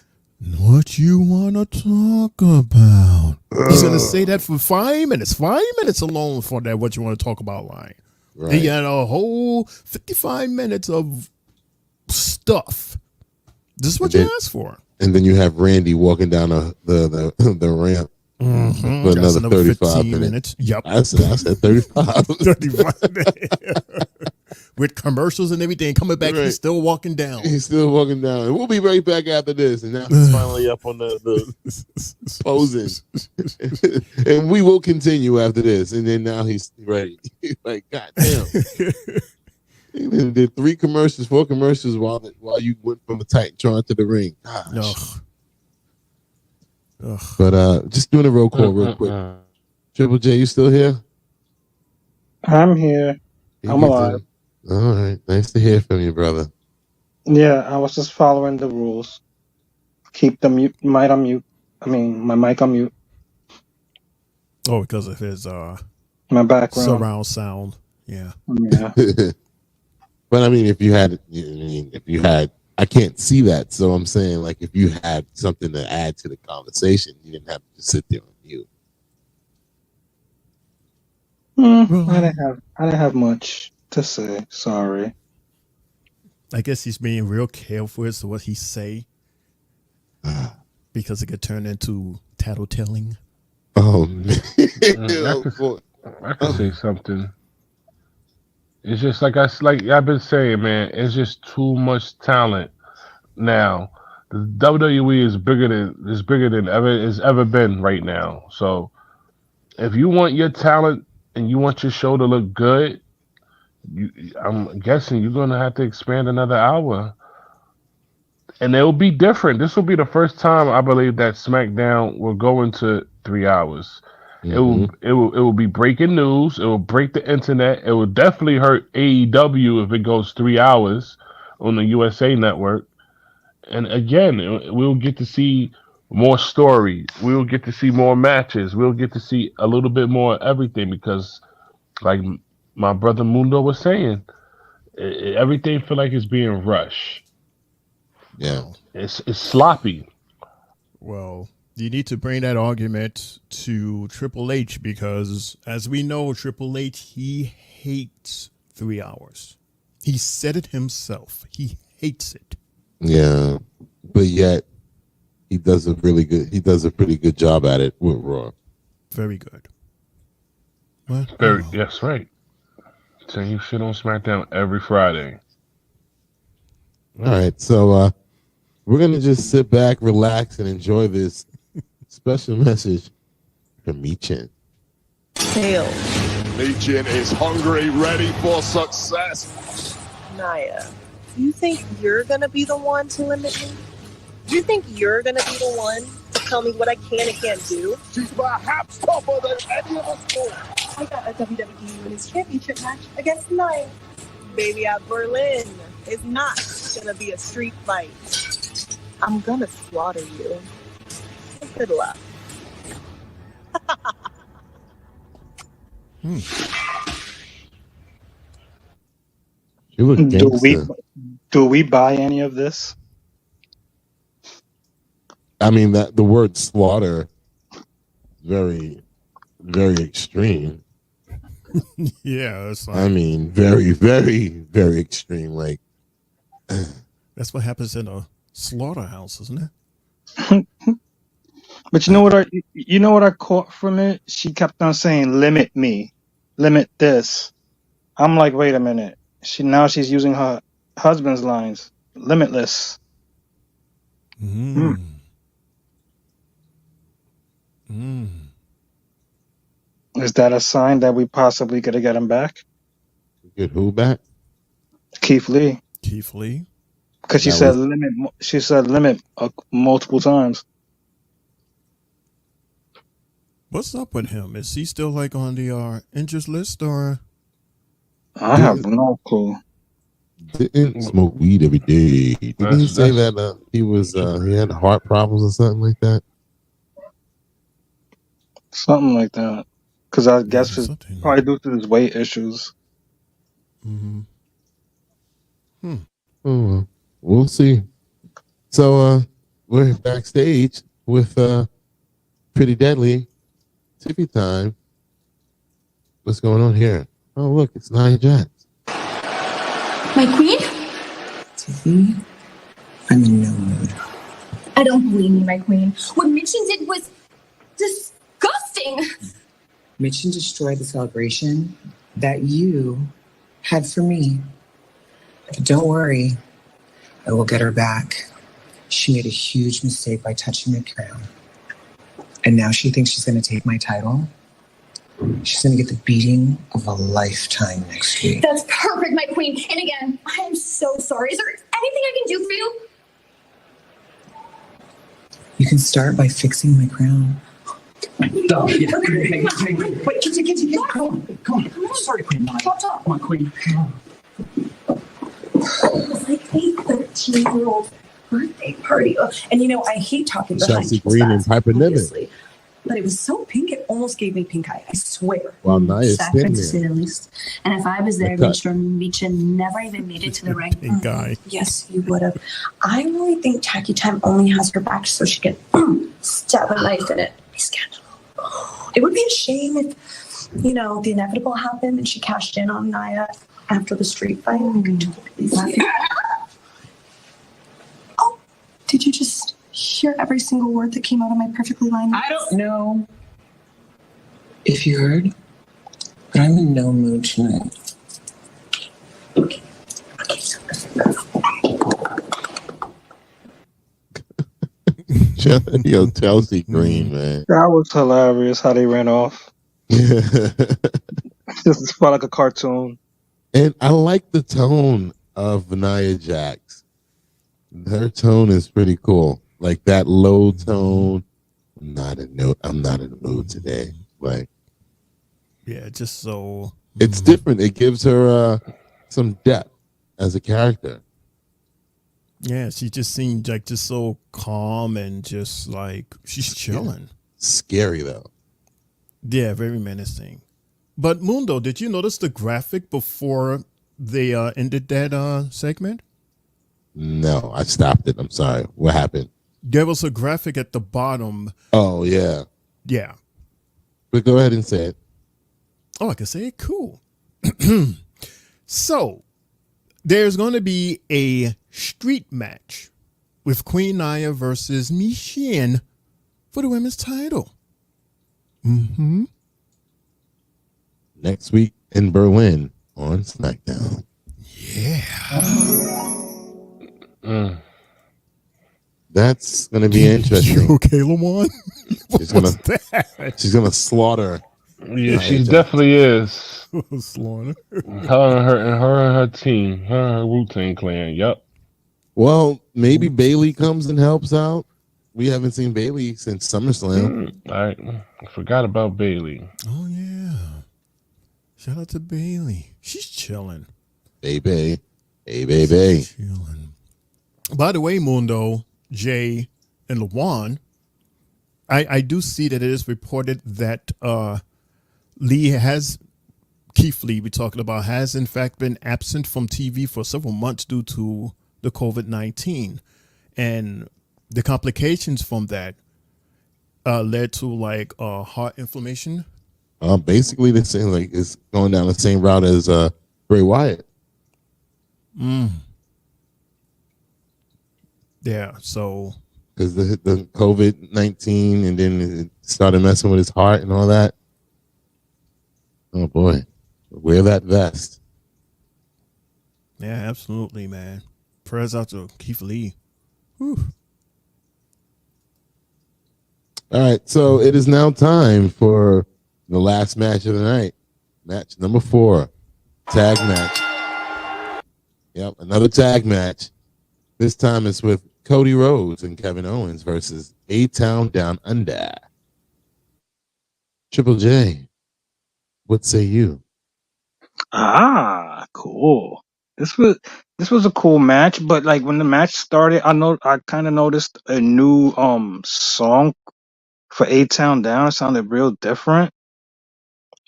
What you want to talk about? He's going to say that for 5 minutes. 5 minutes alone for that what you want to talk about line. Right. And you had a whole 55 minutes of stuff. This is what you asked for. And then you have Randy walking down the ramp for another 35 minutes. Yep. I said 35. 35 minutes. with commercials and everything. Coming back, Right. he's still walking down. He's still walking down. And we'll be right back after this. And now he's finally up on the posing. And we will continue after this. And then now he's ready. Like, God damn. He did 4 commercials while you went from the Titantron to the ring. Gosh. Ugh. But just doing a roll call real quick. Triple J, you still here? I'm here. I'm alive. All right. Nice to hear from you, brother. Yeah, I was just following the rules. Keep the mute, mic on mute. My mic on mute. Oh, because of his my background surround sound. Yeah. Yeah. But I mean, if you had, I can't see that. So I'm saying, like, if you had something to add to the conversation, you didn't have to just sit there on mute. I didn't have much to say. Sorry. I guess he's being real careful as to what he say, because it could turn into tattletelling. Oh man! I could say something. It's just like I've been saying, man. It's just too much talent now. The WWE is bigger than it's ever been right now. So if you want your talent and you want your show to look good, I'm guessing you're gonna have to expand another hour, and it will be different. This will be the first time I believe that SmackDown will go into 3 hours. Mm-hmm. It will be breaking news. It will break the internet. It will definitely hurt AEW if it goes 3 hours on the USA Network. And again, we'll get to see more stories. We'll get to see more matches. We'll get to see a little bit more of everything because, like my brother Mundo was saying, everything feel like it's being rushed. Yeah, it's sloppy. Well, you need to bring that argument to Triple H because, as we know, Triple H, he hates 3 hours. He said it himself. He hates it. Yeah, but yet he does a pretty good job at it with Raw. Very good. What? Yes, right. Saying you shit on SmackDown every Friday. All right, so we're gonna just sit back, relax, and enjoy this special message from Michin. Michin is hungry, ready for success. Naya, do you think you're going to be the one to limit me? Do you think you're going to be the one to tell me what I can and can't do? She's perhaps tougher than any of us both. I got a WWE Women's Championship match against Naya. Baby at Berlin is not going to be a street fight. I'm going to slaughter you. Good luck. You look gangster. Do we buy any of this? I mean, that the word slaughter, very, very extreme. Yeah, it's like, I mean, very, very, very extreme. Like that's what happens in a slaughterhouse, isn't it? But you know what I caught from it? She kept on saying, "Limit me, limit this." I'm like, wait a minute. She's using her husband's lines, limitless. Is that a sign that we possibly could get him back? Get who back? Keith Lee. Keith Lee. Because she said limit. She said limit multiple times. What's up with him? Is he still like on the injuries list or? I have no clue. Didn't smoke weed every day. Didn't he say that he had heart problems or something like that? Something like that. Because I guess it's probably due to his weight issues. Mm-hmm. Oh, well, we'll see. So we're backstage with Pretty Deadly. Tippy time. What's going on here? Oh, look, it's Nia Jax. My queen? Tiffany, I'm in no mood. I don't believe me, my queen. What Mitchin did was disgusting. Mitchin destroyed the celebration that you had for me But don't worry, I will get her back. She made a huge mistake by touching the crown. And now she thinks she's going to take my title. She's going to get the beating of a lifetime next week. That's perfect, my queen. And again, I am so sorry. Is there anything I can do for you? You can start by fixing my crown. Wait, Kitty, come on. Sorry, Queen Maya. Come on, Queen. It was like a 13-year-old birthday party. And I hate talking behind Chelsea people's Green and backs, Piper Niven. obviously. But it was so pink, it almost gave me pink eye. I swear. Well, Nia's Sacrifice, to spinning say there. the least. And if I was there, The cut. Misha never even made it to the ring. Pink guy. Yes, you would have. I really think Tacky Time only has her back so she can stab a knife in it. Be scandalous. It would be a shame if, the inevitable happened and she cashed in on Nia after the street fight. Oh, did you just hear every single word that came out of my perfectly lined I don't know if you heard, but I'm in no mood tonight. Yo, Chelsea Green, man. That was hilarious how they ran off. Just felt like a cartoon. And I like the tone of Nia Jax. Her tone is pretty cool. Like that low tone. I'm not in the mood today. Like, Yeah, just so it's different. It gives her some depth as a character. yeah, she just seemed like just so calm and just like she's chilling. Scary though. Yeah, very menacing. But Mundo, did you notice the graphic before they ended that segment? No, I stopped it. I'm sorry. What happened? There was a graphic at the bottom. Oh yeah. Yeah. But go ahead and say it. Oh, I can say it. Cool. So there's going to be a street match with Queen Nia versus Michin for the women's title. Mm-hmm. Next week in Berlin on SmackDown. Yeah. That's gonna be interesting. You okay, Lamont? She's gonna slaughter. Yeah, she definitely is. Slaughter. Her and her team, her and her Wu-Tang clan. Yep. Well, maybe Bailey comes and helps out. We haven't seen Bailey since SummerSlam. I forgot about Bailey. Oh yeah. Shout out to Bailey. She's chilling. Baby. Hey, baby. Chilling. By the way, Mundo, Jay, and Lawan, I do see that it is reported that Keith Lee, we're talking about, has in fact been absent from TV for several months due to the COVID-19. And the complications from that led to like heart inflammation. Basically, this thing like it's going down the same route as Bray Wyatt. Yeah, so because the COVID-19 and then it started messing with his heart and all that. Oh boy, wear that vest. yeah, absolutely, man. Prayers out to Keith Lee. Whew. All right, so it is now time for the last match of the night. Match number 4, tag match. Yep, another tag match. This time it's with Cody Rhodes and Kevin Owens versus A-Town Down Under. Triple J, what say you? Cool. This was a cool match, but like when the match started, I kind of noticed a new song for A-Town Down. It sounded real different.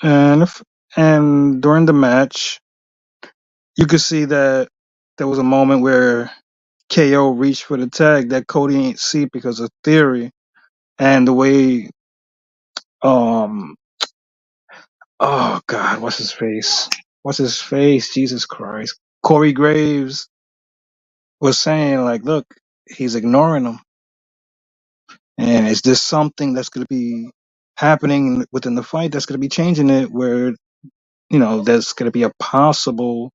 And during the match, you could see that there was a moment where KO reached for the tag that Cody ain't see because of Theory, and the way oh God, what's his face? Jesus Christ. Corey Graves was saying like, look, he's ignoring him. And is this something that's going to be happening within the fight that's going to be changing it where, there's going to be a possible,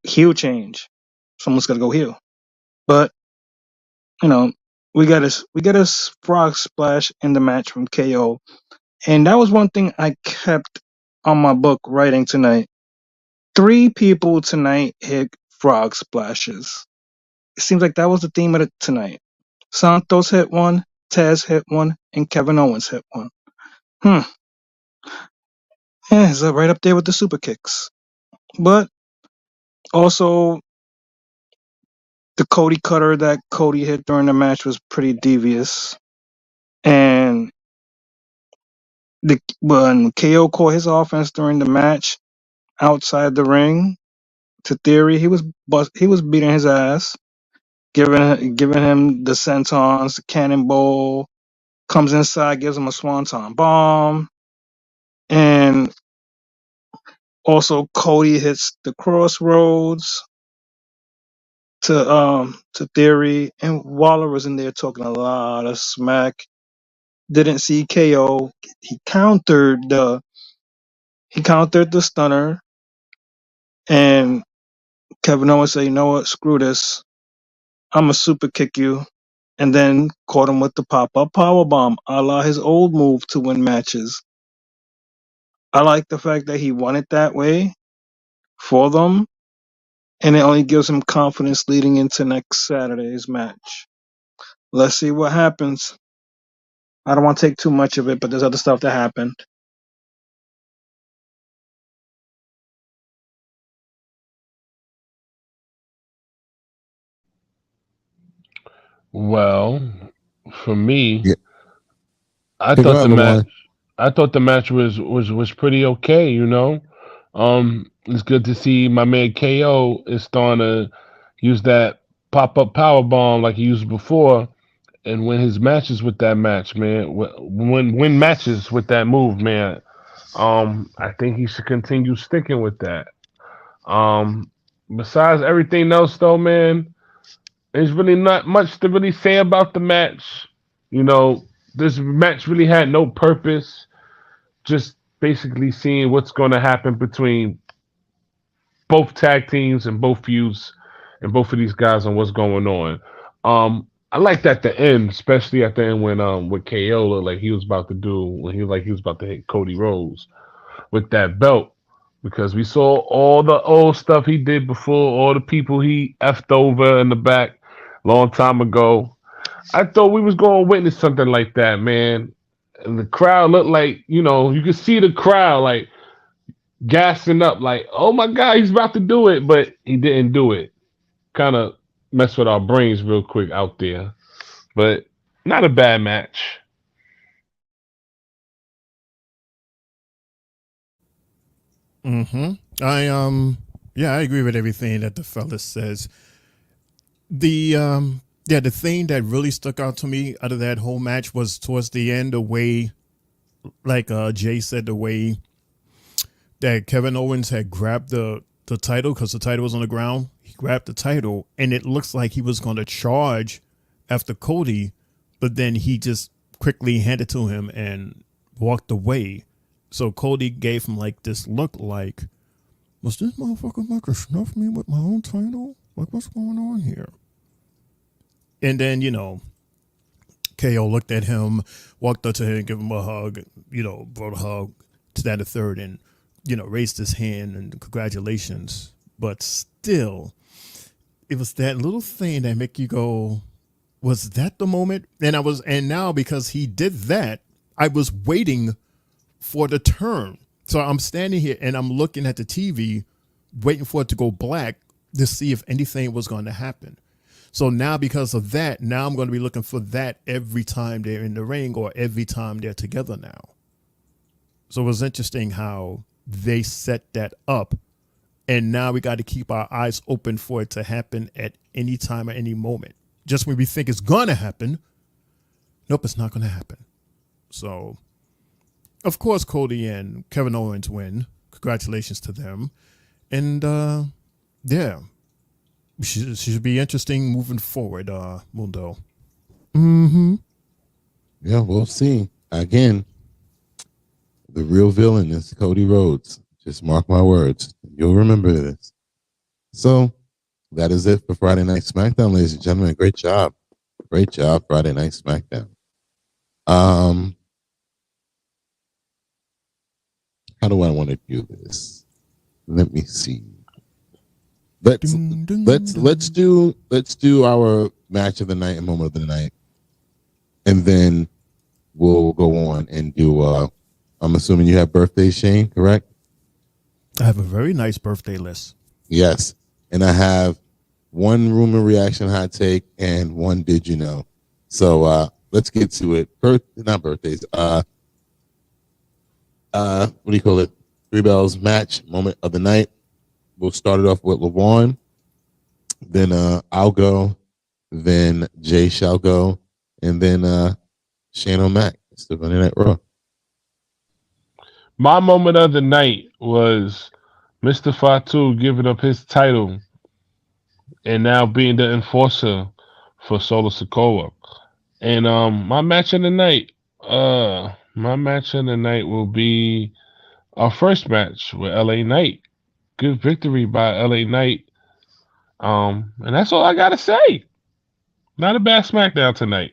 heel change. Someone's got to go heel. But you know, we got a frog splash in the match from KO, and that was one thing I kept on my book writing tonight. 3 people tonight hit frog splashes. It seems like that was the theme of it tonight. Santos hit one, Taz hit one, and Kevin Owens hit one. Yeah, it's right up there with the super kicks. But also, the Cody cutter that Cody hit during the match was pretty devious. And when KO caught his offense during the match outside the ring, to Theory, he was beating his ass, giving him the sentons, the cannonball, comes inside, gives him a swanton bomb, and also Cody hits the crossroads to Theory, and Waller was in there talking a lot of smack. Didn't see KO. He countered the stunner, and Kevin Owens said, "You know what? Screw this. I'm gonna super kick you." And then caught him with the pop-up powerbomb, a la his old move to win matches. I like the fact that he won it that way for them, and it only gives him confidence leading into next Saturday's match. Let's see what happens. I don't want to take too much of it, but there's other stuff that happened. Well, for me, Yeah. I Hey, go thought the ahead, match. Lamar. I thought the match was pretty okay. You know, it's good to see my man KO is starting to use that pop up power bomb like he used before, and win his matches with that match, man. Win matches with that move, man. I think he should continue sticking with that. Um, Besides everything else, though, man, there's really not much to really say about the match. You know, this match really had no purpose. Just basically seeing what's going to happen between both tag teams and both feuds and both of these guys and what's going on. I liked at the end, especially at the end when with KO looked like he was about to do when he was about to hit Cody Rhodes with that belt because we saw all the old stuff he did before, all the people he effed over in the back long time ago. I thought we was going to witness something like that, man. And the crowd looked like, you could see the crowd like gassing up, like, oh my God, he's about to do it, but he didn't do it. Kind of messed with our brains real quick out there. But not a bad match. I agree with everything that the fella says. The thing that really stuck out to me out of that whole match was towards the end, the way, like Jay said, the way that Kevin Owens had grabbed the title because the title was on the ground. He grabbed the title, and it looks like he was going to charge after Cody, but then he just quickly handed to him and walked away. So Cody gave him like this look like, was this motherfucker about to snuff me with my own title? Like, what's going on here? And then, KO looked at him, walked up to him, gave him a hug, brought a hug to that a third and, raised his hand and congratulations. But still, it was that little thing that make you go, was that the moment? And now because he did that, I was waiting for the turn. So I'm standing here and I'm looking at the TV, waiting for it to go black to see if anything was going to happen. So now because of that, now I'm going to be looking for that every time they're in the ring or every time they're together now. So it was interesting how they set that up. And now we got to keep our eyes open for it to happen at any time or any moment. Just when we think it's going to happen, nope, it's not going to happen. So, of course, Cody and Kevin Owens win. Congratulations to them. And, should be interesting moving forward, Mundo. Yeah, we'll see. Again, the real villain is Cody Rhodes. Just mark my words. You'll remember this. So that is it for Friday Night SmackDown, ladies and gentlemen. Great job. Great job, Friday Night SmackDown. How do I want to do this? Let me see. Let's do our match of the night and moment of the night, and then we'll go on and do. I'm assuming you have birthdays, Shane, correct? I have a very nice birthday list. Yes, and I have one rumor reaction hot take and one did you know. So let's get to it. Not birthdays. What do you call it? Three Bells match moment of the night. We'll start it off with LeVon. Then I'll go. Then Jay shall go, and then Shane O'Mac. It's the Monday Night Raw. My moment of the night was Mr. Fatu giving up his title and now being the enforcer for Solo Sikoa. And my match of the night will be our first match with LA Knight. Good victory by LA Knight. And that's all I gotta say. Not a bad SmackDown tonight.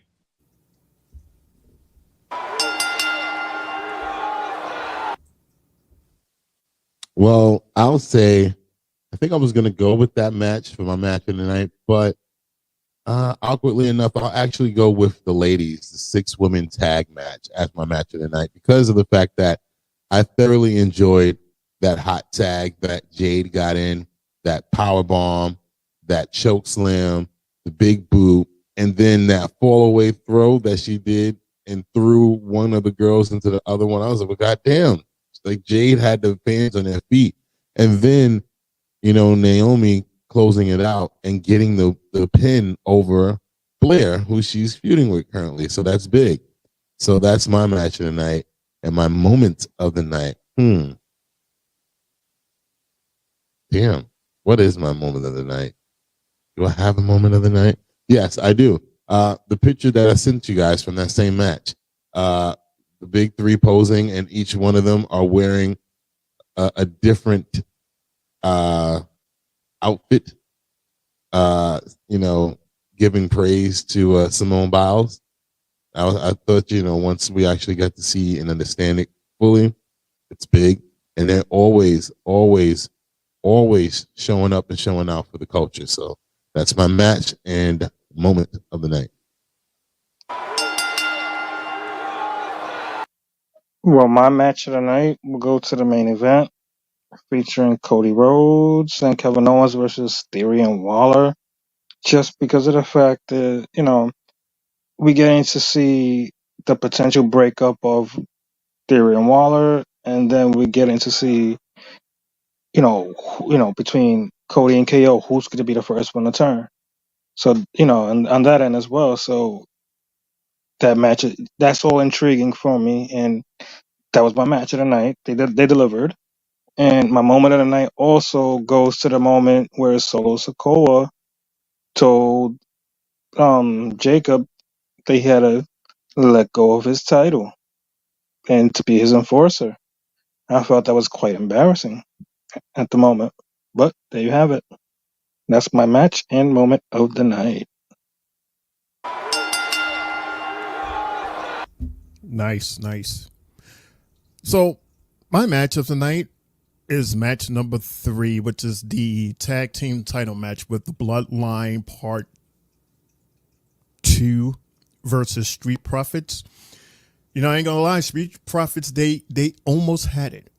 Well, I'll say, I think I was going to go with that match for my match of the night, but awkwardly enough, I'll actually go with the ladies, the 6-women tag match as my match of the night because of the fact that I thoroughly enjoyed that hot tag that Jade got in, that power bomb, that choke slam, the big boot, and then that fall away throw that she did and threw one of the girls into the other one. I was like, well, goddamn. Like Jade had the fans on their feet. And then, Naomi closing it out and getting the pin over Blair, who she's feuding with currently. So that's big. So that's my match of the night and my moment of the night. Damn. What is my moment of the night? Do I have a moment of the night? Yes, I do. The picture that I sent you guys from that same match. The big three posing, and each one of them are wearing a different outfit, giving praise to Simone Biles. I thought, once we actually got to see and understand it fully, it's big. And they're always showing up and showing out for the culture. So that's my match and moment of the night. Well, my match of the night will go to the main event featuring Cody Rhodes and Kevin Owens versus Theory and Waller. Just because of the fact that, we getting to see the potential breakup of Theory and Waller, and then we getting to see, between Cody and KO, who's going to be the first one to turn. So, and on that end as well. So that match, that's all intriguing for me, and that was my match of the night. They delivered. And my moment of the night also goes to the moment where Solo Sikoa told Jacob that he had to let go of his title and to be his enforcer. I felt that was quite embarrassing at the moment. But there you have it. That's my match and moment of the night. Nice. So my match of the night is match number 3, which is the tag team title match with the Bloodline Part 2 versus Street Profits. I ain't gonna lie, Street Profits, they almost had it.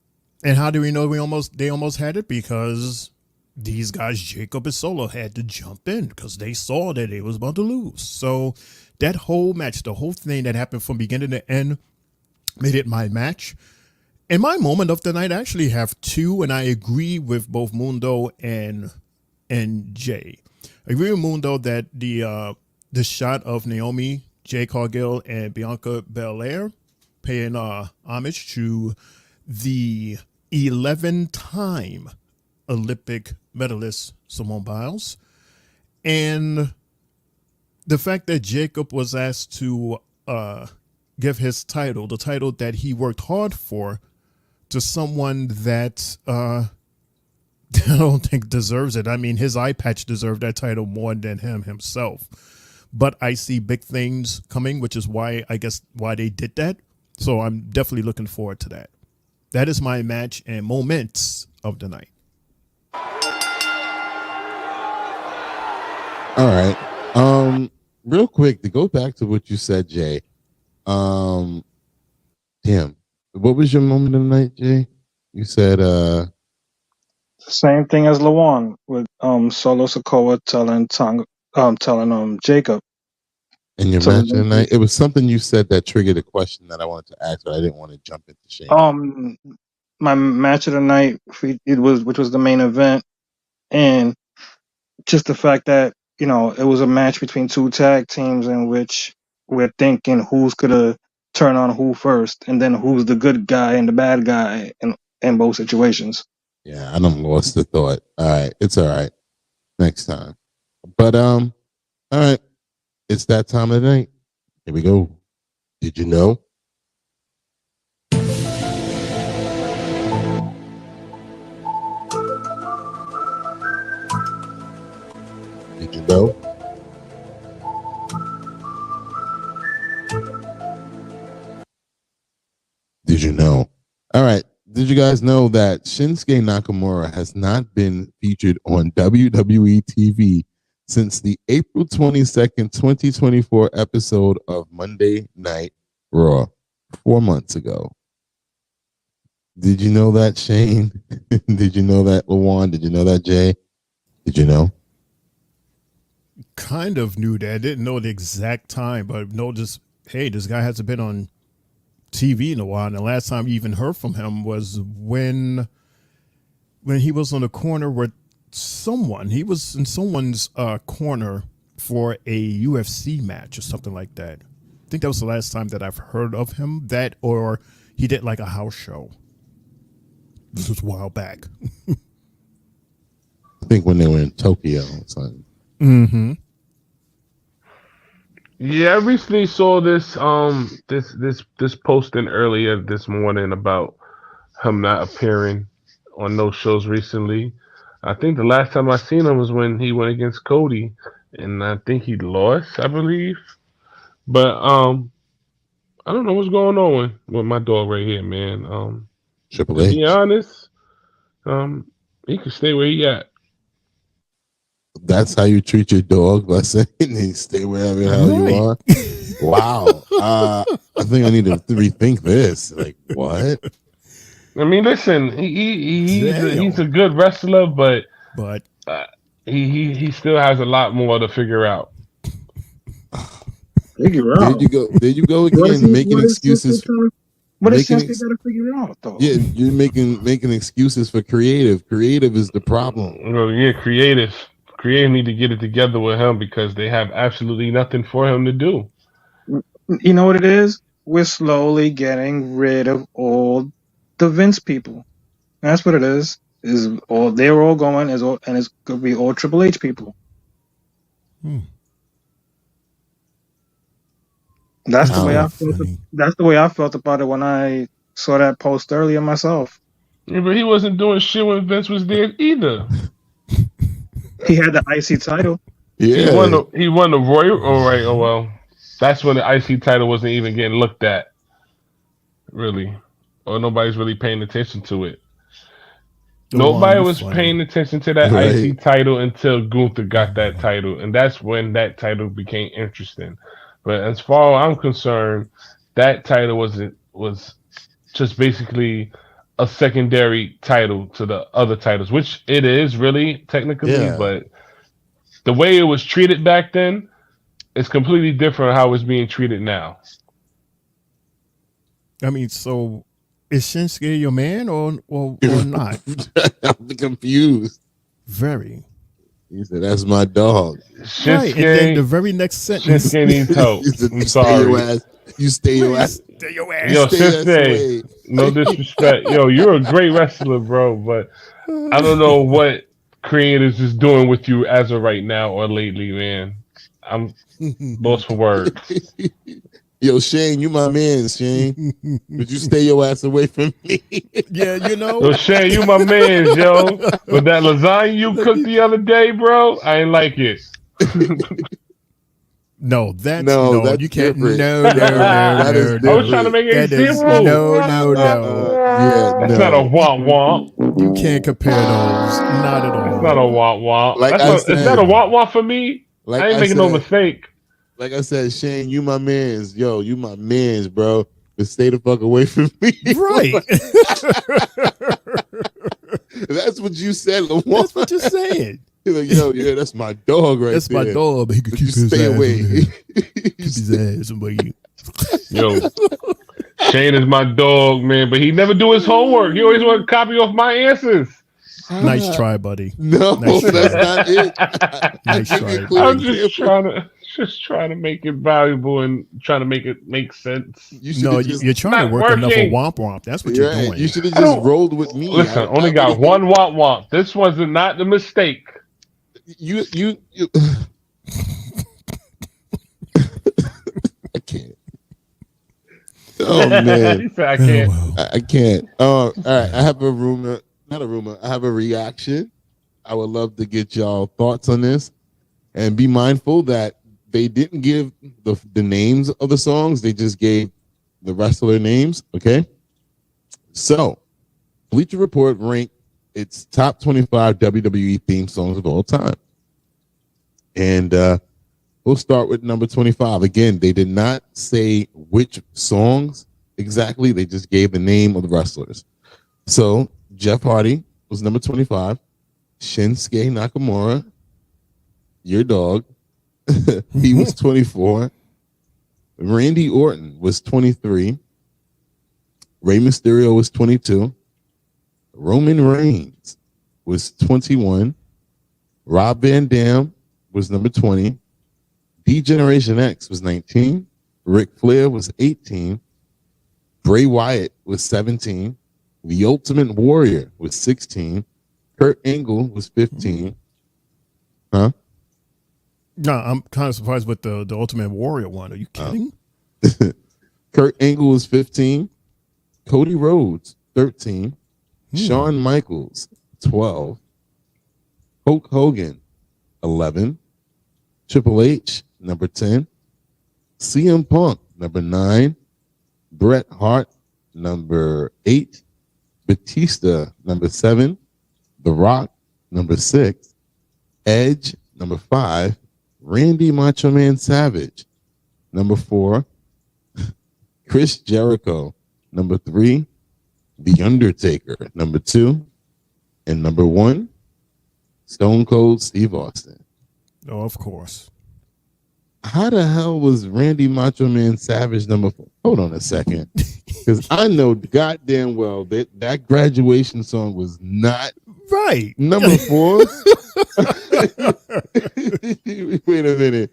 And how do we know they almost had it? Because these guys, Jacob and Solo, had to jump in because they saw that they was about to lose. So that whole match, the whole thing that happened from beginning to end, made it my match. And my moment of the night, I actually have 2, and I agree with both Mundo and Jay. I agree with Mundo that the shot of Naomi, Jay Cargill, and Bianca Belair paying homage to the 11-time Olympic medalist Simone Biles, and the fact that Jacob was asked to give his title, the title that he worked hard for, to someone that I don't think deserves it. I mean, his eye patch deserved that title more than him himself. But I see big things coming, which is why I guess why they did that. So I'm definitely looking forward to that. That is my match and moments of the night. All right. Real quick to go back to what you said, Jay. Damn, what was your moment of the night, Jay? You said Same thing as Lawan with Solo Sokoa telling Jacob. in your match of the night. It was something you said that triggered a question that I wanted to ask, but I didn't want to jump into Shane. My match of the night, which was the main event, and just the fact that it was a match between two tag teams in which we're thinking who's gonna turn on who first, and then who's the good guy and the bad guy in both situations. Yeah, I done lost the thought. All right, it's all right. Next time. But all right. It's that time of the night. Here we go. Did you know? Did you know? Did you know? All right. Did you guys know that Shinsuke Nakamura has not been featured on WWE TV since the April 22nd, 2024 episode of Monday Night Raw 4 months ago? Did you know that, Shane? Did you know that, Lawan? Did you know that, Jay? Did you know? Kind of knew that. I didn't know the exact time, but know just, hey, this guy hasn't been on TV in a while. And the last time you even heard from him was when he was on the corner with someone. He was in someone's corner for a UFC match or something like that. I think that was the last time that I've heard of him. That or he did like a house show. This was a while back. I think when they were in Tokyo or something. Mm-hmm. Yeah, I recently saw this this posting earlier this morning about him not appearing on those shows recently. I think the last time I seen him was when he went against Cody, and I think he lost, I believe. But I don't know what's going on with my dog right here, man. Triple To be H. honest, he can stay where he at. That's how you treat your dog by saying he stay wherever the hell you are. Wow. I think I need to rethink this. Like, what? I mean, listen, he's a good wrestler, but he still has a lot more to figure out. Figure out. There you go again, making excuses. What does Shinsuke got to figure out, though? Yeah, you're making excuses for creative. Creative is the problem. Well, yeah, creative need to get it together with him because they have absolutely nothing for him to do. You know what it is? We're slowly getting rid of all the Vince people. That's what it is. They're all going and it's gonna be all Triple H people. That's the way I felt. That's the way I felt about it when I saw that post earlier myself. Yeah, but he wasn't doing shit when Vince was there either. He had the IC title. Yeah, he won the Royal. All right. Oh well, that's when the IC title wasn't even getting looked at, really, or nobody's really paying attention to it. Nobody was paying attention to that IC title until Gunther got that title, and that's when that title became interesting. But as far as I'm concerned, that title was just basically a secondary title to the other titles, which it is really technically, but the way it was treated back then is completely different how it's being treated now. I mean, so is Shinsuke your man or not? I'm confused. Very. He said, "That's my dog." Shinsuke, right, and then the very next sentence, Shinsuke needs help. I'm sorry. You stay your ass. Stay your ass. Yo, Shinsuke, no disrespect. Yo, you're a great wrestler, bro, but I don't know what creators is doing with you as of right now or lately, man. I'm lost for words. Yo, Shane, you my man, Shane. Would you stay your ass away from me? Yeah, you know. Yo, Shane, you my man, yo. But that lasagna you cooked the other day, bro, I ain't like it. No, that's you can't. different. No. That is I was trying to make it simple. No. Yeah, That's not a womp womp. You can't compare those. Not at all. That's not a womp womp. Like Is that a womp womp for me? Like I ain't making no mistake. Like I said, Shane, you my mans. Yo, you my mans, bro. But stay the fuck away from me. Right. That's what you said, Lamar. That's what you're saying. You're like, yo, yeah, that's my dog right That's there. my dog, but he could keep his stay ass away. Keep his ass away. Yo, Shane is my dog, man, but he never do his homework. He always want to copy off my answers. Nice try, buddy. No, nice that's not it. Nice try. I'm just trying to make it valuable and trying to make it make sense. You're trying to work enough a womp womp. That's what you're doing. You should have just rolled with me. Listen, only got one womp womp. This was not the mistake. You I can't. Oh man, He said, I can't. I can't. All right, I have a rumor. Not a rumor. I have a reaction. I would love to get y'all thoughts on this, and be mindful that they didn't give the names of the songs. They just gave the wrestler names. Okay. So, Bleacher Report ranked its top 25 WWE theme songs of all time, and we'll start with number 25. Again, they did not say which songs exactly. They just gave the name of the wrestlers. So Jeff Hardy was number 25. Shinsuke Nakamura, your dog, he was 24. Randy Orton was 23. Rey Mysterio was 22. Roman Reigns was 21. Rob Van Dam was number 20. D-Generation X was 19. Ric Flair was 18. Bray Wyatt was 17. The Ultimate Warrior was 16. Kurt Angle was 15. Huh? No, I'm kind of surprised with the Ultimate Warrior one. Are you kidding? Kurt Angle was 15. Cody Rhodes, 13. Shawn Michaels, 12. Hulk Hogan, 11. Triple H, number 10. CM Punk, number 9. Bret Hart, number 8. Batista, number 7. The Rock, number 6. Edge, number 5. Randy Macho Man Savage, number 4. Chris Jericho, number 3. The Undertaker, number 2. And number 1, Stone Cold Steve Austin. Oh, of course. How the hell was Randy Macho Man Savage number 4? Hold on a second. Because I know goddamn well that graduation song was not right. Number 4. Wait a minute.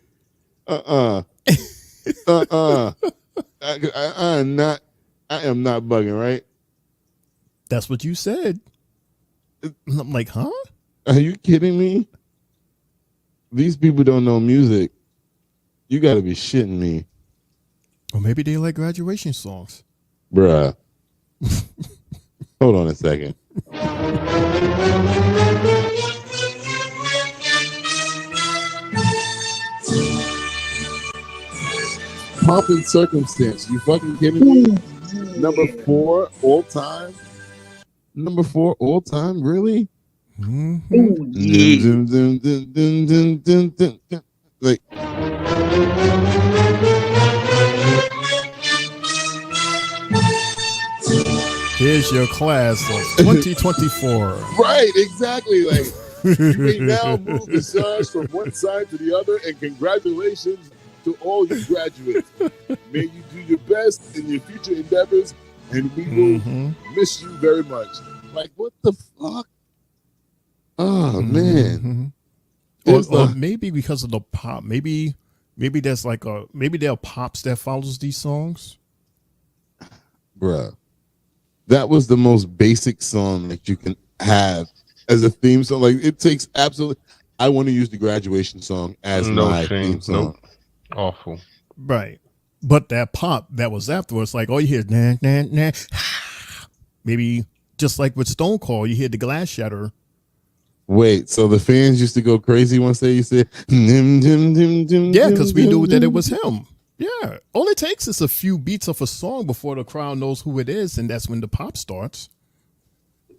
I am not bugging, right? That's what you said. I'm like, huh? Are you kidding me? These people don't know music. You got to be shitting me. Or maybe they like graduation songs. Bruh. Hold on a second. Pomp and Circumstance. You fucking kidding me? Number 4 all time? Number 4 all time? Really? Like, here's your class of 2024. Right, exactly. Like, you may now move the stars from one side to the other, and congratulations to all you graduates. May you do your best in your future endeavors, and we will miss you very much. Like, what the fuck? Oh, man. Or maybe because of the pop. Maybe there's like maybe there are pops that follows these songs. Bruh. That was the most basic song that you can have as a theme song. Like, it takes absolutely. I want to use the graduation song as my theme song. Nope. Awful. Right. But that pop that was afterwards, like, all you hear, nah, nah, nah. Maybe just like with Stone Cold, you hear the glass shatter. Wait, so the fans used to go crazy once they used to Yeah, because we knew that it was him. Yeah. All it takes is a few beats of a song before the crowd knows who it is, and that's when the pop starts.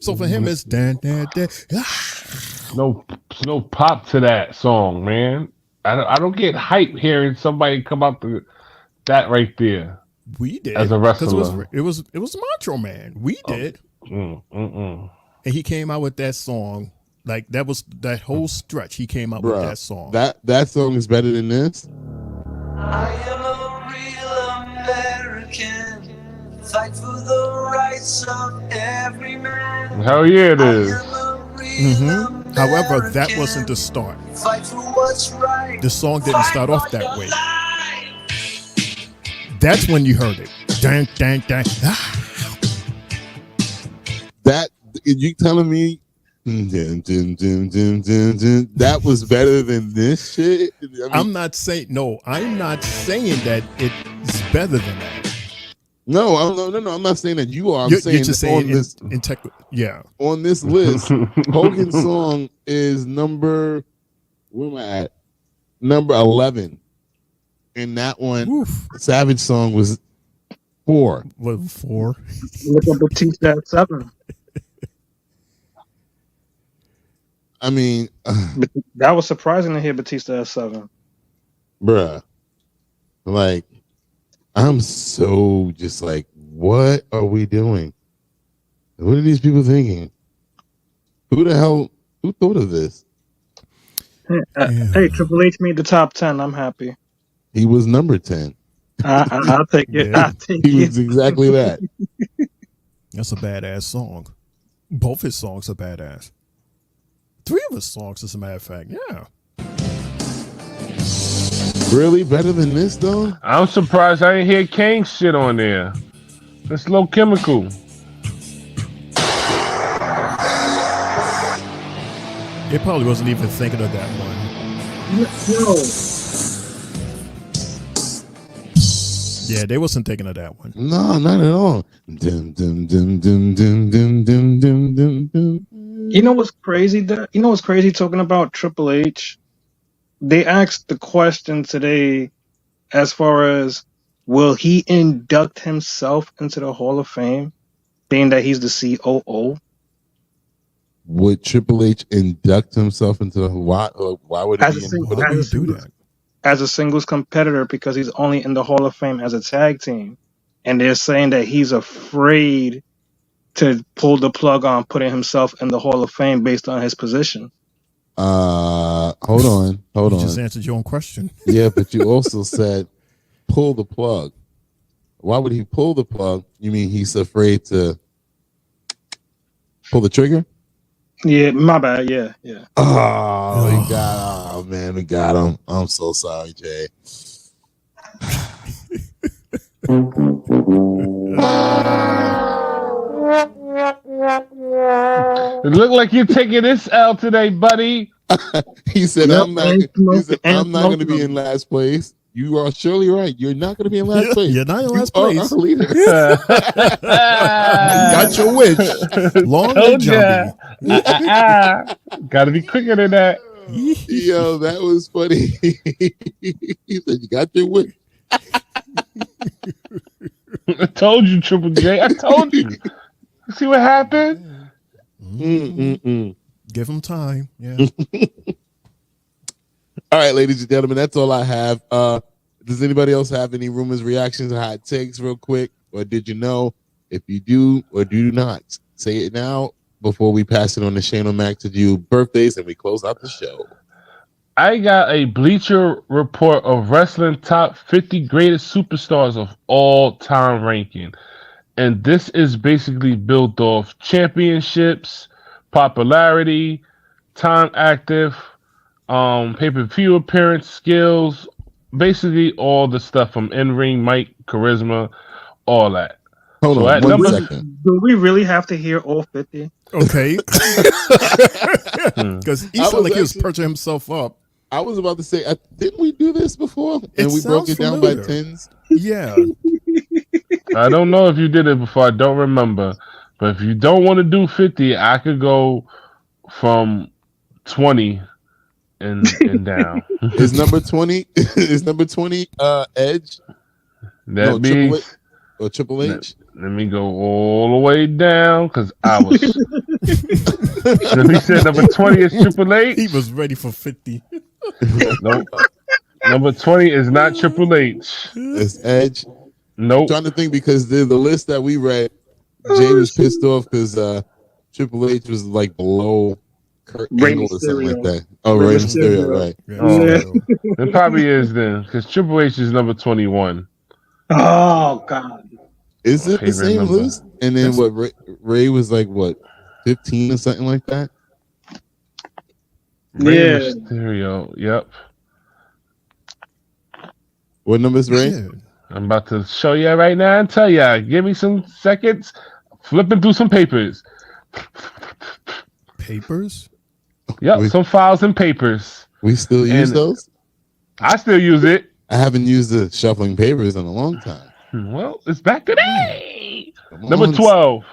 So for him, it's dan, dan, dan. No pop to that song, man. I don't get hype hearing somebody come out to that right there. We did as a wrestler. It was Macho Man. We did, and he came out with that song. Like that was that whole stretch. He came out with that song. That song is better than this. I am a real American. Fight for the rights of every man. Hell yeah, it is. However, that wasn't the start. Fight for what's right. The song didn't start off that way. That's when you heard it. Dun, dun, dun. That you telling me that was better than this shit? I mean, I'm not saying that it's better than that. No, I'm not saying that you are. I'm You're saying, just saying on this, on this list, Hogan's song is number. Where am I at? Number 11, and that one, Savage song was 4. What 4? Look at Batista at 7. I mean, that was surprising to hear Batista at 7. Bruh, like, I'm so just like, what are we doing? What are these people thinking? Who thought of this? Hey, Triple H made the top 10. I'm happy. He was number 10. I'll take it. Yeah. I'll take He it. was exactly that. That's a badass song. Both his songs are badass. 3 of his songs, as a matter of fact. Yeah. Really better than this though? I'm surprised I didn't hear Kane shit on there. That's Low Chemical. They probably wasn't even thinking of that one. No. Yeah, they wasn't thinking of that one. No, not at all. Dum, dum, dum, dum, dum, dum, dum, dum, dum, dum. You know what's crazy? Talking about Triple H? They asked the question today as far as will he induct himself into the Hall of Fame, being that he's the COO? Would Triple H induct himself into the why would he do that? As a singles competitor, because he's only in the Hall of Fame as a tag team. And they're saying that he's afraid to pull the plug on putting himself in the Hall of Fame based on his position. Hold on. You just answered your own question. Yeah, but you also said pull the plug. Why would he pull the plug? You mean he's afraid to pull the trigger? Yeah, my bad. Yeah. Oh, we got him. I'm so sorry, Jay. It looked like you're taking this L today, buddy. He said, I'm not going to be in last place. You are surely right. You're not going to be in last place. You're not in last place. Our leader. Got your wish. Long and jumpy. Got to be quicker than that. Yo, that was funny. He said, you got your wish. I told you, Triple J. I told you. See what happened? Give him time. Yeah. All right, ladies and gentlemen, that's all I have. Does anybody else have any rumors, reactions, or hot takes real quick? Or did you know? If you do or do not, say it now before we pass it on to Shane O'Mac to do birthdays and we close out the show. I got a Bleacher Report of wrestling top 50 greatest superstars of all time ranking. And this is basically built off championships, popularity, time active, pay-per-view appearance, skills, basically all the stuff from in-ring, mic, charisma, all that. Hold on one second. Do we really have to hear all 50? Okay. Because he sounded like he was perching himself up. I was about to say, didn't we do this before? And we broke it down by tens. Yeah. I don't know if you did it before. I don't remember. But if you don't want to do 50, I could go from 20 and down. Is number 20? Is number 20 Edge? That means Triple H. Let me go all the way down because I was. So he said number 20 is Triple H. He was ready for 50. Nope. Number 20 is not Triple H. It's Edge. Nope. I'm trying to think because the list that we read, Jay was pissed off because Triple H was like below Kurt Angle or something like that. Oh, Rey Mysterio, right. It probably is then because Triple H is number 21. Oh, God. Is it the same list? And then what? Ray was like what, 15 or something like that? Rey Mysterio. Yep. What number is Ray? Yeah. I'm about to show you right now and tell you. Give me some seconds. Flipping through some papers. Papers? Yep, some files and papers. We still use those? I still use it. I haven't used the shuffling papers in a long time. Well, it's back today. Number 12.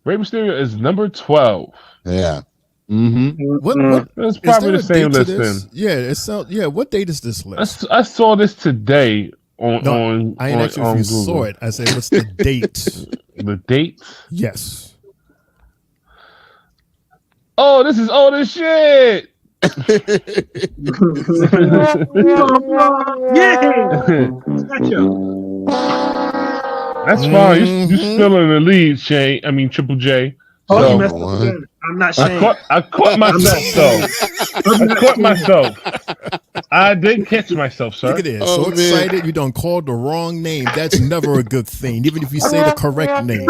Rey Mysterio is number 12. Yeah. Mm-hmm. What it's probably the same list then. Yeah, it sounds. Yeah, what date is this list? I saw this today on. I ain't actually if you Google. saw it. I said, what's the date? The date? Yes. Oh, this is old as shit. That's fine. You still in the lead, Shane. I mean, Triple J. Oh, you messed up again. I'm not Shane. I caught myself, though. I caught myself. I did catch myself, sir. Look at this. So excited you don't call the wrong name. That's never a good thing, even if you say the correct name.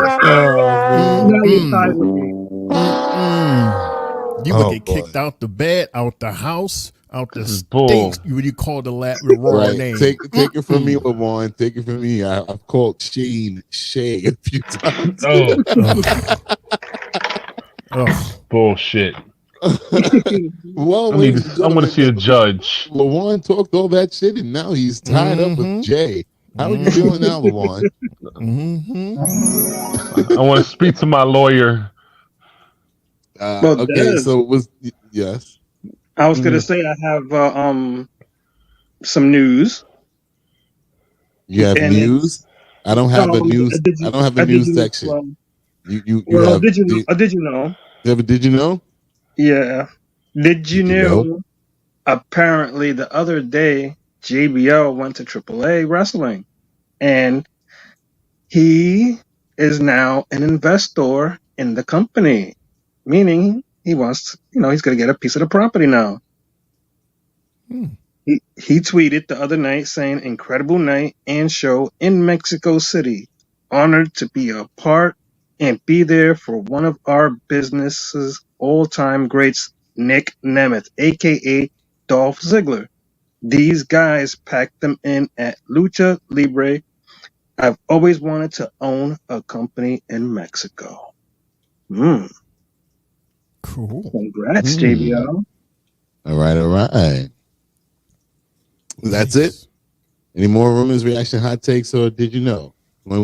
You would get kicked out the bed, out the house, out the state when you call the wrong name. Take it from me, LeVon. Take it from me. I've called Shane Shay a few times. Bullshit. Well, I want to see a judge. LeVon talked all that shit, and now he's tied up with Jay. How are you feeling now, LeVon? I want to speak to my lawyer. Okay, so yes. I was gonna say I have some news. You have news? I don't have a news. I don't have a news section. Did you know? Did you know? Did you know? Yeah. Did you know? Apparently, the other day, JBL went to AAA Wrestling, and he is now an investor in the company, meaning he wants, he's going to get a piece of the property now. He tweeted the other night saying, "Incredible night and show in Mexico City. Honored to be a part and be there for one of our business's all-time greats, Nick Nemeth, a.k.a. Dolph Ziggler. These guys packed them in at Lucha Libre. I've always wanted to own a company in Mexico." Cool. Congrats, JBL. All right. That's it. Any more rumors, reaction, hot takes, or did you know? No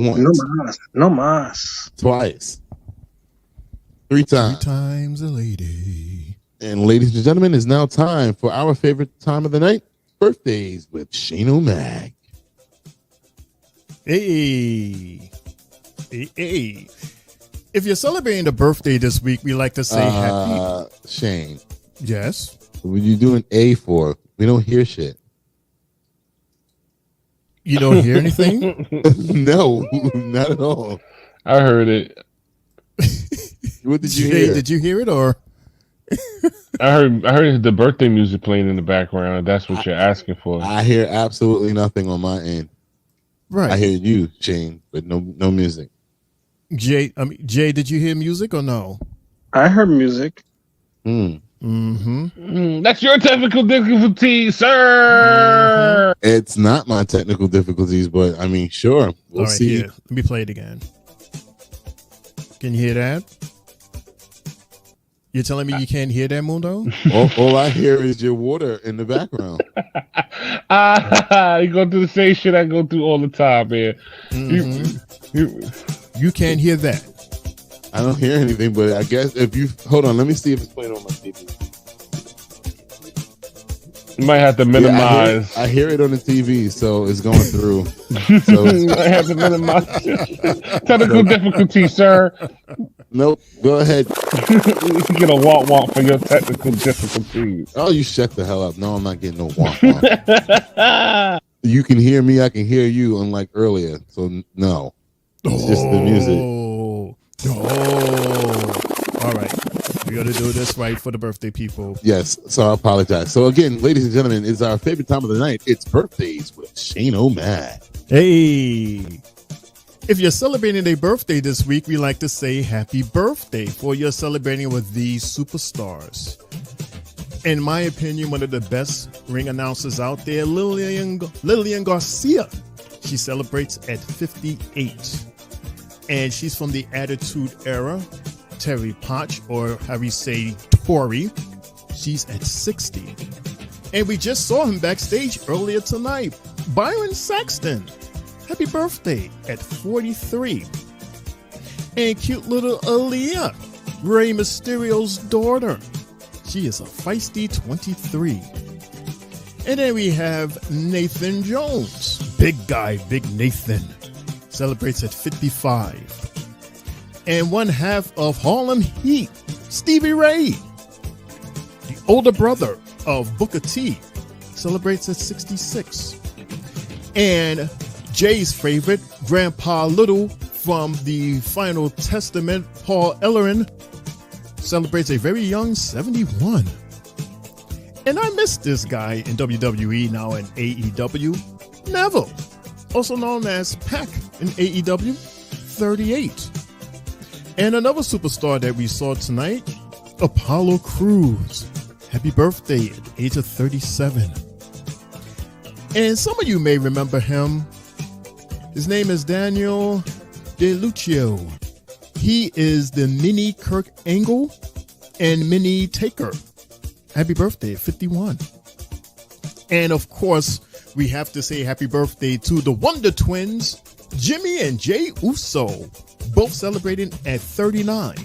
más. Twice. 3 times. 3 times a lady. And ladies and gentlemen, it's now time for our favorite time of the night, birthdays with Shane O'Mac. Hey. If you're celebrating a birthday this week, we like to say happy. Shane. Yes. What are you doing A for? We don't hear shit. You don't hear anything? No, not at all. I heard it. What did you hear? Did you hear it or? I heard the birthday music playing in the background. That's what you're asking for. I hear absolutely nothing on my end. Right. I hear you, Shane, but no music. Jay, did you hear music or no? I heard music. That's your technical difficulty, sir. It's not my technical difficulties, but I mean, sure. We'll see. Here. Let me play it again. Can you hear that? You're telling me you can't hear that, Mundo? All I hear is your water in the background. You go through the same shit I go through all the time, man. You can't hear that. I don't hear anything, but I guess if you hold on, let me see if it's playing on my TV. You might have to minimize. I hear it on the TV, so it's going through. So you might have to minimize. Technical difficulty, sir. Nope. Go ahead. You can get a womp for your technical difficulties. Oh, you shut the hell up. No, I'm not getting no womp. You can hear me. I can hear you, unlike earlier. So no. It's just the music. All right. We got to do this right for the birthday people. Yes. So I apologize. So again, ladies and gentlemen, it's our favorite time of the night. It's birthdays with Shane O'Mac. Hey. If you're celebrating a birthday this week, we like to say happy birthday for you're celebrating with these superstars. In my opinion, one of the best ring announcers out there, Lillian Garcia. She celebrates at 58. And she's from the Attitude Era. Terry Potch, or how we say Tori, she's at 60. And we just saw him backstage earlier tonight. Byron Saxton, happy birthday at 43. And cute little Aaliyah, Rey Mysterio's daughter, she is a feisty 23. And then we have Nathan Jones, big guy, big Nathan, celebrates at 55. And one half of Harlem Heat, Stevie Ray, the older brother of Booker T, celebrates at 66. And Jay's favorite, Grandpa Little from the Final Testament, Paul Ellering, celebrates a very young 71. And I miss this guy in WWE, now in AEW, Neville, also known as Pac in AEW, 38. And another superstar that we saw tonight, Apollo Crews. Happy birthday at the age of 37. And some of you may remember him. His name is Daniel DeLucio. He is the mini Kirk Angle and mini Taker. Happy birthday at 51. And of course, we have to say happy birthday to the Wonder Twins, Jimmy and Jay Uso, both celebrating at 39.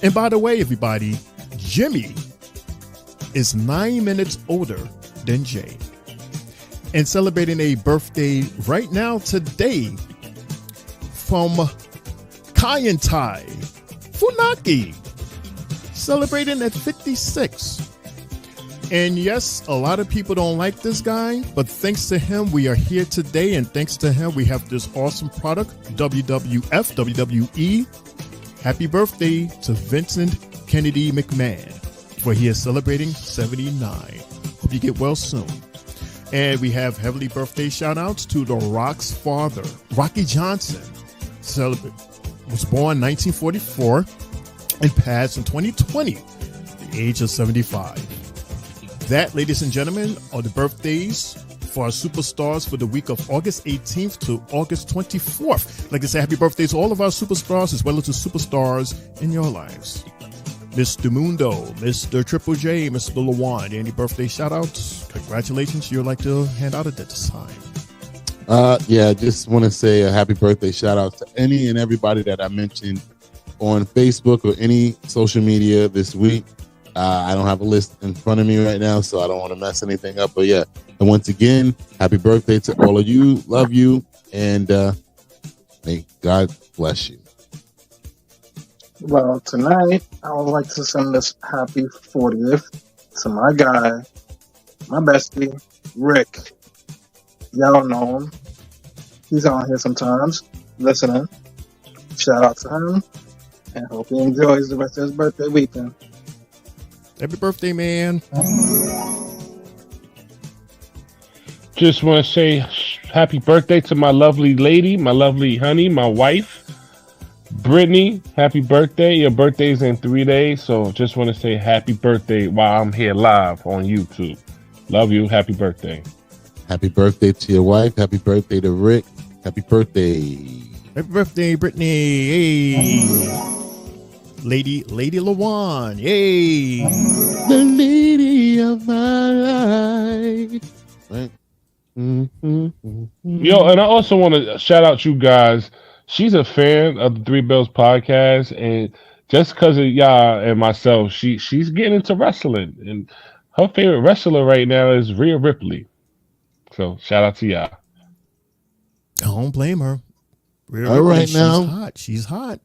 And by the way, everybody, Jimmy is 9 minutes older than Jay. And celebrating a birthday right now today from Kayentai Funaki, celebrating at 56. And yes, a lot of people don't like this guy, but thanks to him, we are here today. And thanks to him, we have this awesome product, WWF, WWE. Happy birthday to Vincent Kennedy McMahon, for he is celebrating 79. Hope you get well soon. And we have heavily birthday shout outs to The Rock's father, Rocky Johnson. Was born 1944 and passed in 2020 at the age of 75. That, ladies and gentlemen, are the birthdays for our superstars for the week of August 18th to August 24th. I'd like to say happy birthdays to all of our superstars as well as the superstars in your lives. Mr. Mundo, Mr. Triple J, Mr. Lawan, any birthday shout-outs? Congratulations. You'd like to hand out at this time. Yeah, just want to say a happy birthday shout-out to any and everybody that I mentioned on Facebook or any social media this week. I don't have a list in front of me right now, so I don't want to mess anything up. But yeah, and once again, happy birthday to all of you. Love you, and may God bless you. Well, tonight, I would like to send this happy 40th to my guy, my bestie, Rick. Y'all know him. He's on here sometimes, listening. Shout out to him, and hope he enjoys the rest of his birthday weekend. Happy birthday, man. Just want to say happy birthday to my lovely lady, my lovely honey, my wife, Brittany. Happy birthday. Your birthday's in 3 days, so just want to say happy birthday while I'm here live on YouTube. Love you. Happy birthday. Happy birthday to your wife. Happy birthday to Rick. Happy birthday. Happy birthday, Brittany. Hey. Lady LaJuan. Yay. The lady of my life. Right. Yo, and I also want to shout out you guys. She's a fan of the Three Bells podcast, and just because of y'all and myself, she's getting into wrestling, and her favorite wrestler right now is Rhea Ripley. So shout out to y'all. Don't blame her. Rhea All Ripley, right, now. she's hot. She's hot.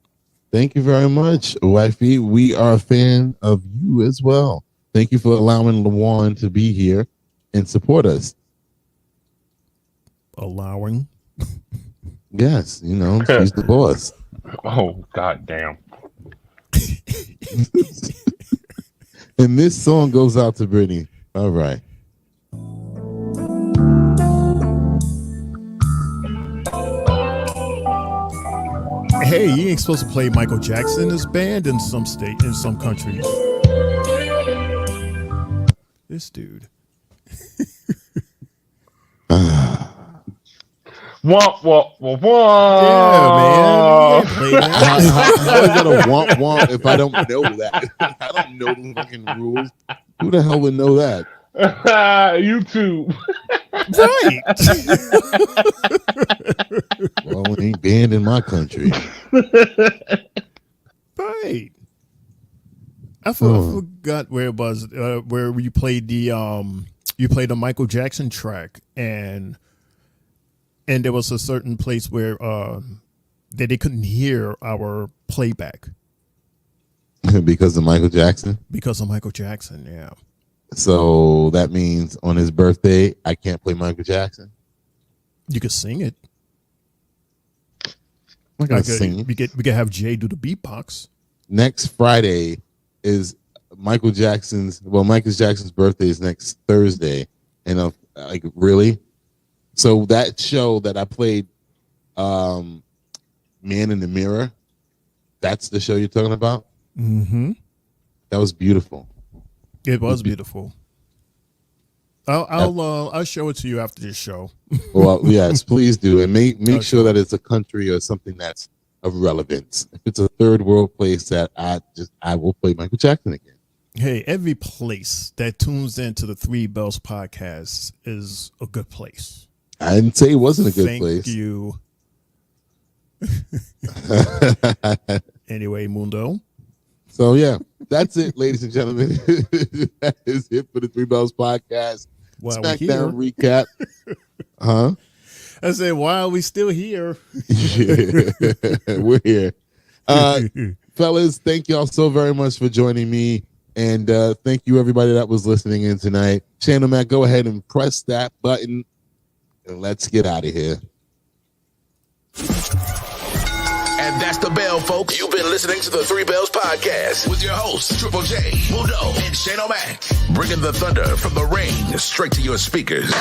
Thank you very much, wifey. We are a fan of you as well. Thank you for allowing LaJuan to be here and support us. Allowing? Yes, you know, she's the boss. Oh, goddamn. And this song goes out to Brittany. All right. Hey, you ain't supposed to play Michael Jackson's band in some countries. This dude. Womp, womp, womp, womp. Yeah, man. Play that. How is that a womp womp if I don't know that? I don't know the fucking rules. Who the hell would know that? YouTube. Right. Well, it ain't banned in my country. Right. I forgot where it was. Where you played the Michael Jackson track, and there was a certain place where that they couldn't hear our playback Because of Michael Jackson? because of Michael Jackson. Yeah. So that means on his birthday, I can't play Michael Jackson? You could sing it. I'm not gonna sing. We could have Jay do the beatbox. Next Friday is Michael Jackson's birthday is next Thursday. And I'm like, really? So that show that I played, Man in the Mirror, that's the show you're talking about? Mm-hmm. That was beautiful. It was beautiful. I'll show it to you after this show. Well, yes, please do, and make sure that it's a country or something that's of relevance. If it's a third world place, that I will play Michael Jackson again. Hey, every place that tunes into the Three Bells podcast is a good place. I didn't say it wasn't a good place. Thank you. Anyway, Mundo. So yeah, that's it, ladies and gentlemen. That is it for the Three Bells podcast. SmackDown recap. Huh? I said, why are we still here? Yeah, we're here. Fellas, thank y'all so very much for joining me. And thank you everybody that was listening in tonight. Channel Matt, go ahead and press that button and let's get out of here. And that's the bell, folks. You've been listening to the Three Bells Podcast with your hosts, Triple J, Mundo, and Shane O'Mac. Bringing the thunder from the ring straight to your speakers.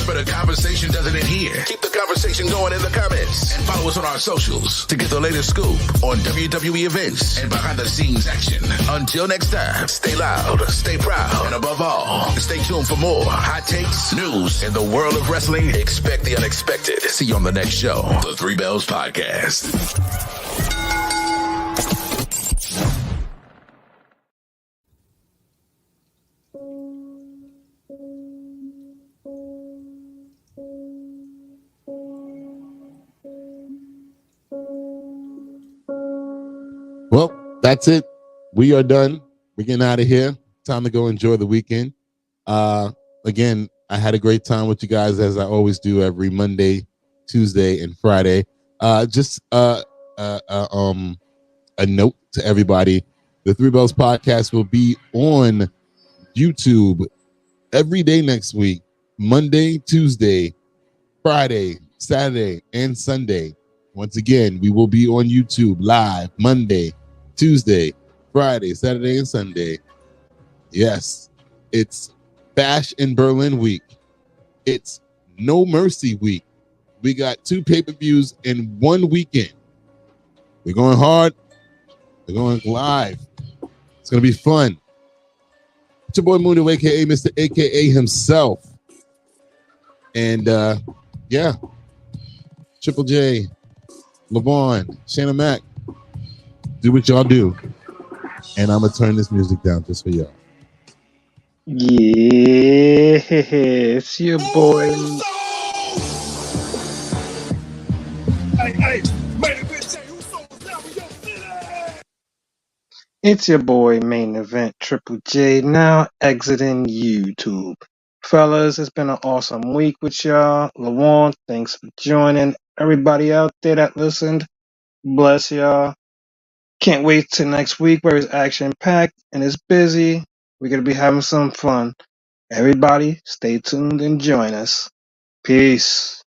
But the conversation doesn't end here. Keep the conversation going in the comments. And follow us on our socials to get the latest scoop on WWE events and behind-the-scenes action. Until next time, stay loud, stay proud, and above all, stay tuned for more hot takes, news, in the world of wrestling. Expect the unexpected. See you on the next show, the Three Bells Podcast. Well, that's it. We are done. We're getting out of here. Time to go enjoy the weekend. Again, I had a great time with you guys, as I always do every Monday, Tuesday, and Friday. Just a note to everybody: the Three Bells Podcast will be on YouTube every day next week, Monday, Tuesday, Friday, Saturday, and Sunday. Once again, we will be on YouTube live Monday, Tuesday, Friday, Saturday, and Sunday. Yes, it's Bash in Berlin week. It's No Mercy week. We got 2 pay-per-views in one weekend. We're going hard. We're going live. It's going to be fun. It's your boy Mundo, a.k.a. Mr. A.k.a. himself. And, yeah, Triple J, LaVon, Shannon Mack, do what y'all do. And I'm going to turn this music down just for y'all. Yeah, it's your boy. It's your boy, Main Event Triple J, now exiting YouTube. Fellas, it's been an awesome week with y'all. LaJuan, thanks for joining. Everybody out there that listened, bless y'all. Can't wait till next week where it's action-packed and it's busy. We're going to be having some fun. Everybody, stay tuned and join us. Peace.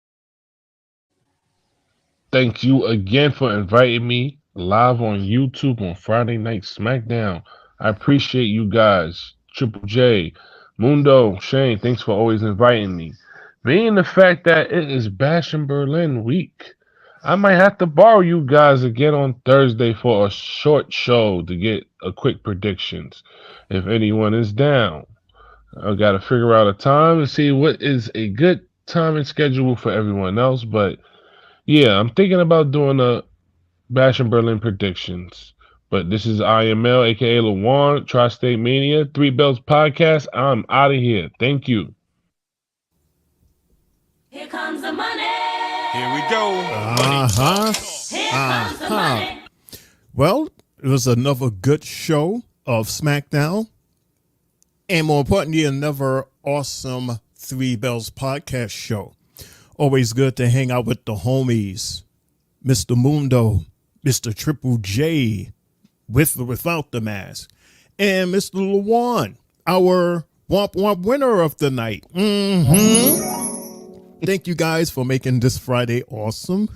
Thank you again for inviting me live on YouTube on Friday Night SmackDown. I appreciate you guys. Triple J, Mundo, Shane, thanks for always inviting me. Being the fact that it is Bash in Berlin week, I might have to borrow you guys again on Thursday for a short show to get a quick predictions. If anyone is down, I've got to figure out a time and see what is a good time and schedule for everyone else. But yeah, I'm thinking about doing a Bash in Berlin predictions. But this is IML, aka LaJuan, Tri-State Mania, Three Bells Podcast. I'm out of here. Thank you. Here comes the money. Here we go. Well, it was another good show of SmackDown. And more importantly, another awesome Three Bells Podcast show. Always good to hang out with the homies. Mr. Mundo, Mr. Triple J, with or without the mask, and Mr. LaJuan, our Womp Womp winner of the night. Thank you guys for making this Friday awesome.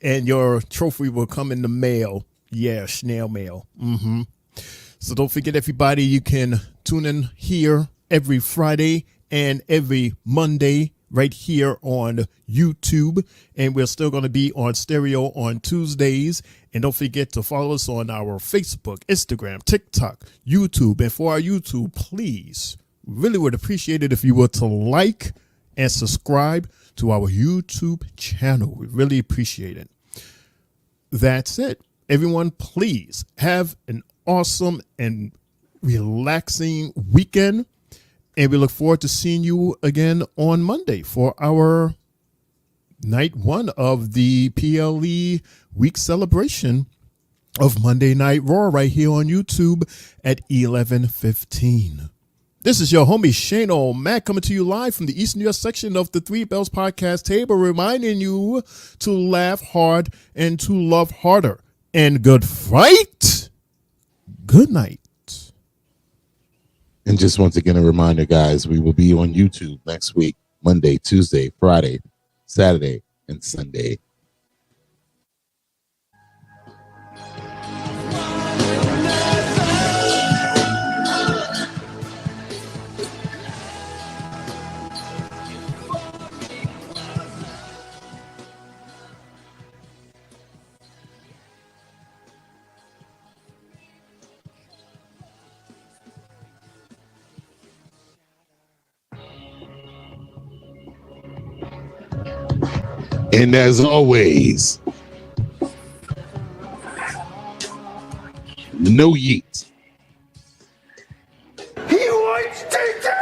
And your trophy will come in the mail. Yeah, snail mail. So don't forget, everybody, you can tune in here every Friday and every Monday right here on YouTube. And we're still going to be on stereo on Tuesdays. And don't forget to follow us on our Facebook, Instagram, TikTok, YouTube. And for our YouTube, please, really would appreciate it if you were to like and subscribe to our YouTube channel. We really appreciate it. That's it. Everyone, please have an awesome and relaxing weekend. And we look forward to seeing you again on Monday for our night one of the PLE week celebration of Monday Night Raw right here on YouTube at 11:15. This is your homie Shane O'Mac coming to you live from the Eastern US section of the Three Bells Podcast table, reminding you to laugh hard and to love harder. And good fight. Good night. And just once again, a reminder, guys, we will be on YouTube next week, Monday, Tuesday, Friday, Saturday, and Sunday. And as always, no yeet. He wants to do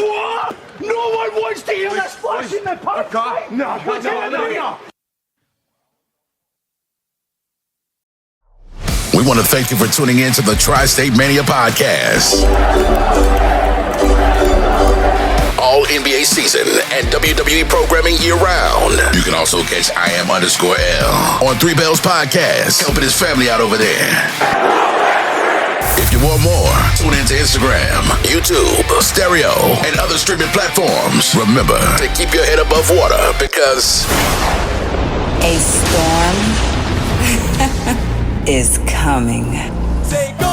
what? No one wants to hear us flashing the puck. No. We want to thank you for tuning in to the Tri-State Mania Podcast. All NBA season and WWE programming year-round. You can also catch IM_L on Three Bells Podcast, helping his family out over there. If you want more, tune into Instagram, YouTube, stereo, and other streaming platforms. Remember to keep your head above water because a storm is coming. Say go!